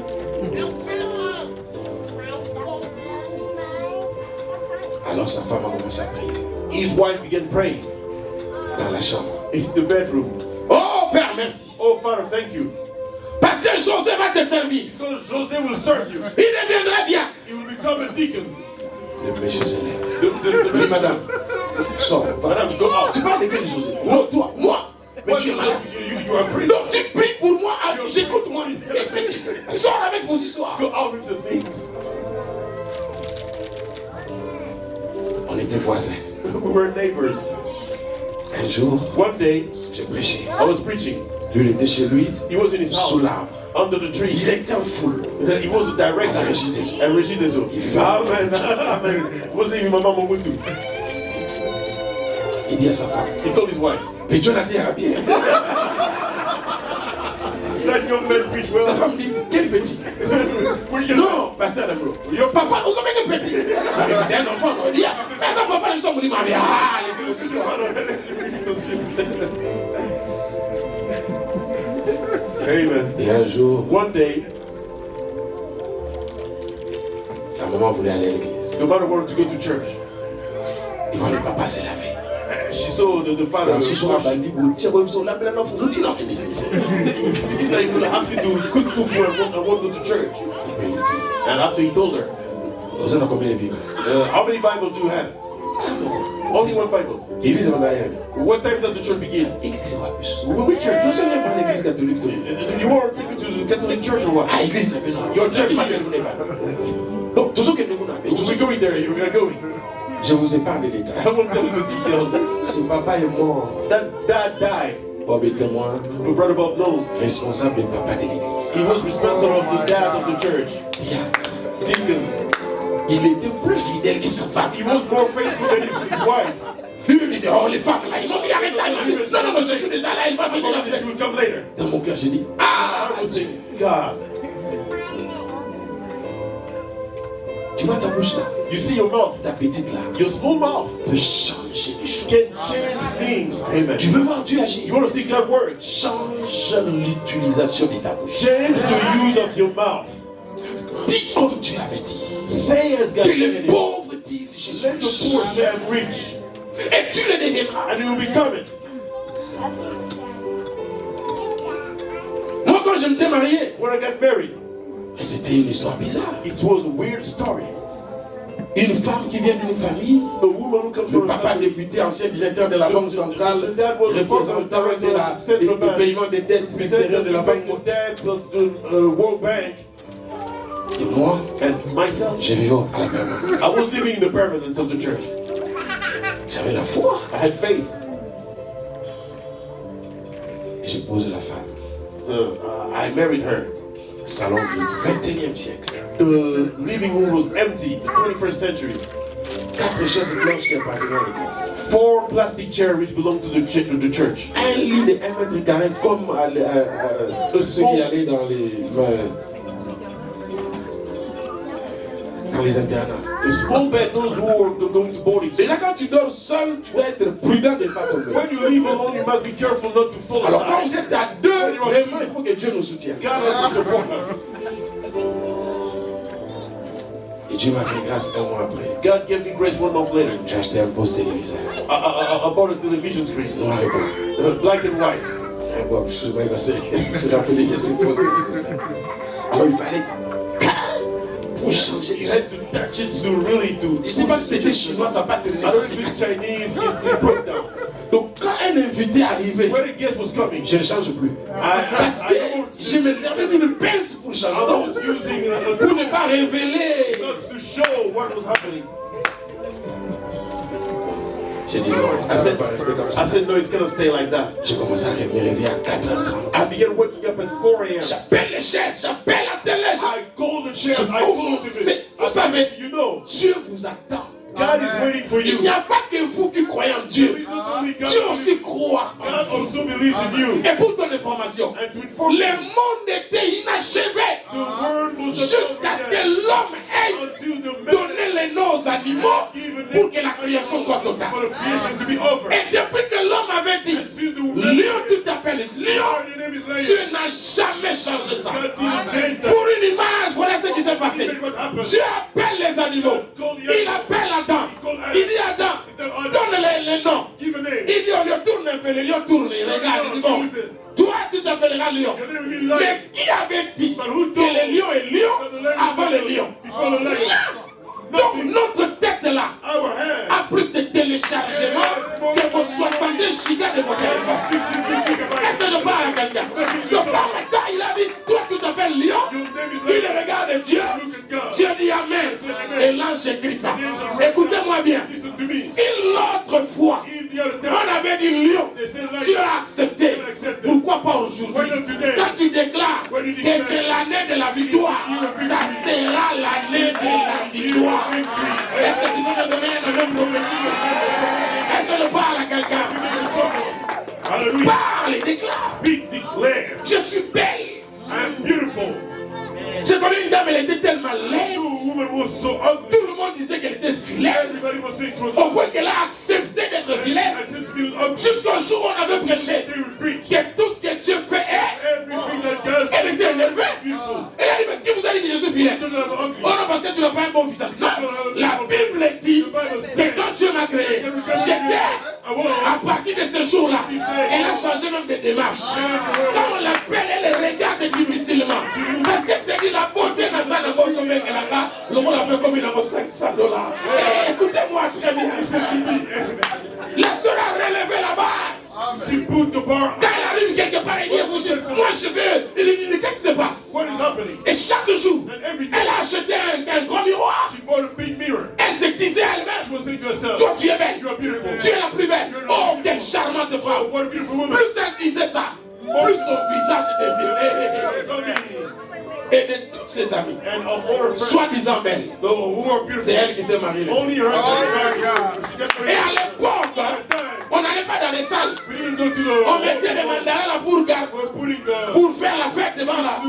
Alors sa femme a commencé à prier His wife began praying dans la chambre. in the bedroom. Oh Père, merci. Oh Father, thank you. Parce que José va te servir. Because Jose will serve you. Il deviendra bien. He will become a deacon. Le monsieur s'élève. The Oui, madame. Sors. Va. Madame, go out. Tu parles de quel José? Non, toi, moi. Mais What tu es is malade. it? You are priest. Donc tu pries pour moi. J'écoute-moi. Sors avec vos histoires. Go out with the things. On était voisins. We were neighbors. Un jour, One day, j'ai prêché. I was preaching. Lui, il était chez lui, He was in his sous house, l'arbre. under the tree. Directeur full. He was a director À la Régie des Eaux. at Régie des Eaux. Il vivait. Amen. Amen. He wasn't even Mama Mobutu. Il dit à sa femme, He told his wife, mais Dieu l'a dit à bien. that young man preached Sa well. femme dit, quel petit? Non, pasteur Damlo. Yo, papa, vous savez que petit. C'est un enfant, on dit, mais ça papa, nous sommes dit, mais ah, laissez-nous Amen. Et un jour, One day, la maman voulait aller à l'église. the mother wanted to go to church. Il voit le papa se laver. She saw the father. Alors, ce soir, washing. Bandi, vous tirez au sol, là, mais là, vous nous tirez en l'église. He will ask me to cook food for her and won't go to church. Et il dit, And after he told her, vous avez combien de Bibles? how many Bibles do you have? Only one Bible. L'église est en arrière. What time does the church begin? L'église, c'est quoi plus? Which church? Vous savez pas l'église catholique, toi? Do you want to take me to the Catholic church or what? Ah, l'église, n'est pas non. Your church. Donc, tout ce que nous avons. We're going there. We're going. Je vous épargne les détails. I won't tell you the details. Son papa est mort. That dad died. Bob est témoin, But Brother Bob knows. responsable du papa de l'église. He was responsible of the dad of the church. Diacre. Deacon. Il était plus fidèle que sa femme. He was more faithful than his wife. Lui-même disait, oh les femmes là, ils m'ont mis à arrêter. Non, non, non, je suis déjà là, il va venir She après. will come later. Dans mon cœur, j'ai dit, ah, I was saying, God. Tu vois ta bouche là? You see your mouth, Ta petite là your small mouth peut changer les choses. can change things. Amen. Tu veux voir Dieu agir? You want to see God work? Change l'utilisation de ta bouche. Change the use of your mouth. Dis comme tu avais dit. Say as God Que les said. pauvres disent Jésus. Let the poor say I'm rich, Et tu le deviendras. and you will become it. Moi quand je m'étais marié, When I got married, c'était une histoire bizarre. it was a weird story. Une femme qui vient d'une famille, A woman who comes le from a papa family, député, ancien directeur de la Banque centrale, représentant du paiement des dettes extérieures de la Banque the mondiale. debts of the World Bank, Et moi, and myself, je vivais à la permanence. I was living in the permanence of the church. J'avais la foi. I had faith. J'épouse la femme. I married her. Salon du 21e siècle. The living room was empty, 21st century. 4 chaises blanches qui appartenaient à l'église. 4 plastic chairs which belonged to the church. Un lit de 1 mètre carré comme ceux qui allaient dans les internats. A small bed, those who were going to boarding Et school. là, quand tu dors seul, tu dois être prudent de ne pas tomber. When you leave alone, you must be careful not to fall Alors, quand aside. vous êtes à deux, vraiment, il faut que Dieu nous soutienne. God has to support us. Et Dieu m'a fait grâce 1 mois après. God gave me grace 1 month later. J'ai acheté un poste téléviseur. I bought a television screen, Noir et blanc. black and white. Bon, je vais se rappeler que c'est poste téléviseur. Alors, il fallait pour changer. You had to touch it to really do. Je ne sais pas si c'était chinois, ça n'a pas tenu. I don't speak Chinese, it broke down. Donc, quand un invité arrivait, When the guest was coming, je ne change plus. Parce que je me servais d'une pince pour changer. I was using a Pour ne pas révéler. not to show what was happening. J'ai dit non, ça ne va pas rester comme ça. I said, no, it's going to stay like that. J'ai commencé à me réveiller à 4h30. I began waking up at 4 a.m. J'appelle les chaises, j'appelle la télé. I called the chair, Je I called commence. the Vous savez, You know, Dieu vous attend. God is waiting for Il you. n'y a pas que vous qui croyez en Dieu. It's not only God, Dieu aussi croit. God also believes in you. Et pour ton information, And to inform you, le monde était inachevé the word was jusqu'à ce que l'homme ait until the man donné les noms aux animaux pour que la création soit for totale. the creation to be over. Et depuis que l'homme avait dit, Since the woman, Lion, tu t'appelles Lion, your name is Lion. Dieu n'a jamais changé ça. God didn't change that. Pour une image, voilà ce qui s'est passé. What happened? Dieu appelle les animaux. Il appelle Adam. Il dit Adam, donne les noms. Give a name. Il dit, on lui tourne un peu, le lion tourne, il regarde, il dit bon, toi tu t'appelleras lion. Your name will be Lion. Mais qui avait dit que le lion est lion avant le lion? Before the lion. Rien. Donc notre tête là Our hand. a plus de téléchargements que vos 62 gigas de votre téléphone. 62 gigabytes. Est-ce que je parle à quelqu'un? Donc quand maintenant il a dit, toi tu t'appelles lion, Your name is il Lion. regarde Dieu. Look at God. Dieu dit Amen. Et l'ange écrit ça. Écoutez-moi bien. Listen to me. Si l'autre fois If the other on time avait dit lion, they said Dieu Lion, a accepté. Pourquoi pas aujourd'hui? Why not today? Quand tu déclares When you que declare c'est l'année de la victoire, ça sera l'année de la victoire. Est-ce que tu peux me donner un nom prophétique? Est-ce que je parle à quelqu'un? hallelujah. Parle et déclare. Speak, declare. Je suis belle. I'm beautiful. J'ai connu une dame, elle était tellement laide. The woman was so ugly. Tout le monde disait qu'elle était vilaine. Everybody was saying she was Au ugly. point qu'elle a accepté d'être vilaine. I said to be ugly. Jusqu'au jour où on avait prêché They would preach. que tout ce que Dieu fait est. Everything that God Elle était énervée. beautiful. Elle a dit, mais qui vous a dit que je suis vilaine? Don't have ugly. Oh non, parce que tu n'as pas un bon visage. Non, la Bible dit que quand Dieu m'a créé, j'étais, à partir de ce jour-là, elle a changé même de démarche. Quand on l'appelle, elle regarde difficilement. Parce qu'elle s'est dit, la beauté dans sa langue, son mec, elle a le monde appelle comme il a $500. Eh, écoutez-moi très bien. La sœur a relevé la barre. She put the bar. Quand elle arrive quelque part, elle dit, moi je veux. Il dit, mais qu'est-ce qui se passe? What is happening? Et chaque jour, And every day elle a acheté un grand miroir. she bought a big mirror. Elle se disait She elle-même, was saying to herself, toi tu es belle, you are beautiful. tu es la plus belle. Oh, quelle charmante Oh, femme. what a beautiful woman. Plus elle disait ça, plus son visage devenait. Et de toutes ses amies, And of all her friends, soi-disant belles, who are c'est beautiful, elle qui s'est mariée. only her she got Et married. à l'époque, on n'allait pas dans les salles. We didn't go to On the mettait des mandarins là pour garder, we're putting the pour faire la fête devant là. do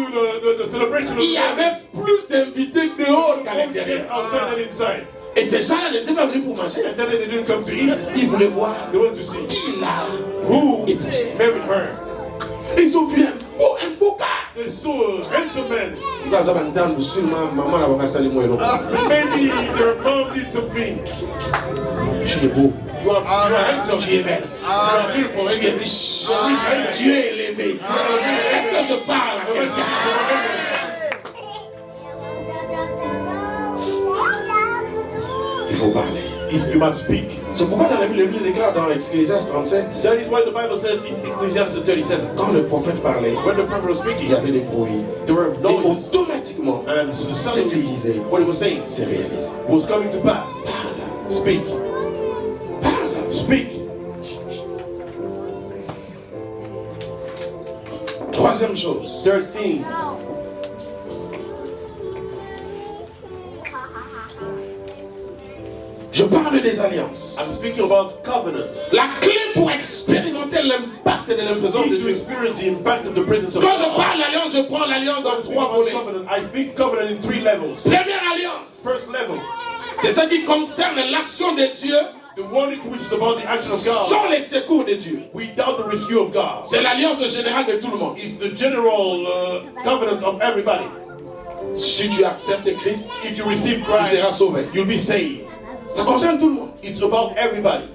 the celebration of Il y avait plus d'invités dehors qu'à More l'intérieur. death outside than inside. Et ces gens-là n'étaient pas venus pour manger. And then they didn't come to eat. Ils voulaient voir They went to see qui l'a who épousé. married her. Ils ont vu un beau gars. They saw a handsome man. Quand ça va entendre, maman là va salir moi. Maybe their mom did something. Tu es beau. You are handsome. Tu es belle. You are beautiful. Tu es riche. Tu es élevé. Est-ce que je parle à quelqu'un? Il faut parler. You must speak. C'est pourquoi dans la Bible déclare dans Ecclésiaste 37, That is why the Bible says in Ecclesiastes 37, quand le prophète parlait, when the prophet was il speaking, y avait des bruits. there were Et noises, automatiquement, and ce qu'il suddenly disait, what he was saying c'est réalisé. was coming to pass. Parle. Speak. Parle. Speak. Troisième chose. Third thing, Je parle des alliances. I'm speaking about covenants. La clé pour expérimenter l'impact de l'impression de Need to Dieu. experience the impact of the presence of Quand je God. parle d'alliance, je prends l'alliance dans I speak trois about volets. covenant. I speak covenant in 3 levels. Première alliance, First level, c'est ce qui concerne l'action de Dieu the one which is about the action of God sans les secours de Dieu. without the rescue of God. C'est l'alliance générale de tout le monde. It's the general covenant of everybody. Si tu acceptes Christ, If you receive tu Christ, seras sauvé. you'll be saved. Ça concerne tout le monde. It's about everybody.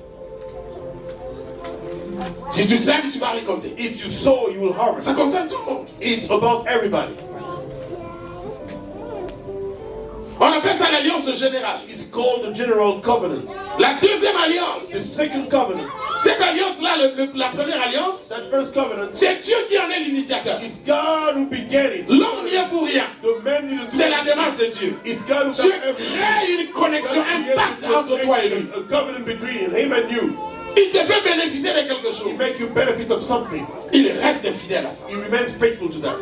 Si tu sèmes, tu vas récolter. If you sow, you will harvest. Ça concerne tout le monde. It's about everybody. On appelle ça l'alliance générale. It's called the general covenant. La deuxième The alliance, second covenant, cette alliance-là, la première alliance, that first covenant, c'est Dieu qui en est l'initiateur. it's God who began it. L'homme n'y est pour rien. The man didn't do C'est la it. démarche de Dieu. It's God who Dieu done everything. crée une connexion, un pacte entre toi et lui. A covenant between him and you. Il te fait bénéficier de quelque chose. He makes you benefit of something. Il reste fidèle à ça. He remains faithful to that.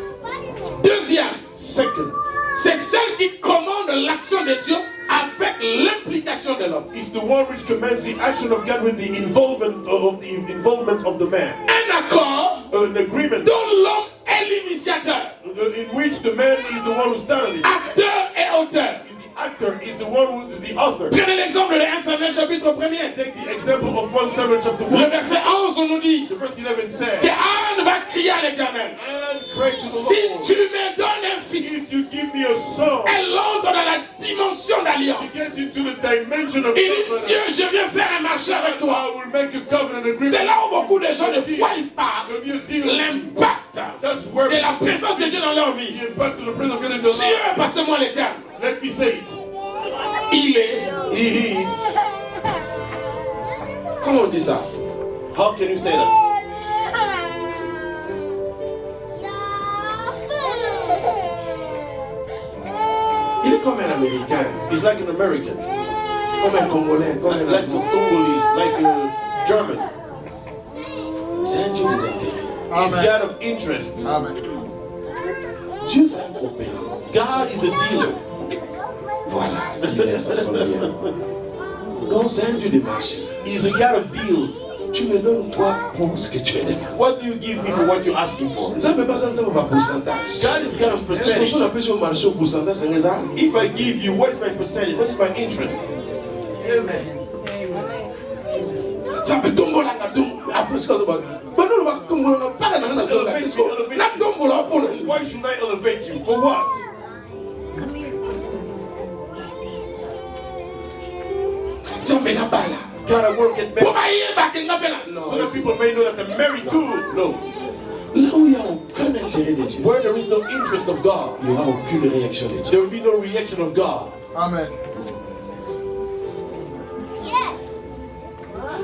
Deuxième, Second, c'est celle qui commande l'action de Dieu avec l'implication de l'homme. is the one which commands the action of God with the involvement of the man. Un accord An agreement dont l'homme est l'initiateur, in which the man is the one who started it. acteur et auteur. The actor is the one who is the author. Prenez l'exemple de 1 Samuel chapitre 1er. Take the example of 1 Samuel chapter 1. Le verset 11 on nous dit The verse 11 says, que Anne va crier à l'Éternel. and pray to the Si Lord. tu me donnes un If you fils, give me a son, elle entre dans la dimension she d'alliance. gets into the dimension of Il dit, covenant. Dieu, je viens faire un marché avec toi. I will make a covenant agreement. C'est là où beaucoup de gens ne voient pas There'll be a deal. l'impact That's where de la présence de Dieu dans leur vie. the impact of the presence of God in the Dieu, life. passez-moi les termes. Let me say it. Il est. He is. Comment on dit ça? How can you say that? Il est comme un Américain, He's like an American, comme un Congolais, comme un like a Allemand. Congolese, like a German. C'est un Dieu des intérêts. He's God of interest. Dieu, c'est un coopérant. God is a dealer. Voilà, dealer, ça sonne bien. Donc, c'est un Dieu des marchés. He's a God of deals. Tu me donnes quoi pour ce que tu as demandé? What do you give me for what you're asking for? Ça ne peut pas ça par pourcentage. God is God of Est-ce que percentage. je peux sur le marché au pourcentage? If I give you, what is my percentage? What is my interest? Ça peut tomber là, après ce que ça va. Pendant le va tomber là, pas dans la zone. La tombe là pour le. Why should I elevate you? For what? Ça me la balle. God, I won't get Pour married. bailler back en appel. So that people may know that I'm married too. No. Là où il n'y a aucun intérêt de Dieu, Where there is no interest of God, il n'y aura aucune réaction de Dieu. there will be no reaction of God. Amen.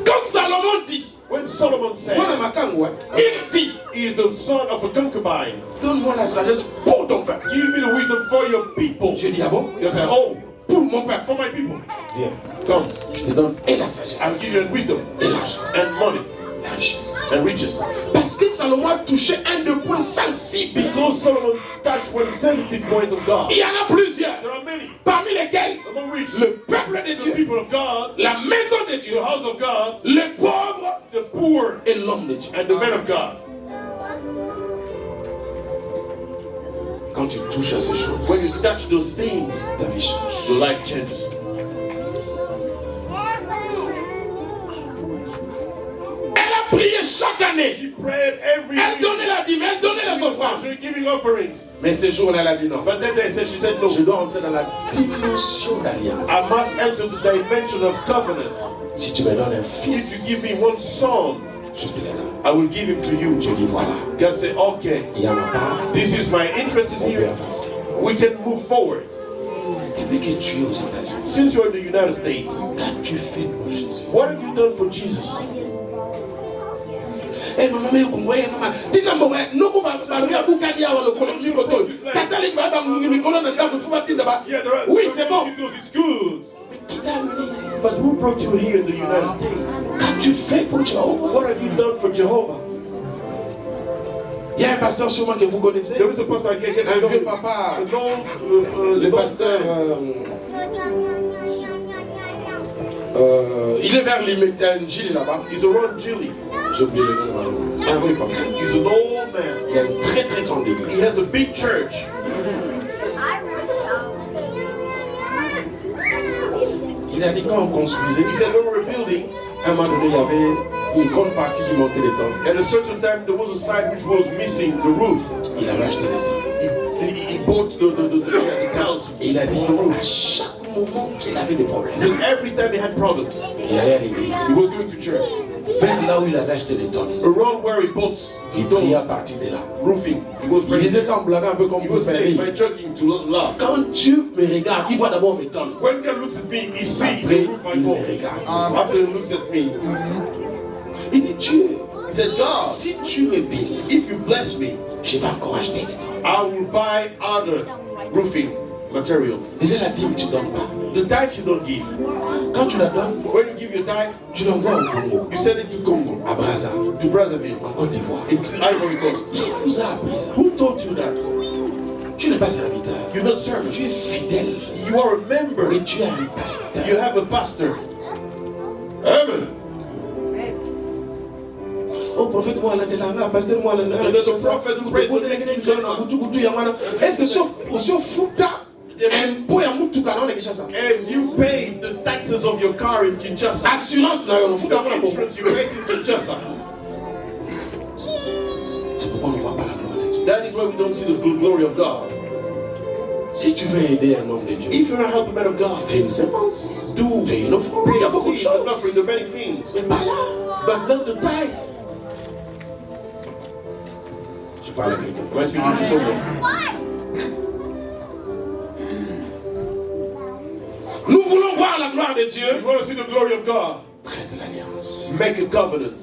Quand Salomon dit, When Solomon said, moi dans ma cangue, il dit, he is the son of a concubine, donne-moi la sagesse pour ton peuple. give me the wisdom for your people. Je dis, ah bon? You say, oh, Pour mon peuple. for my people. Viens, Come, je te donne et la I'll sagesse, give you wisdom et l'argent, and money la richesse. and riches. Parce que Salomon a touché un des points sensibles. Because Solomon touched one sensitive point of God. Il y en a plusieurs, There are many, parmi lesquels among which le peuple de the Dieu, people of God, la maison de Dieu, the house of God, les pauvres the poor, et l'homme de Dieu. and the men of God. Quand tu touches à ces choses, When you touch those things, ta vie change. a prié chaque année. She prayed every Elle week. donnait la dîme, elle donnait les offrandes. She was giving offerings. Mais ce jour-là, elle a dit non. But then she said no. Je dois entrer dans la dimension d'alliance. I must enter the dimension of covenant. Si tu me donnes un If you fils, give me one son, je te le donne. I will give him to you. Je dis voilà, God said, okay, il y a ma part, this is my interest is on peut here. avancer. We can move forward. Depuis que tu es aux États-Unis, Since you're in the United States, qu'as-tu fait pour Jésus? what have you done for Jesus? Eh maman, mais vous voyez maman, tina mbonga, noko va baluya bukandi awa lokolo mikoto. Katalik ba ba mikolo na ndako fuba tinda ba. Oui, c'est bon. It's good. Mais qui t'a amené ici? But who brought you here in the United States? Qu'as-tu fait pour Jéhovah? What have you done for Jehovah? Il y a un pasteur sûrement que vous connaissez. There is a pastor, I guess, Un vieux papa. Le pasteur. Il est vers Gilles là-bas. He's around Gilly. J'ai oublié le nom. C'est un vieux papa. He's an old man. Il a une très très grande église. He has a big church. Il a dit quand on construisait, He said when we were building, à un moment donné, il y avait une grande partie qui manquait de temps. at a certain time there was a side which was missing the roof. Il avait acheté les temps. He bought the tiles. Et il a dit à chaque moment qu'il avait des problèmes, He said every time he had problems, il allait à l'église. he was going to church. Vers là où il avait acheté les temps, Around where he bought il the priait à door partir de là. roofing, he was Il praying. disait ça en blaguant un peu comme He pour was faire saying, rire. by joking to laugh. Quand Dieu me regarde, il voit d'abord mes temps. When God looks at me, he sees Après, the roof I il me bought. regarde. After he looks at me, Il dit Dieu, he said, God, si tu me bénis, if you bless me, je vais encore acheter les temps. I will buy other roofing material. Déjà la dîme, tu ne donnes pas. The tithe you don't give. Quand tu la donnes, When you give your tithe, tu l'envoies au Congo, you send it to Congo, à Brazza, to Brazzaville, en Côte d'Ivoire. in Ivory Coast. Qui vous a appris ça? Who taught you that? Tu n'es pas serviteur. You're not Tu servant. es fidèle. You are a member. Et tu as un pasteur. You have a pastor. Amen. Oh, prophète, moi, pasteur, moi, There's a prophet who prays for the Kinshasa. est-ce que sur Futa, un peu à Mutuka, non, Kinshasa? If you pay the taxes of your car in Kinshasa, Assurance, là, on fout the insurance you pay in Kinshasa, c'est pourquoi on ne voit pas la gloire de Dieu. that is why we don't see the glory of God. Si tu veux aider un homme de Dieu, If you're a help a man of God, fais une sémence. do Fais une offrande. pay Il y a a beaucoup de seed, an offering, choses. the many things, Mais pas là. but not the tithe. Je parle à quelqu'un. Am I speaking to someone? Nous voulons voir la gloire de Dieu. You want to see the glory of God? Traite l'alliance. Make a covenant.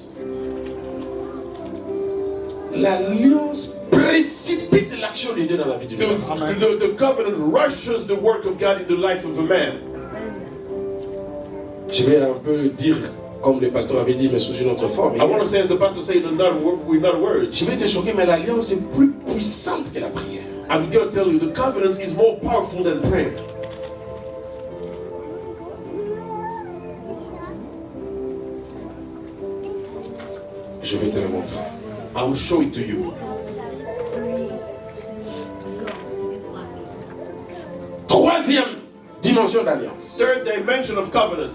L'alliance précipite l'action de Dieu dans la vie du monde. The covenant rushes the work of God in the life of a man. Je vais un peu dire, comme le pasteur avait dit, mais sous une autre forme. I want to say, as the pastor said in another words, Je vais te choquer, mais l'alliance est plus puissante que la prière. I'm going to tell you, the covenant is more powerful than prayer. Je vais te le montrer. I will show it to you. Troisième dimension d'alliance. Third dimension of covenant.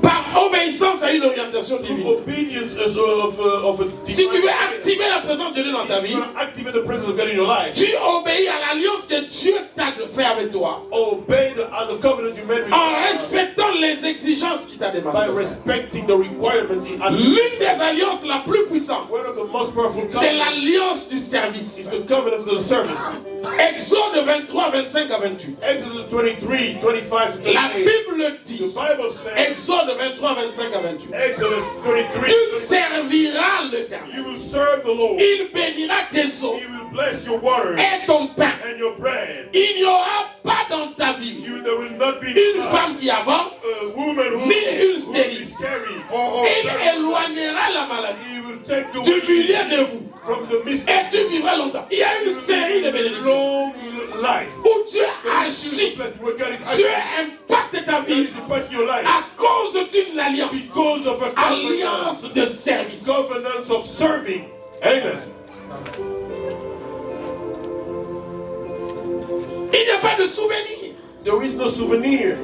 Par obéissance à une orientation divine. Obedience is of a Si tu veux divine- activer la présence de Dieu dans ta If vie, you want to activate the presence of God in your life, tu obéis à l'alliance que Dieu t'a fait avec toi obey the covenant you made with en God respectant les exigences qu'il t'a by demandé. de faire. respecting the requirements He asked you. L'une des alliances la plus puissantes, One of the most powerful c'est covenants l'alliance du is service. the covenant of the service. Exode 23, 25 à 28. Exodus 23, 25 to La 28. Bible The dit, Bible says, Exode 23, 25 à 28. Exodus 23, Tu serviras l'Éternel. you will serve the Lord. Il bénira tes eaux He will bless your water et ton pain. and your bread. Il n'y aura pas dans ta vie There will not be une femme qui avance, a woman who ni une will stérile. be scary or Il éloignera la maladie He will take du milieu de vous. from the midst Et tu vivras longtemps. Il y a une série de bénédictions long life. où Dieu agit. Dieu impacte ta vie à cause d'une alliance. Because of a Alliance de service. covenant of serving. Amen. Il n'y a pas de souvenir. There is no souvenir.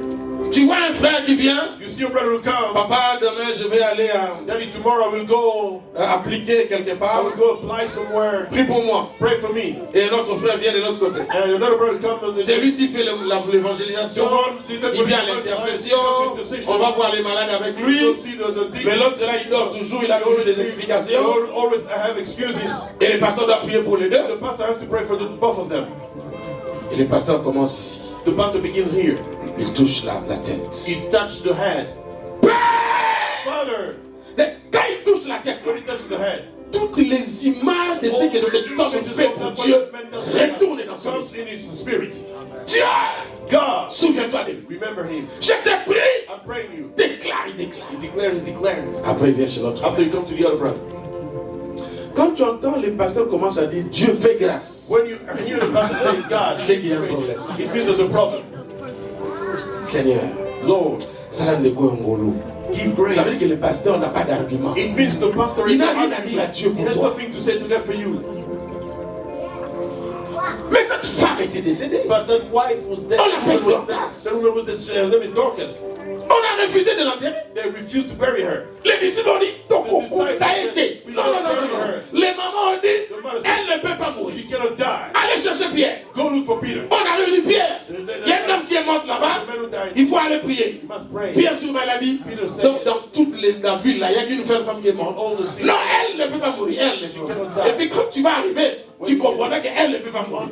Tu vois un frère qui vient. You see a brother who comes. Papa, demain je vais aller Daddy, tomorrow I will go. Appliquer quelque I part. will go apply somewhere. Prie pour moi. Pray for me. Et notre frère vient de l'autre côté. And another brother comes. Celui-ci fait l'évangélisation. Il vient à l'intercession. On va voir les malades avec lui. Mais l'autre là, il dort toujours. Il a toujours des explications. Always have excuses. Et le pasteur doit prier pour les deux. The pastor has to pray for both of them. Et le pasteur commence ici. The pastor begins here. Il touche la tête. He touched the head. Father. Quand il touche la tête, When he touches the head, toutes les images de ce que cet homme fait pour Dieu retournent dans son esprit. in his spirit. Dieu, God, souviens-toi de lui. remember him. Je te prie. I'm praying you. Déclare, il déclare. He declares. Après, il vient chez l'autre. After you come to the other brother. Quand tu entends les pasteurs commencent à dire Dieu fait grâce, When you hear the pastor saying God, c'est qu'il y a un problème. it means there's a problem. Seigneur, Lord, ça ne quoi give ça veut grace. dire que le pasteur n'a pas d'argument. It means the pastor Il n'a rien à dire à Dieu he pour has toi. nothing to say to God for you. Mais cette femme était décédée. But that wife was dead. On l'appelle Dorcas. That woman was her name is Dorcas. On a refusé de l'enterrer. They refused to bury her. Les disciples ont dit Toko a été. Non. Les mamans ont dit elle ne peut pas mourir. She cannot die. Allez chercher Pierre. Go look for Peter. On a réuni Pierre. Il y a un homme qui est mort là-bas. Il faut aller prier. You must pray. Pierre sur maladie. Donc dans toute la ville là, il y a qu'une femme qui est morte. Non, elle ne peut pas mourir. Elle ne peut pas. Et puis quand tu vas arriver, tu comprendras qu'elle ne peut pas mourir.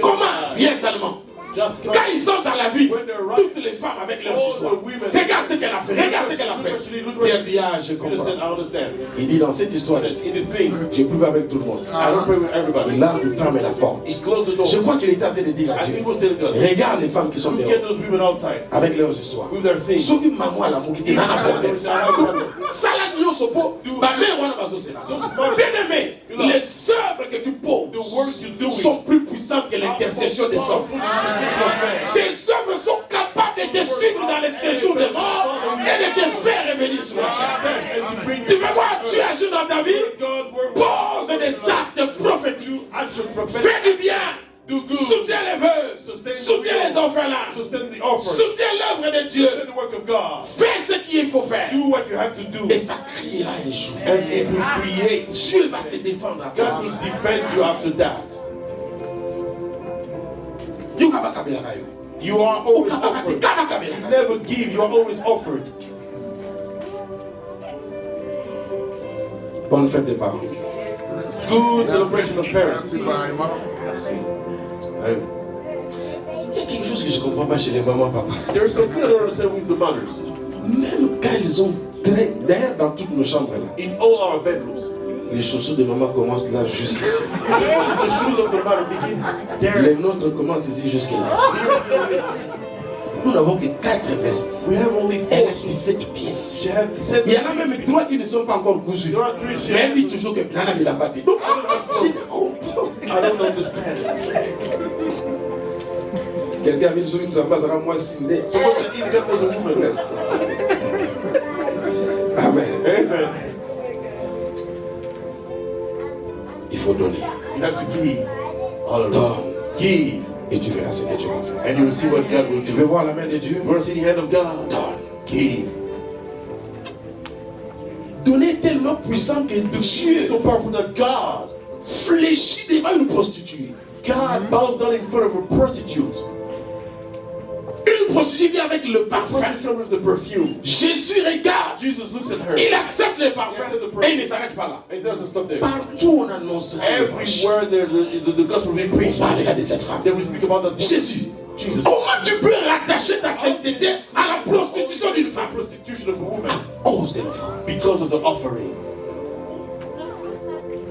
Comment? Viens seulement. Quand ils sont dans la vie, toutes les femmes avec leurs histoires. Regarde ce qu'elle a fait. Regarde ce qu'elle a fait. Pierre dit, ah, je Peter said, I comprends. understand. Il dit dans cette histoire, In this thing, j'ai pris avec tout le monde. I don't pray with everybody. Il lance les femmes et la porte. He closed the door. Je crois qu'il est en train de dire à I Dieu, think he was telling God, regarde les femmes qui sont look dehors at those women outside avec leurs histoires. with their things. Soki maman la mokiti na problème. Sala nyoso po ba mère wana bazo sela. Bien-aimé, les œuvres que tu poses sont plus puissantes que l'intercession des hommes. Ces œuvres sont capables de te suivre dans les séjours des morts et de te faire revenir sur la terre. Tu veux voir Dieu agir dans ta vie? Pose des actes prophétiques. Fais du bien. Soutiens les veuves. Soutiens les orphelins. Soutiens l'œuvre de Dieu. Fais ce qu'il faut faire. Do what you have to do. Et ça criera un jour. And it will create. Dieu va te défendre à God cause de will ça. defend you after that. You are always offered. You never give, you are always offered. Bonne fête des parents. Good celebration of parents. Il y a quelque chose que je ne comprends pas chez les mamans, papa. There's something I don't understand with the mothers. Même quand ils ont très... D'ailleurs, dans toutes nos chambres là, In all our bedrooms, les chaussures de maman commencent là jusqu'ici. the shoes of the mother begin there. Les nôtres commencent ici jusque là. Nous n'avons que 4 vestes. We have only Elle 4 a shoes. 17 pièces. She have 7. Il y en a même 3 qui ne sont pas encore cousues. There are 3 she Mais elle dit has. toujours que Nana me l'a battu. Donc, je comprends. I don't understand. Quelqu'un vient sur une samba, ça va moi signer. Someone said, even God was a woman. Amen. Amen. Il faut donner. You have to give. All of it. Donne. Give. Et tu verras ce que tu vas faire. And you will see what God will Tu do. veux voir la main de Dieu? You want to see the hand of God? Donne. Give. Donner est tellement puissant que Dieu So powerful that God fléchit devant une prostituée. God bows down in front of a prostitute. Une prostituée vient avec le parfum. Prostitute comes with the perfume. Jésus regarde. Jesus looks at her. Il accepte le parfum. Et il ne s'arrête pas là. And it doesn't stop there. Partout on annonce Everywhere the gospel will be on preached, parlera de cette femme. then we speak about that. Jésus. Jesus. Comment tu peux rattacher ta sainteté à la prostitution d'une femme? Prostitution of a woman Ose de le faire. because of the offering.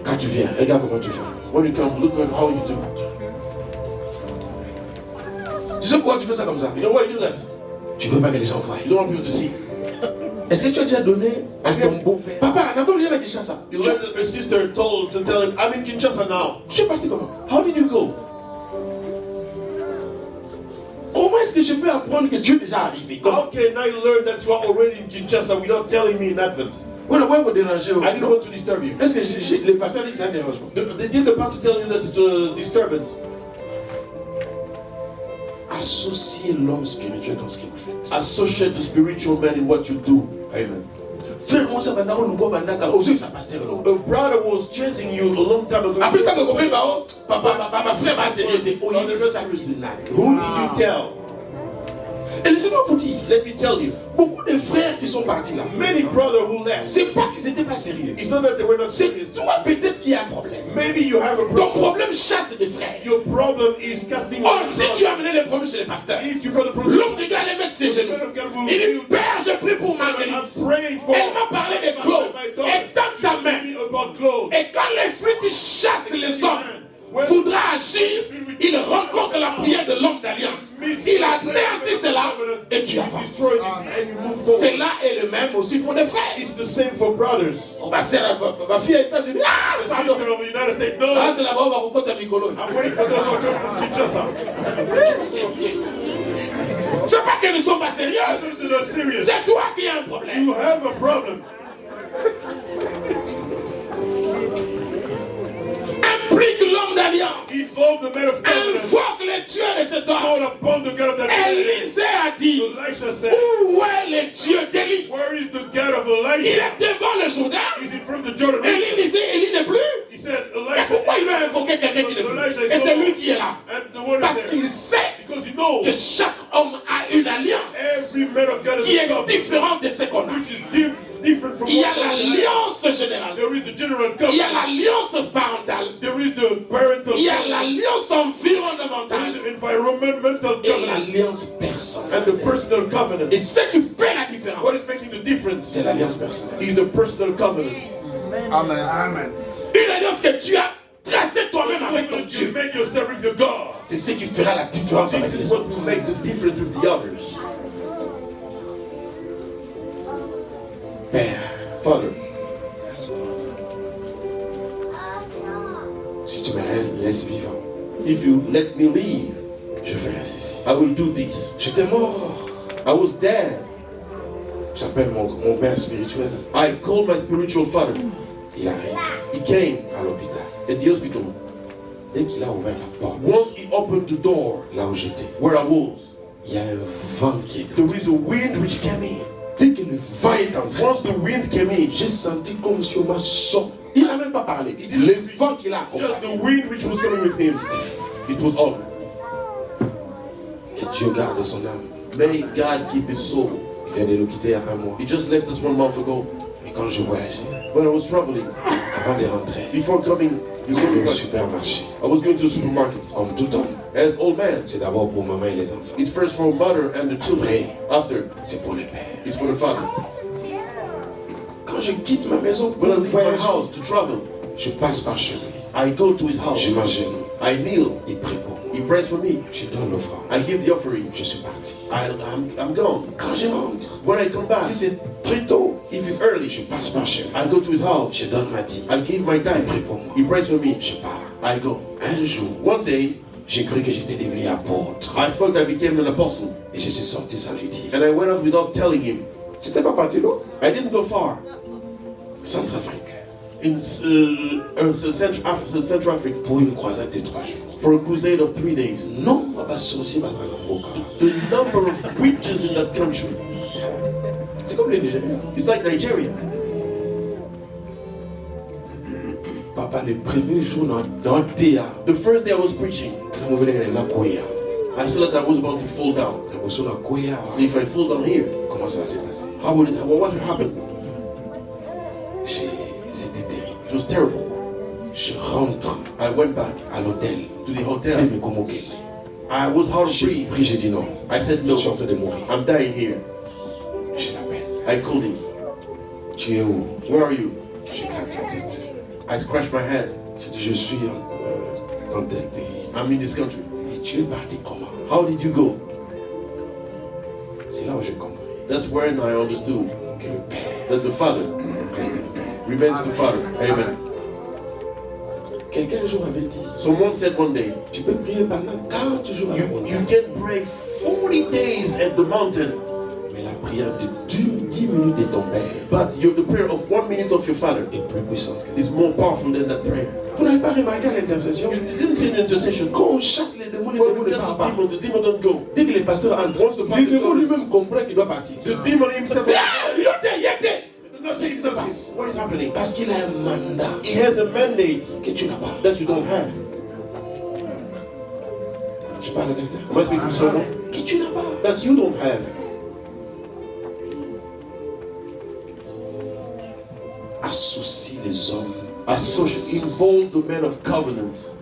Quand tu viens, regarde comment tu fais. When you come, look at how you do. Tu sais pourquoi tu fais ça comme ça? You know why you do that? Tu veux pas que les gens voient. You don't want people to see. Est-ce que tu as déjà donné à ton beau-père? Papa, on a comme à Kinshasa. You let her sister told to tell him, I'm in Kinshasa now. Tu es parti comment? How did you go? Comment est-ce que je peux apprendre que Dieu est déjà arrivé? How can I learn that you are already in Kinshasa without telling me in advance? On a vous déranger. I didn't want to disturb you. Est-ce que le pasteur dit que c'est un dérangement? Did the pastor tell you that it's a disturbance? associez l'homme spirituel dans ce que vous faites. Associate the spiritual man in what you do. Amen. A brother was chasing you a long time ago. Who did you tell? Et laissez-moi vous dire, Let me tell you, beaucoup de frères qui sont partis là, many brothers who left. c'est pas qu'ils n'étaient pas sérieux. It's not that they were not C'est serious. toi peut-être qui a un problème. Maybe you have a Ton problem. problème chasse des frères. Your problem is casting Or out si tu as amené les problèmes chez les pasteurs, If you got a problem, l'homme de Dieu allait mettre ses genoux. the man of God will Il dit, heal. Père, je prie pour I'm Marguerite. praying for Elle m'a parlé de Claude. my Et daughter. dans ta main. She told me about Claude. Et quand l'esprit qui chasse les hommes voudra agir, il rencontre la prière de l'homme d'alliance. Il anéantit cela et tu avances. Destroy it and you move forward. Cela est le même aussi pour les frères. It's the same for brothers. Oh, ma fille aux États-Unis. Ah, The pardon. sister of the United States, no. Ah, c'est là-bas, on va rencontrer un Mikolo. I'm waiting for those who come from Kinshasa. C'est pas qu'elles ne sont pas sérieuses. Those are not serious. C'est toi qui as un problème. You have a problem. Implique l'homme d'alliance. Involve the man of covenant. Invoque le Dieu de cet homme. Call upon the God of that man. Élisée a dit, Elisha said, où est le Dieu d'Élie? where is the God of Il Elisha? est devant le Jourdain. He's in front of the Jordan. Élie disait, Élie n'est plus. He said, Et Elisha. pourquoi il a invoqué quelqu'un qui n'est plus? Et c'est lui qui est là. And the one Parce is there. qu'il sait Because you know, que chaque homme a une alliance every man of God is qui est a covenant, différente de ce qu'on a. which is different from Il y a what we have. l'alliance générale. There is the general Il y a covenant. l'alliance parentale. There is the parental Il y a covenant. l'alliance There is environnementale. the environmental Et covenant. l'alliance personnelle. And the personal covenant. Et ce qui fait la What is différence, making the difference c'est l'alliance personnelle. is the personal covenant. Amen. Amen. Une alliance que tu as tracée toi-même avec ton You Dieu. make yourself with your God. C'est ce qui fera la différence avec This les is what autres. will make the difference with the others. Père, Father, si tu me laisses vivant, if you let me leave, je ferai ceci. I will do this. J'étais mort. I was dead. J'appelle mon père spirituel. I called my spiritual father. Il arrive He came à l'hôpital. at the hospital. Dès qu'il a ouvert la porte, Once he opened the door là où j'étais, where I was, il y a un vent qui est. there is a wind which came in. Dès que le vent est entré, Once the wind came in, j'ai senti comme si on m'a sorti. Il n'a même pas parlé. Le vent qu'il a just accompagné. the wind which was coming with him, it was over. Que Dieu garde son âme. May God keep his soul. Il vient de nous quitter il y a un mois. He just left us 1 month ago. Mais quand je voyageais, When I was traveling, avant de rentrer, before coming, j'allais au supermarché. I was going to the supermarket. Comme tout homme, As old man, c'est d'abord pour maman et les enfants. it's first for mother and the children. After, C'est pour le père. it's for the father. Quand je quitte ma maison pour When I leave my voyager, house to travel, je passe par chez lui. I go to his house. Je m'agenouille. I kneel. Il prie pour moi. He prays for me. Je donne l'offrande. I give the offering. Je suis parti. I'm gone. Quand je rentre, When I come back, si c'est très tôt, if it's early, je passe par chez lui. I go to his house. Je donne ma dîme. I give my Il time. prie pour moi. He prays for me. Je pars. I go. Un jour, One day, j'ai cru que j'étais devenu apôtre. I thought I became an apostle. Et je suis sorti sans lui dire. And I went out without telling him. J'étais pas parti là. I didn't go far. Centrafrique. In Central Africa Pour une croisade de 3 jours. for a crusade of 3 days. Non, on va pas sorcier dans un emboca. The number of witches in that country, C'est comme le Nigeria. it's like Nigeria. Papa, le premier jour dans le DA, The first day I was preaching, on voulait aller dans Koya. I saw that I was about to fall down. On sur la Koya. So if I fall down here, Comment ça va se passer? what would happen? C'était terrible. It was terrible. Je rentre I went back à l'hôtel. to the Elle hotel. me convoquait. I was hard to J'ai breathe. pris, j'ai dit non. I said Je no. suis en train de mourir. I'm dying here. Je l'appelle. I called him. Tu es où? Where are you? Je gratte la tête. I scratched my head. Je dis, je suis dans tel pays. I'm in this country. Et tu es parti comment? How did you go? C'est là où j'ai compris That's when I understood que le Père that the Father reste le Père. remains the Father. Amen. Quelqu'un un jour avait dit, Someone said one day, tu peux prier pendant 40 jours à la you montagne. can pray 40 days at the mountain, Mais la prière de 10 10 minutes de ton père But the prayer of 1 minute of your father est plus puissante que ça. is more powerful than that prayer. Vous n'avez pas remarqué à l'intercession? You didn't see an intercession. Quand on chasse les démons, les When démons we ne cast partent the pas. demon, the demon don't go. Dès que les pasteurs entrent, Once the le pastor démon comes, lui-même comprend qu'il doit partir. the demon himself. Qu'est-ce qui se passe? What is happening? Parce qu'il a un mandat He has a mandate que tu n'as pas. that you don't have. Je parle à quelqu'un. Am I speaking to someone? Que tu n'as pas. That you don't have. Associe les hommes. Involve the men of covenant.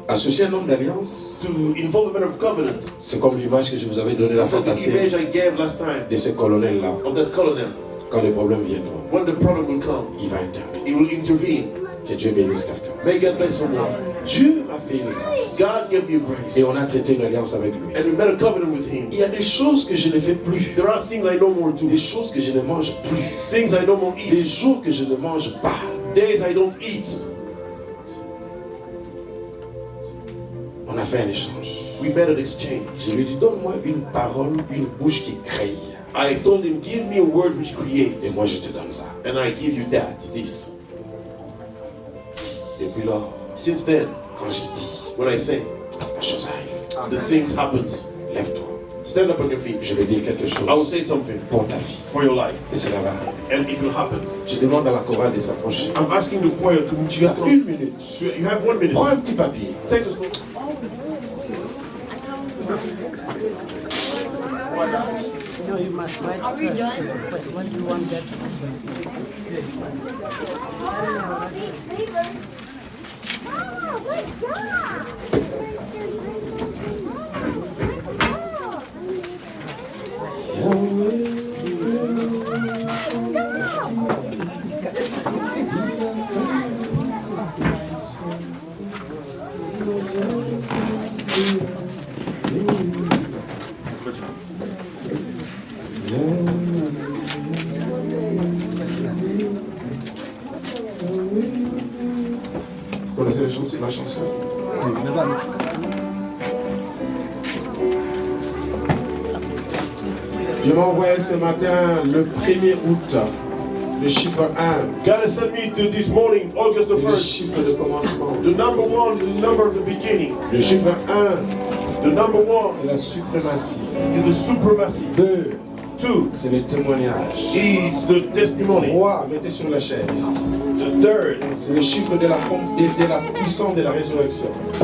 Associer un homme d'alliance, To involve the men of covenant. c'est comme l'image que je vous avais donnée la fois For the passée image I gave last time de ces colonels-là. of that colonel. Quand les problèmes viendront, When the problem will come, il va intervenir. he will intervene. Que Dieu bénisse quelqu'un. May God bless someone. Dieu m'a fait une grâce. God gave me grace. Et on a traité une alliance avec lui. And we made a covenant with him. Il y a des choses que je ne fais plus. There are things I no more do. Des choses que je ne mange plus. Things I no more Des eat. jours que je ne mange pas. Days I don't eat. On a fait un échange. We made an exchange. Je lui ai dit, donne-moi une parole, une bouche qui crée. I told him, give me a word which Et creates. moi, je te donne ça. And I give you that, this. Depuis lors, Since then, quand je dis, when I say, la chose arrive. the things happens. Lève-toi. Stand up on your feet. Je vais dire quelque I will say chose something pour ta vie. for your life. Et cela va arriver. And it will happen. Je demande à la chorale de s'approcher. I'm asking the choir to Tu as come. une minute. You have 1 minute. Prends un petit papier. Take a small. No, you must write first. What do you want that to Oh my God! Vous connaissez la chanson? Dieu m'a envoyé ce matin le 1er août, le chiffre 1. God has sent me to this morning, August the C'est le 1st. chiffre de commencement. The number 1 is the number of the beginning. Le chiffre 1, The number 1 c'est la suprématie. is the supremacy. 2, 2 c'est le témoignage. is the testimony. 3, mettez sur la chaise. The third C'est le chiffre de la puissance de la résurrection. the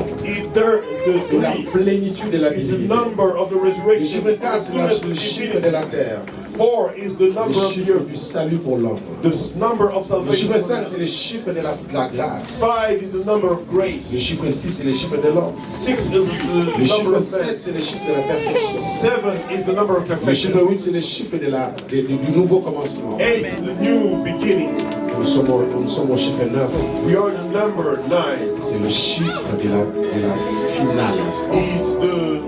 De la 3 plénitude de la is the divinité. number of the Le resurrection. chiffre 4, c'est le chiffre de la terre. 4 is the Le number of the chiffre earth. du salut pour l'homme. The number of Le salvation. chiffre 5, c'est le chiffre de la grâce. 5 is the number of Le grace. chiffre 6, c'est le chiffre de l'homme. 6 is the Le number chiffre of 7, man. c'est le chiffre de la perfection. 7 is the number of Le perfection. chiffre 8, c'est le chiffre du nouveau commencement. 8 is the new beginning. Nous sommes au chiffre 9. We are number 9. C'est le chiffre de la finale. Is the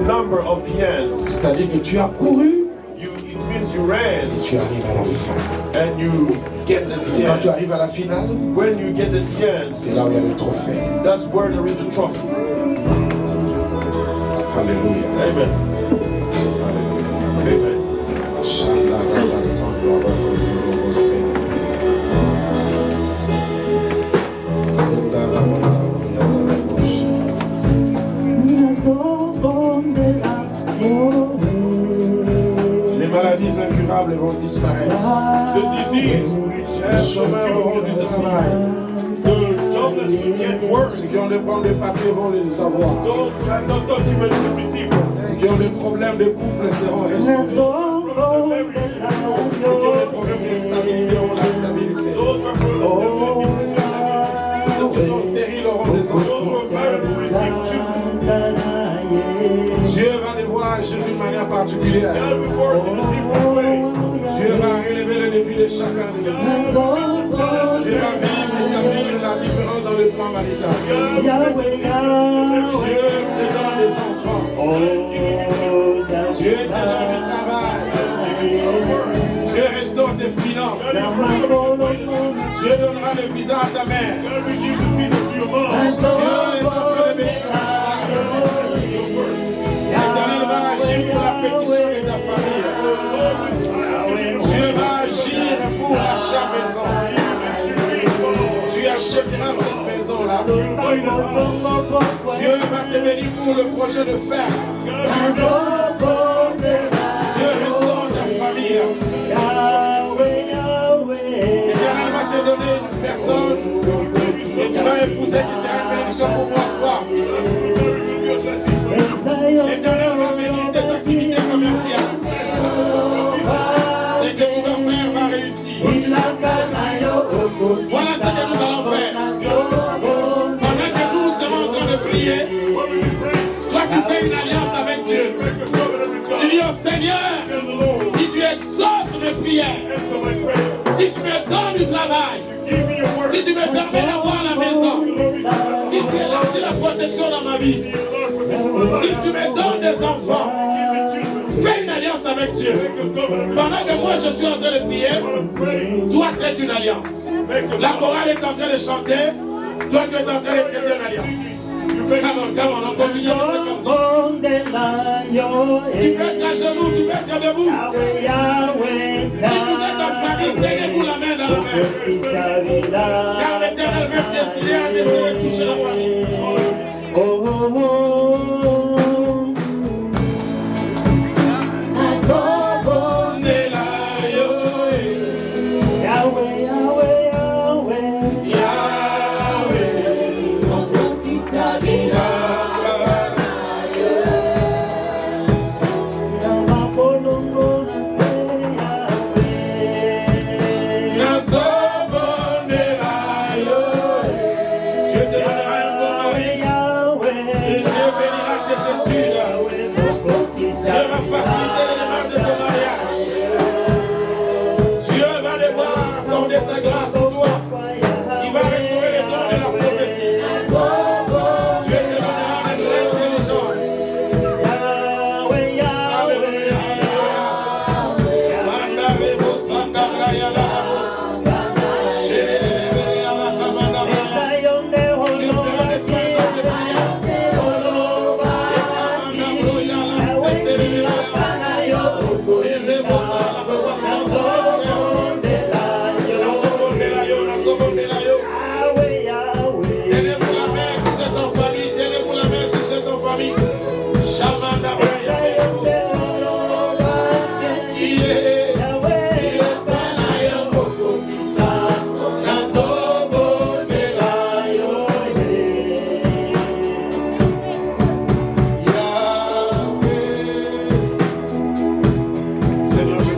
number of the end. C'est-à-dire que tu as couru It means you ran et tu arrives à la fin. and you get at Et quand the tu end. arrives à la finale, When you get at the end, c'est là où il y a le trophée. that's where there is the trophy. Alléluia. Amen. Alléluia. Amen. Shanda Raba Sanda Raba Raba Senda. Senda Raba Raba Raba Les maladies incurables vont disparaître. The disease which Les has no chômeurs auront cure du is travail. the jobless will get worse. Ceux qui ont des problèmes de papier vont les savoir. Those who have no documents will receive them. Ceux qui ont des problèmes de couple seront restaurés. Ceux qui ont des problèmes de stabilité auront la stabilité. Those who are problems will receive stability. Ceux qui sont stériles auront des Those who enfants. are married will receive children. Dieu va les voir agir d'une manière particulière. God will work in a different way. Dieu va relever le défi de chacun de nous. Dieu va vivre et établir la différence dans le plan marital. Dieu te donne des enfants. Dieu te donne du travail. Dieu restaure tes finances. Dieu donnera le visa à ta mère. God will give the visa to your mom. Dieu est en train de bénir ton travail. L'Éternel va agir pour la pétition de ta famille. Dieu va d'achat maison. Tu achèteras cette maison-là. Dieu va te bénir pour le projet de ferme. Dieu restaure ta famille. L'Éternel va te donner une personne que tu vas épouser qui sera une bénédiction pour moi. Quoi? L'Éternel va bénir tes activités commerciales. Ce que tu vas faire va réussir. Voilà ce que nous allons faire. Pendant que nous serons en train de prier, toi tu fais une alliance avec Dieu. Tu dis au Seigneur, si tu exauces mes prières, si tu me donnes du travail, si tu me permets d'avoir la maison, si tu élargis la protection dans ma vie, si tu me donnes des enfants, fais une alliance avec Dieu. Pendant que moi je suis en train de prier, toi traite une alliance. La chorale est en train de chanter, toi tu es en train de traiter une alliance. Come on, on continue de se comme ça. Tu peux être à genoux, tu peux être debout. Si vous êtes en famille, tenez-vous la main dans la main. Car l'Éternel veut décider à décider de toucher la famille. Sa grâce en toi, il va restaurer les dons de la prophétie. Dieu te donnera de l'intelligence. Seigneur, je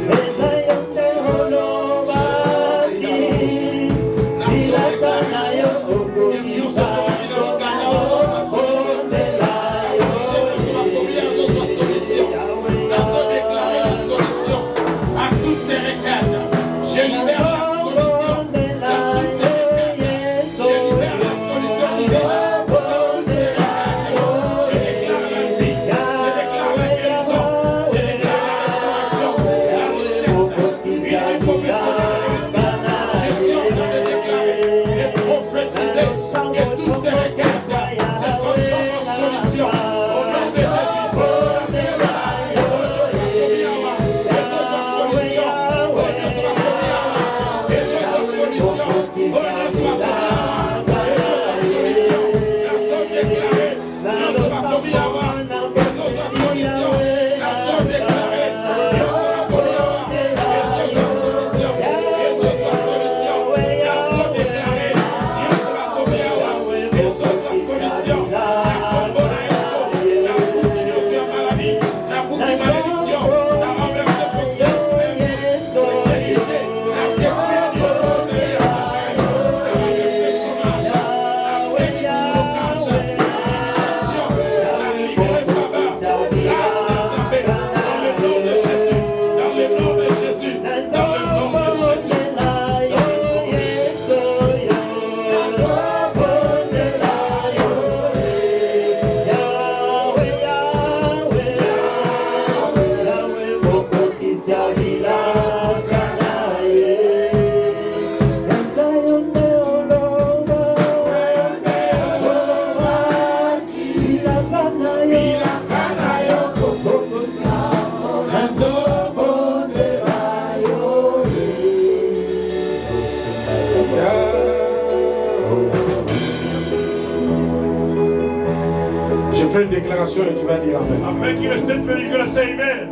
fais une déclaration et tu vas dire Amen. I'm making a statement and you're going to say amen.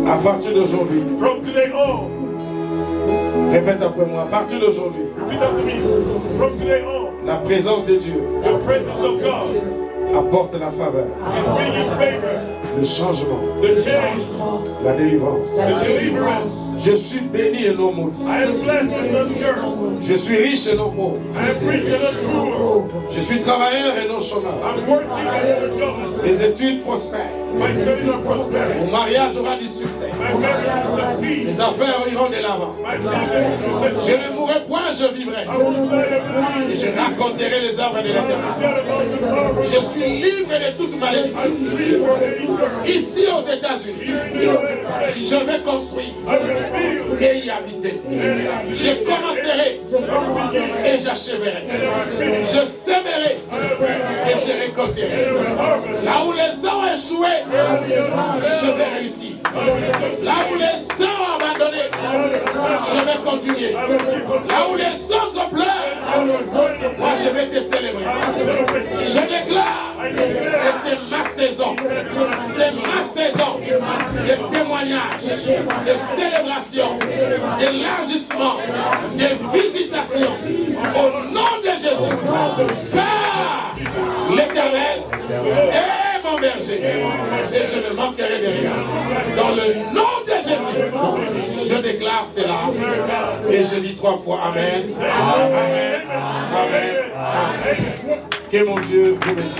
À partir d'aujourd'hui, From today on, répète après moi, à partir d'aujourd'hui, repeat after me. From today on, la présence de Dieu the presence of God apporte la faveur, is bringing favor, le changement, the change, la délivrance. the deliverance. Je suis béni et non maudit. I am blessed and not cursed. Je suis riche et non pauvre. I am rich and not poor. Je suis travailleur et non chômeur. I'm working and not jobless. Mes études prospèrent. My studies are prospering. Mon mariage aura du succès. My marriage will succeed. Mes affaires iront de l'avant. My business will Je succeed. ne mourrai point, je vivrai. I will die every Et je raconterai les œuvres de l'éternel. day. Je suis libre de toute malédiction. Ici aux États-Unis, je vais construire et y habiter. Je commencerai et j'achèverai. Je sèmerai et je récolterai. Là où les uns ont échoué, je vais réussir. Là où les uns ont abandonné, je vais continuer. Là où les autres pleurent, moi je vais te célébrer. Je déclare que c'est ma saison. C'est ma saison de témoignages, de célébration, d'élargissement, de visitation. Au nom de Jésus, car l'Éternel est mon berger et je ne manquerai de rien. Dans le nom de Jésus, je déclare cela et je dis 3 fois Amen. Amen. Amen. Amen. Que mon Dieu vous bénisse.